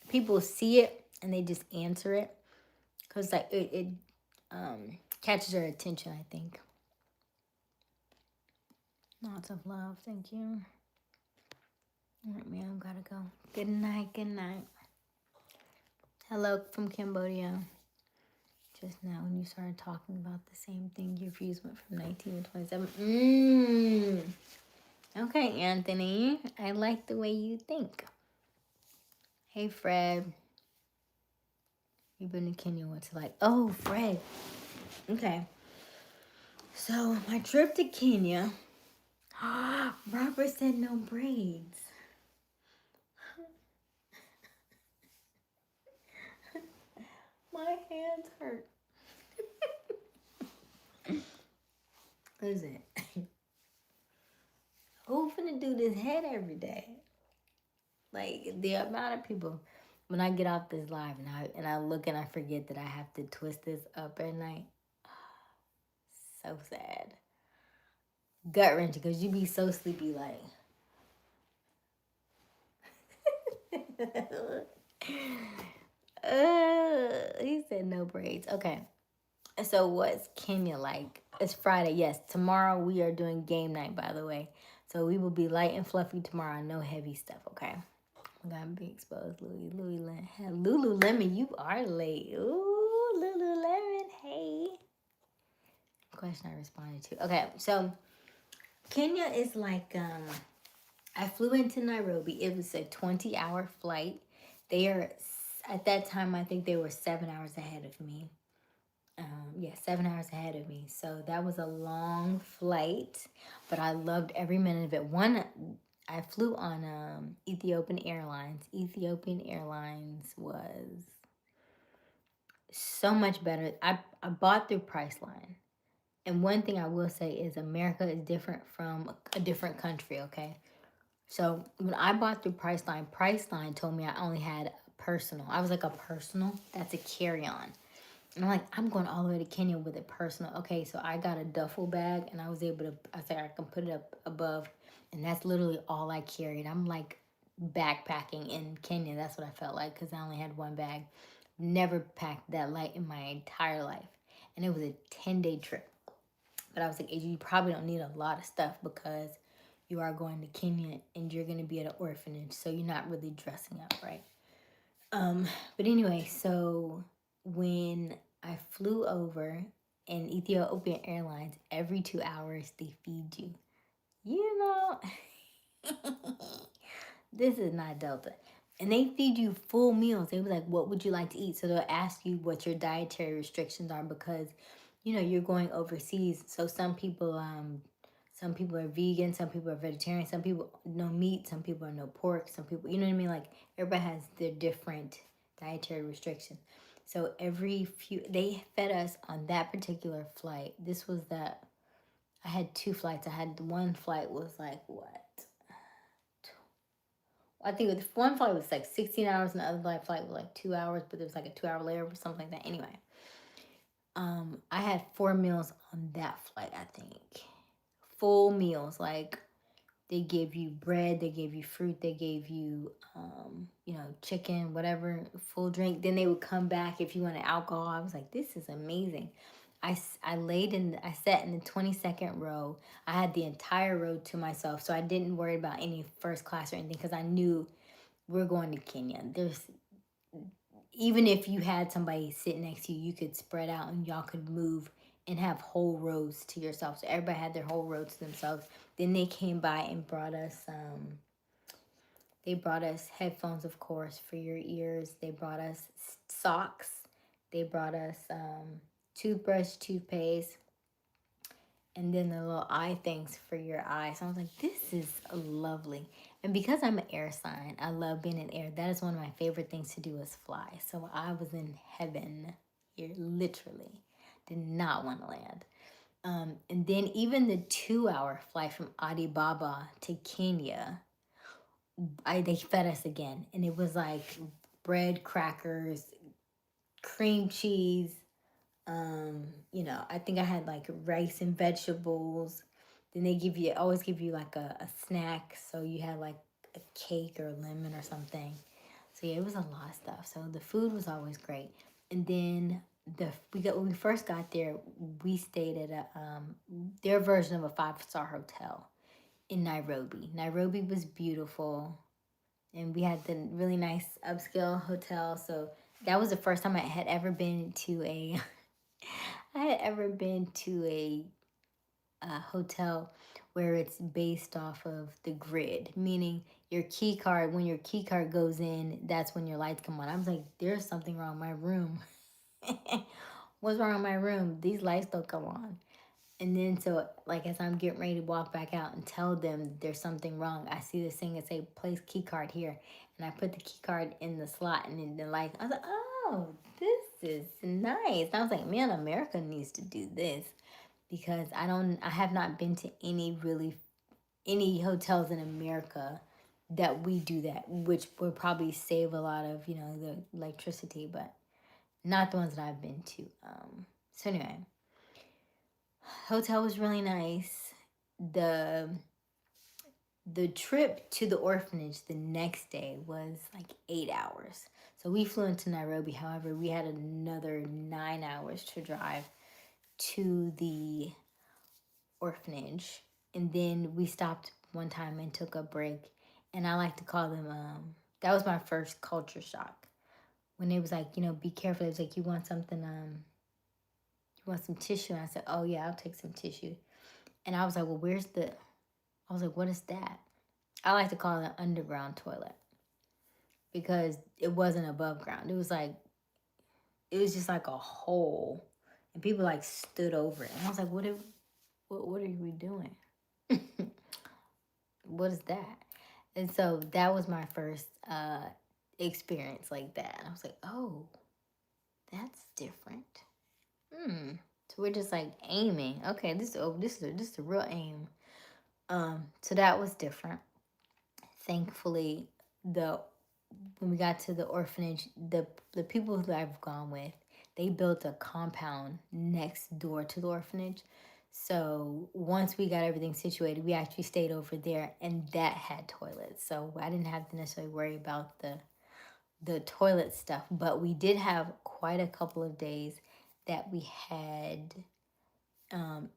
people see it and they just answer it because like it catches their attention, I think. Lots of love. Thank you. All right, man, gotta go. Good night, good night. Hello from Cambodia. Just now when you started talking about the same thing, your views went from 19 to 27. Okay, Anthony. I like the way you think. Hey, Fred. You've been to Kenya. What's it like? Oh, Fred. Okay. So, my trip to Kenya. Robert said no braids. My hands hurt. Listen. Who finna do this head every day? Like, the amount of people, when I get off this live and I look and I forget that I have to twist this up at night. So sad. Gut wrenching because you be so sleepy, like. He said no braids. Okay. So what's Kenya like? It's Friday. Yes. Tomorrow we are doing game night, by the way. So we will be light and fluffy tomorrow. No heavy stuff, okay? I'm gonna be exposed. Lululemon, you are late. Ooh, Lululemon. Hey. Question I responded to. Okay, so Kenya is like I flew into Nairobi. It was a 20-hour flight. They are at that time I think they were 7 hours ahead of me. 7 hours ahead of me. So that was a long flight, but I loved every minute of it. One, I flew on Ethiopian Airlines. Ethiopian Airlines was so much better. I bought through Priceline. And one thing I will say is America is different from a different country, okay? So when I bought through Priceline, Priceline told me I only had a personal. I was like, a personal? That's a carry-on. And I'm like, I'm going all the way to Kenya with a personal. Okay, so I got a duffel bag and I was able to, I said I can put it up above. And that's literally all I carried. I'm like backpacking in Kenya. That's what I felt like because I only had one bag. Never packed that light in my entire life. And it was a 10-day trip. But I was like, you probably don't need a lot of stuff because you are going to Kenya and you're going to be at an orphanage. So you're not really dressing up, right? But anyway, so when I flew over in Ethiopian Airlines, every 2 hours they feed you. You know, this is not Delta. And they feed you full meals. They were like, what would you like to eat? So they'll ask you what your dietary restrictions are because, you know, you're going overseas. So some people are vegan, some people are vegetarian, some people no meat, some people are no pork, some people, you know what I mean? Like everybody has their different dietary restrictions. So they fed us on that particular flight. This was I had two flights. I had one flight was like what? I think one flight was like 16 hours and the other flight was like 2 hours, but there was like a 2 hour layover or something like that. Anyway, I had 4 meals on that flight, I think. Full meals, like they gave you bread, they gave you fruit, they gave you, chicken, whatever, full drink. Then they would come back if you wanted alcohol. I was like, this is amazing. I sat in the 22nd row. I had the entire row to myself, so I didn't worry about any first class or anything because I knew we're going to Kenya. Even if you had somebody sit next to you, you could spread out and y'all could move and have whole rows to yourself. So everybody had their whole row to themselves. Then they came by and brought us headphones, of course, for your ears. They brought us socks. They brought us toothbrush, toothpaste, and then the little eye things for your eyes. So I was like, this is lovely. And because I'm an air sign, I love being in air. That is one of my favorite things to do is fly. So I was in heaven here, literally. Did not want to land. And then even the 2-hour flight from Addis Ababa to Kenya, they fed us again. And it was like bread, crackers, cream cheese. I think I had like rice and vegetables. Then they always give you like a snack. So you had like a cake or a lemon or something. So yeah, it was a lot of stuff. So the food was always great. And then when we first got there, we stayed at their version of a 5-star hotel in Nairobi. Nairobi was beautiful. and we had the really nice upscale hotel. So that was the first time I had ever been to a I had ever been to a hotel where it's based off of the grid, meaning your key card, when your key card goes in, that's when your lights come on. I was like, there's something wrong with my room. What's wrong with my room? These lights don't come on. And then so like as I'm getting ready to walk back out and tell them there's something wrong, I see this thing that say place key card here. And I put the key card in the slot, and then I was like, oh, this is nice. And I was like, man, America needs to do this, because I have not been to any hotels in America that we do that, which would probably save a lot of, the electricity, but not the ones that I've been to. So anyway, hotel was really nice. The the trip to the orphanage the next day was like 8 hours. So we flew into Nairobi. However, we had another 9 hours to drive to the orphanage. And then we stopped one time and took a break. And I like to call them, that was my first culture shock. When they was like, be careful. It was like, you want something, you want some tissue? And I said, oh yeah, I'll take some tissue. And I was like, well, I was like, what is that? I like to call it an underground toilet, because it wasn't above ground. It was just like a hole, and people like stood over it. And I was like, what are we doing? What is that? And so that was my first experience like that. And I was like, oh, that's different. So we're just like aiming. Okay, this is a real aim. So that was different. Thankfully, the when we got to the orphanage, the people who I've gone with, they built a compound next door to the orphanage. So once we got everything situated, we actually stayed over there, and that had toilets. So I didn't have to necessarily worry about the toilet stuff. But we did have quite a couple of days that we had,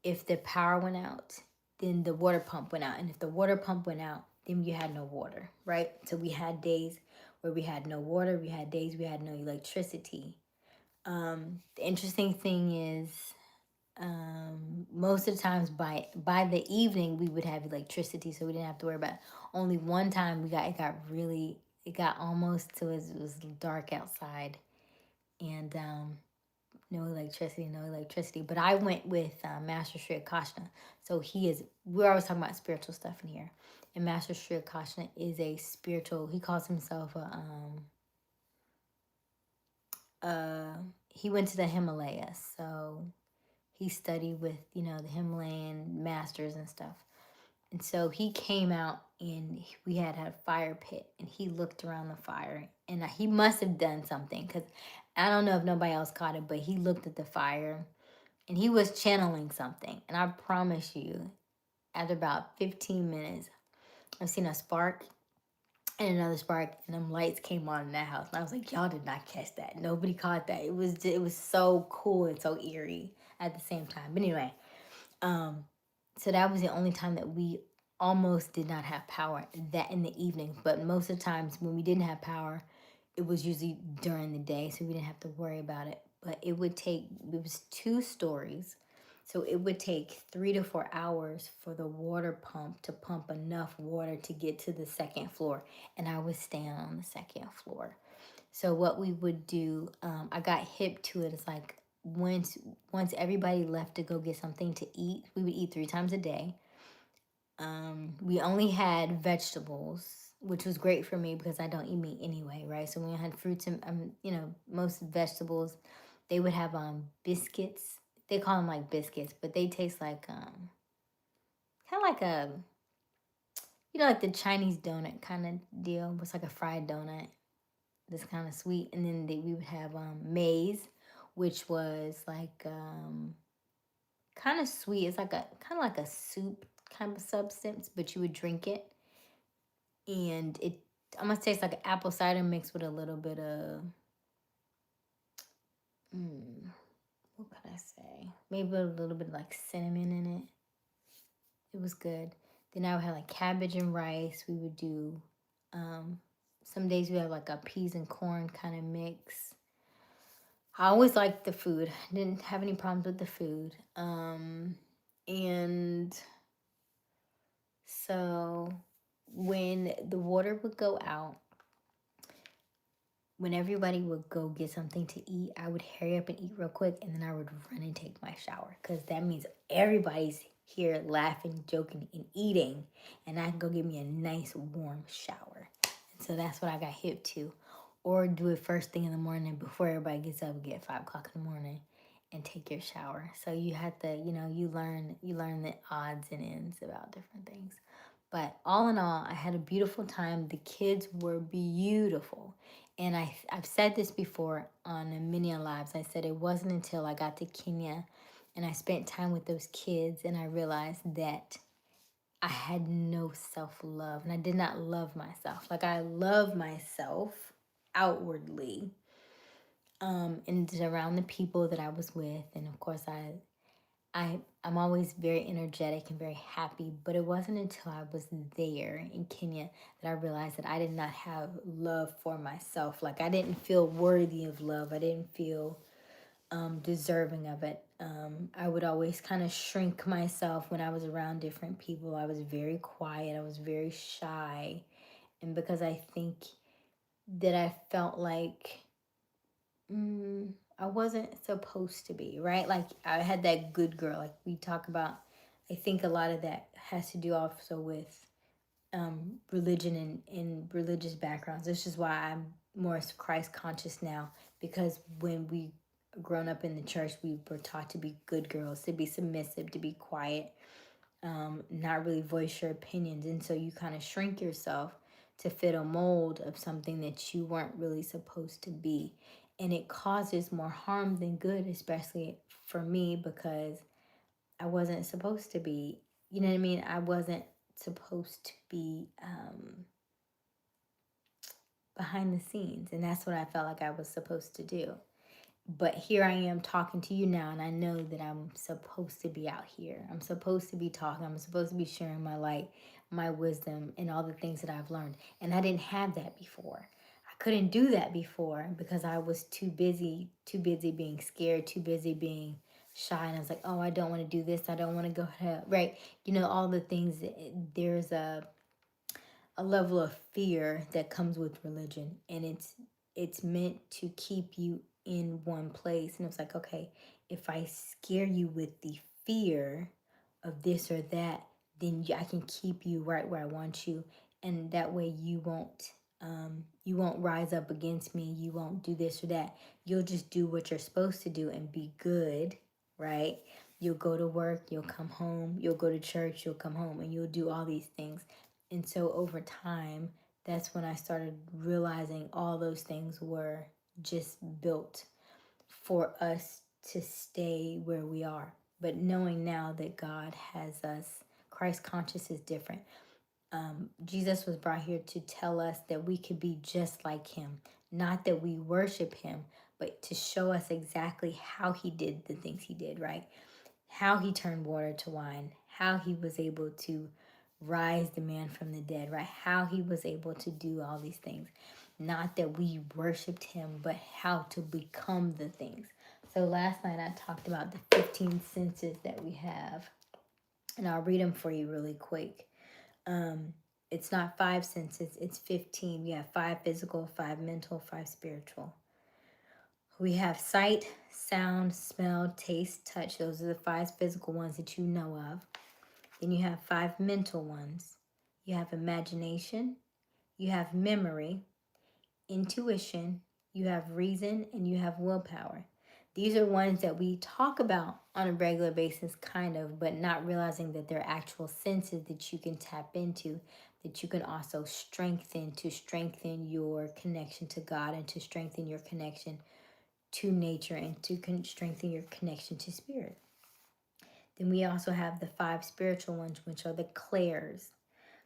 if the power went out, then the water pump went out. And if the water pump went out, then you had no water, right? So we had days where we had no water. We had days we had no electricity. The interesting thing is, most of the times by the evening we would have electricity, so we didn't have to worry about it. Only one time it got almost to it was dark outside, and no electricity. But I went with Master Sri Akashna. So we're always talking about spiritual stuff in here. And Master Sri Akashna is a spiritual, he calls himself he went to the Himalayas. So he studied with, the Himalayan masters and stuff. And so he came out, and we had a fire pit, and he looked around the fire, and he must have done something, because I don't know if nobody else caught it, but he looked at the fire, and he was channeling something. And I promise you, after about 15 minutes, I've seen a spark and another spark, and them lights came on in that house. And I was like, y'all did not catch that. Nobody caught that. It was so cool and so eerie at the same time. But anyway, so that was the only time that we almost did not have power, that in the evening. But most of the times when we didn't have power, it was usually during the day, so we didn't have to worry about it. But it was 2 stories, so it would take 3 to 4 hours for the water pump to pump enough water to get to the second floor, and I was staying on the second floor. So what we would do, I got hip to it. It's like once everybody left to go get something to eat, we would eat 3 times a day. We only had vegetables, which was great for me because I don't eat meat anyway, right? So we had fruits and most vegetables. They would have biscuits. They call them like biscuits, but they taste like kind of like a like the Chinese donut kind of deal. It's like a fried donut that's kind of sweet. And then we would have maize, which was like kind of sweet. It's like a kind of like a soup kind of substance, but you would drink it, and it almost tastes like apple cider mixed with a little bit of what could I say? Maybe a little bit of like cinnamon in it. It was good. Then I would have like cabbage and rice. We would do Some days we have like a peas and corn kind of mix. I always liked the food. Didn't have any problems with the food. And so when the water would go out, when everybody would go get something to eat, I would hurry up and eat real quick, and then I would run and take my shower, because that means everybody's here laughing, joking, and eating, and I can go get me a nice warm shower. And so that's what I got hip to. Or do it first thing in the morning before everybody gets up, get 5 o'clock in the morning, and take your shower. So you have to, you learn the odds and ends about different things. But all in all, I had a beautiful time. The kids were beautiful. And I've said this before on many lives. I said it wasn't until I got to Kenya and I spent time with those kids and I realized that I had no self-love and I did not love myself. Like, I love myself outwardly, and around the people that I was with. And of course, I'm always very energetic and very happy, but it wasn't until I was there in Kenya that I realized that I did not have love for myself. Like, I didn't feel worthy of love. I didn't feel deserving of it. I would always kind of shrink myself when I was around different people. I was very quiet. I was very shy. And because I think that I felt like I wasn't supposed to be, right? Like, I had that good girl, like we talk about. I think a lot of that has to do also with religion and religious backgrounds. This is why I'm more Christ conscious now, because when we grown up in the church, we were taught to be good girls, to be submissive, to be quiet, not really voice your opinions. And so you kind of shrink yourself to fit a mold of something that you weren't really supposed to be. And it causes more harm than good, especially for me, because I wasn't supposed to be, you know what I mean? I wasn't supposed to be behind the scenes. And that's what I felt like I was supposed to do. But here I am talking to you now, and I know that I'm supposed to be out here. I'm supposed to be talking. I'm supposed to be sharing my light, my wisdom, and all the things that I've learned. And I didn't have that before. I couldn't do that before because I was too busy being scared, too busy being shy. And I was like, oh, I don't want to do this. I don't want to go ahead. Right. All the things. There's a level of fear that comes with religion, and it's meant to keep you in one place. And it's like, okay, if I scare you with the fear of this or that, then I can keep you right where I want you, and that way you won't rise up against me. You won't do this or that. You'll just do what you're supposed to do and be good, right? You'll go to work, you'll come home, you'll go to church, you'll come home, and you'll do all these things. And so over time, that's when I started realizing all those things were just built for us to stay where we are. But knowing now that God has us, Christ conscious is different. Jesus was brought here to tell us that we could be just like him. Not that we worship him, but to show us exactly how he did the things he did, right? How he turned water to wine, how he was able to rise the man from the dead, right? How he was able to do all these things. Not that we worshiped him, but how to become the things. So last night I talked about the 15 senses that we have, and I'll read them for you really quick. It's not 5 senses, it's 15. We have 5 physical, 5 mental, 5 spiritual. We have sight, sound, smell, taste, touch. Those are the 5 physical ones that you know of. Then you have 5 mental ones. You have imagination, you have memory, intuition, you have reason, and you have willpower. These are ones that we talk about on a regular basis, kind of, but not realizing that they're actual senses that you can tap into, that you can also strengthen to strengthen your connection to God and to strengthen your connection to nature and to strengthen your connection to spirit. Then we also have the 5 spiritual ones, which are the clairs.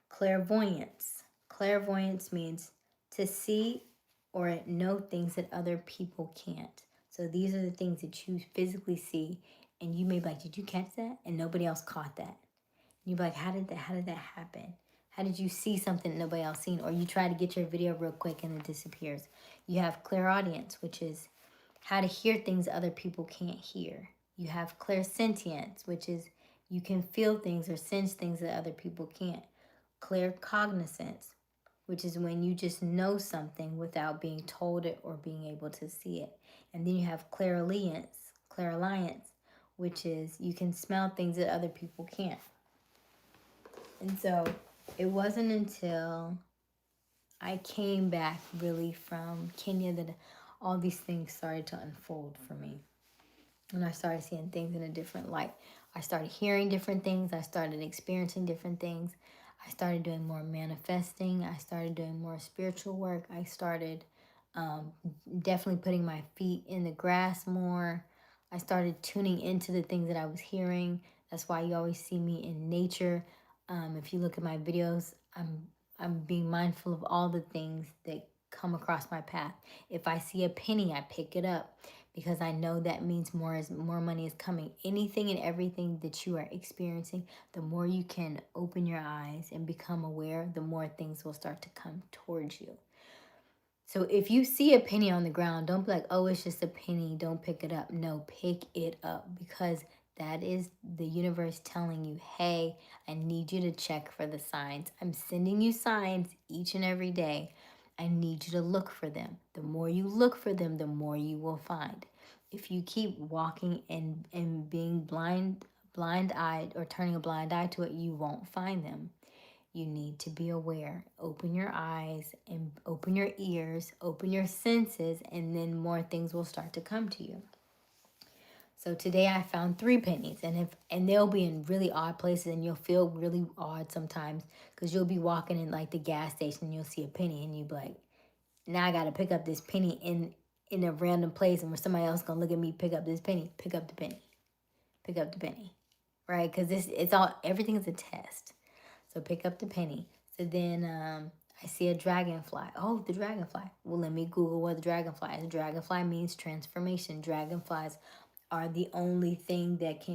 Clairvoyance. Clairvoyance means to see or know things that other people can't. So these are the things that you physically see, and you may be like, did you catch that? And nobody else caught that. And you'd be like, how did that happen? How did you see something nobody else seen? Or you try to get your video real quick and it disappears. You have clairaudience, which is how to hear things other people can't hear. You have clairsentience, which is you can feel things or sense things that other people can't. Claircognizance, which is when you just know something without being told it or being able to see it. And then you have clairalliance, which is you can smell things that other people can't. And so it wasn't until I came back really from Kenya that all these things started to unfold for me. And I started seeing things in a different light. I started hearing different things. I started experiencing different things. I started doing more manifesting. I started doing more spiritual work. I started definitely putting my feet in the grass more. I started tuning into the things that I was hearing. That's why you always see me in nature. If you look at my videos, I'm being mindful of all the things that come across my path. If I see a penny, I pick it up because I know that means more money is coming. Anything and everything that you are experiencing, the more you can open your eyes and become aware, the more things will start to come towards you. So if you see a penny on the ground, don't be like, oh, it's just a penny, don't pick it up. No, pick it up, because that is the universe telling you, hey, I need you to check for the signs. I'm sending you signs each and every day. I need you to look for them. The more you look for them, the more you will find. If you keep walking and being blind-eyed or turning a blind eye to it, you won't find them. You need to be aware. Open your eyes and open your ears, open your senses, and then more things will start to come to you. So today I found 3 pennies, and they'll be in really odd places, and you'll feel really odd sometimes because you'll be walking in like the gas station and you'll see a penny and you'll be like, now I got to pick up this penny in a random place, and where somebody else gonna look at me pick up this penny. Pick up the penny. Pick up the penny, right? Because everything is a test. So pick up the penny. So then I see a dragonfly. Oh, the dragonfly. Well, let me Google what the dragonfly is. Dragonfly means transformation. Dragonflies are the only thing that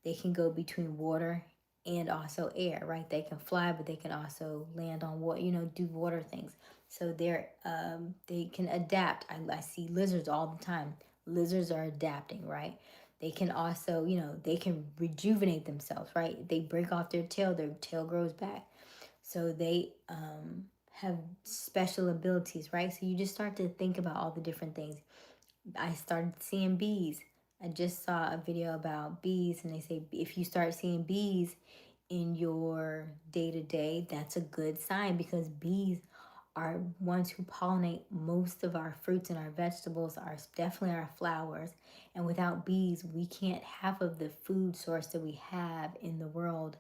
they can go between water and also air, right? They can fly, but they can also land on water, do water things. So they can adapt. I see lizards all the time. Lizards are adapting, right? They can also, they can rejuvenate themselves, right? They break off their tail grows back. So they have special abilities, right? So you just start to think about all the different things. I started seeing bees. I just saw a video about bees, and they say if you start seeing bees in your day-to-day, that's a good sign, because bees are ones who pollinate most of our fruits and our vegetables, definitely our flowers. And without bees, we can't, half of the food source that we have in the world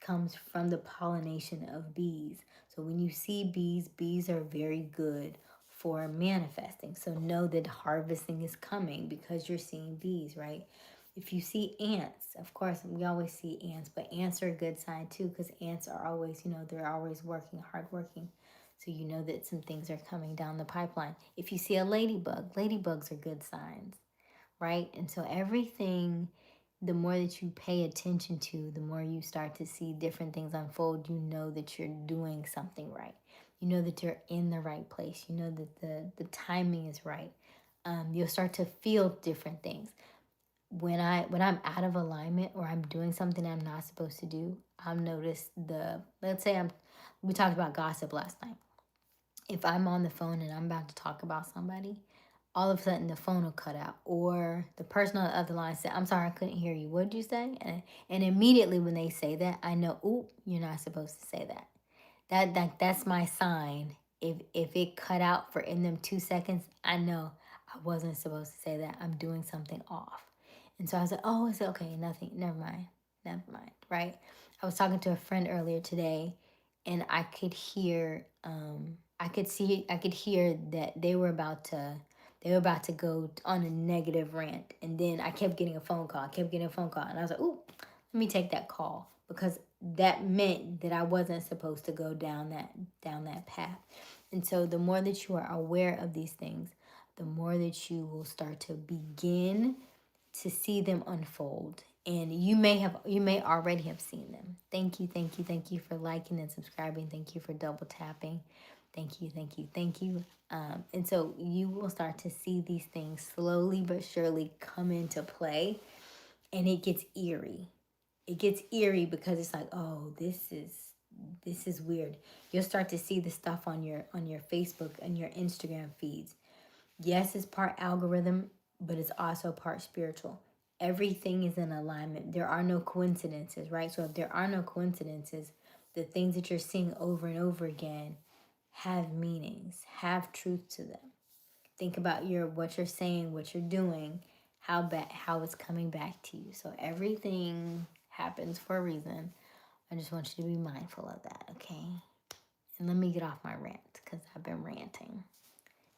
comes from the pollination of bees. So when you see bees, bees are very good for manifesting. So know that harvesting is coming because you're seeing bees, right? If you see ants, of course, we always see ants, but ants are a good sign too, because ants are always, they're always working, hard working. So you know that some things are coming down the pipeline. If you see a ladybug, ladybugs are good signs, right? And so everything, the more that you pay attention to, the more you start to see different things unfold. You know that you're doing something right. You know that you're in the right place. You know that the timing is right. You'll start to feel different things. When I'm out of alignment or I'm doing something I'm not supposed to do, I'll notice let's say we talked about gossip last night. If I'm on the phone and I'm about to talk about somebody, all of a sudden the phone will cut out, or the person on the other line said, I'm sorry, I couldn't hear you. What did you say? And immediately when they say that, I know, ooh, you're not supposed to say that. That's my sign. If it cut out for in them 2 seconds, I know I wasn't supposed to say that. I'm doing something off. And so I was like, oh, it's okay, nothing, never mind, right? I was talking to a friend earlier today, and I could hear, I could hear that they were about to go on a negative rant. And then I kept getting a phone call. And I was like, ooh, let me take that call, because that meant that I wasn't supposed to go down that path. And so the more that you are aware of these things, the more that you will start to begin to see them unfold And you may already have seen them. Thank you, thank you, thank you for liking and subscribing. Thank you for double tapping. Thank you, thank you, thank you. And so you will start to see these things slowly but surely come into play, and it gets eerie. It gets eerie because it's like, oh, this is weird. You'll start to see the stuff on your Facebook and your Instagram feeds. Yes, it's part algorithm, but it's also part spiritual. Everything is in alignment. There are no coincidences, right? So if there are no coincidences, the things that you're seeing over and over again have meanings, have truth to them. Think about what you're saying, what you're doing, how it's coming back to you. So everything happens for a reason. I just want you to be mindful of that, okay? And let me get off my rant because I've been ranting.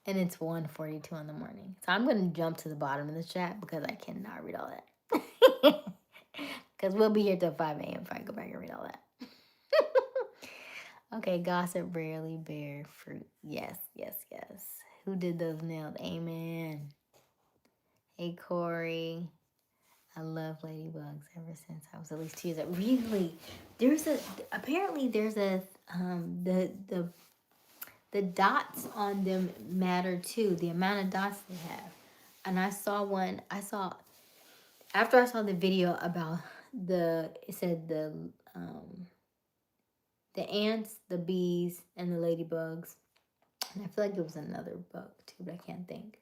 And it's 1:42 in the morning. So I'm going to jump to the bottom of the chat because I cannot read all that. Because we'll be here till 5 a.m. if I go back and read all that. Okay, gossip rarely bear fruit. Yes, yes, yes. Who did those nails? Amen. Hey, Corey. I love ladybugs ever since I was at least 2 years old. Really? Apparently there's the dots on them matter too, the amount of dots they have. And after I saw the video about it said the ants, the bees, and the ladybugs. And I feel like it was another bug too, but I can't think.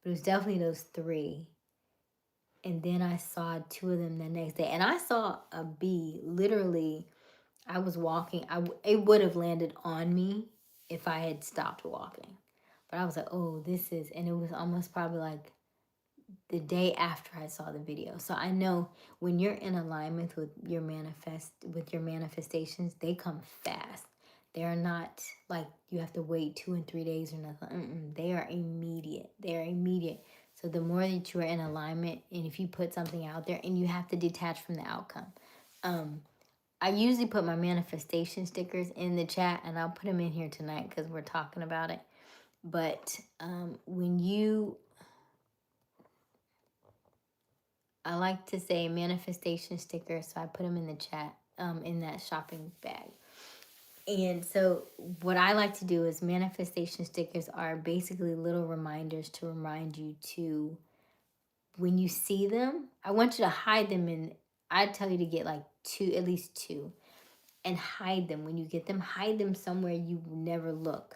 But it was definitely those three. And then I saw 2 of them the next day. And I saw a bee, literally, I was walking. It would have landed on me if I had stopped walking. But I was like, oh, and it was almost probably like the day after I saw the video. So I know when you're in alignment with your manifestations, they come fast. They're not like you have to wait 2 and 3 days or nothing. They are immediate. So the more that you are in alignment, and if you put something out there, and you have to detach from the outcome. I usually put my manifestation stickers in the chat, and I'll put them in here tonight because we're talking about it. But I like to say manifestation stickers, so I put them in the chat, in that shopping bag. And so what I like to do is manifestation stickers are basically little reminders to remind you to, when you see them, I want you to hide them I tell you to get like at least two, and hide them. When you get them, hide them somewhere you never look.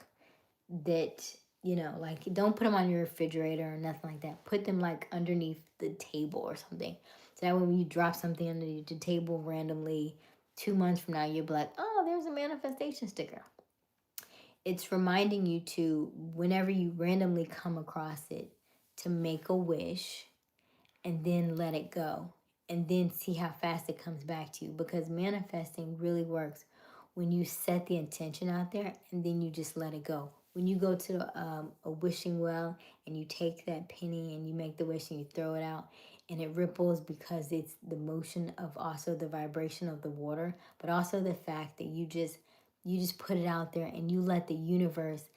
That, like, don't put them on your refrigerator or nothing like that. Put them like underneath the table or something. So that way when you drop something underneath the table randomly, 2 months from now, you'll be like, oh, there's a manifestation sticker. It's reminding you to, whenever you randomly come across it, to make a wish and then let it go. And then see how fast it comes back to you. Because manifesting really works when you set the intention out there and then you just let it go. When you go to a wishing well and you take that penny and you make the wish and you throw it out, and it ripples because it's the motion of also the vibration of the water, but also the fact that you just put it out there and you let the universe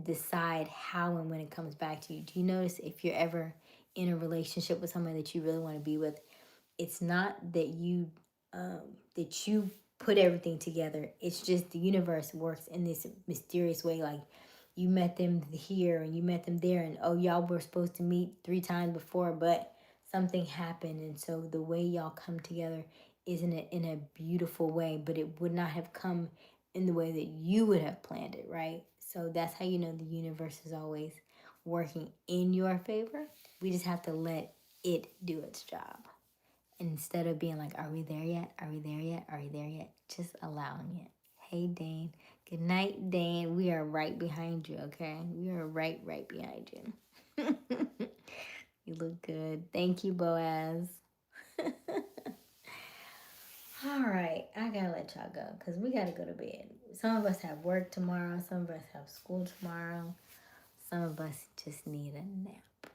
decide how and when it comes back to you. Do you notice if you're ever in a relationship with someone that you really want to be with, it's not that you put everything together. It's just the universe works in this mysterious way. Like, you met them here and you met them there, and oh, y'all were supposed to meet 3 times before, but something happened, and so the way y'all come together is in a beautiful way, but it would not have come in the way that you would have planned it, right? So that's how you know the universe is always working in your favor. We just have to let it do its job. Instead of being like, are we there yet? Are we there yet? Are we there yet? Just allowing it. Hey, Dane. Good night, Dane. We are right behind you, okay? We are right behind you. You look good. Thank you, Boaz. All right. I got to let y'all go because we got to go to bed. Some of us have work tomorrow. Some of us have school tomorrow. Some of us just need a nap.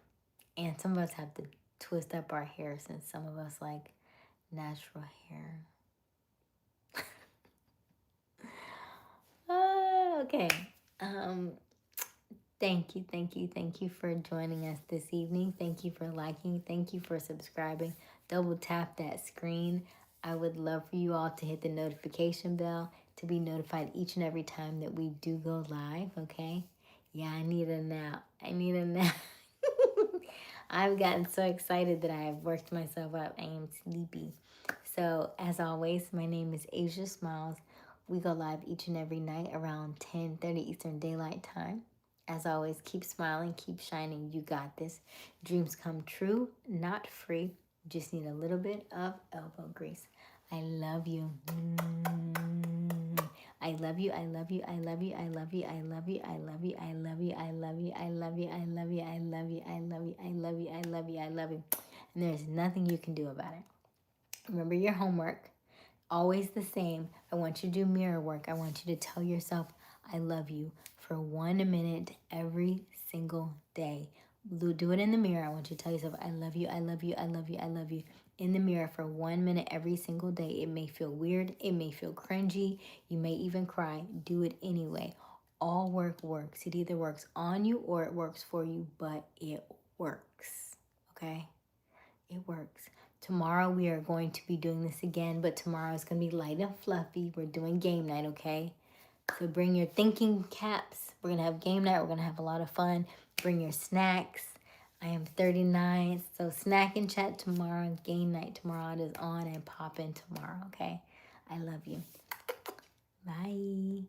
And some of us have to twist up our hair since some of us like natural hair. Okay. Thank you for joining us this evening. Thank you for liking. Thank you for subscribing. double tap that screen. I would love for you all to hit the notification bell to be notified each and every time that we do go live, okay? Yeah, I need a nap. I need a nap. I've gotten so excited that I have worked myself up. I am sleepy. So, as always, my name is Aysia Smiles. We go live each and every night around 10:30 Eastern Daylight Time. As always, keep smiling, keep shining. You got this. Dreams come true, not free. Just need a little bit of elbow grease. I love you. I love you. I love you. I love you. I love you. I love you. I love you. I love you. I love you. I love you. I love you. I love you. I love you. I love you. I love you. I love you. And there's nothing you can do about it. Remember your homework. Always the same. I want you to do mirror work. I want you to tell yourself, I love you for 1 minute every single day. Do it in the mirror. I want you to tell yourself, I love you, I love you, I love you, I love you. In the mirror for 1 minute every single day. It may feel weird. It may feel cringy. You may even cry. Do it anyway. All work works. It either works on you or it works for you, but it works. Okay? It works. Tomorrow we are going to be doing this again, but tomorrow is going to be light and fluffy. We're doing game night, okay? So bring your thinking caps. We're going to have game night. We're going to have a lot of fun. Bring your snacks. I am 39, so snack and chat tomorrow. Game night tomorrow. It is on and popping tomorrow, okay? I love you. Bye.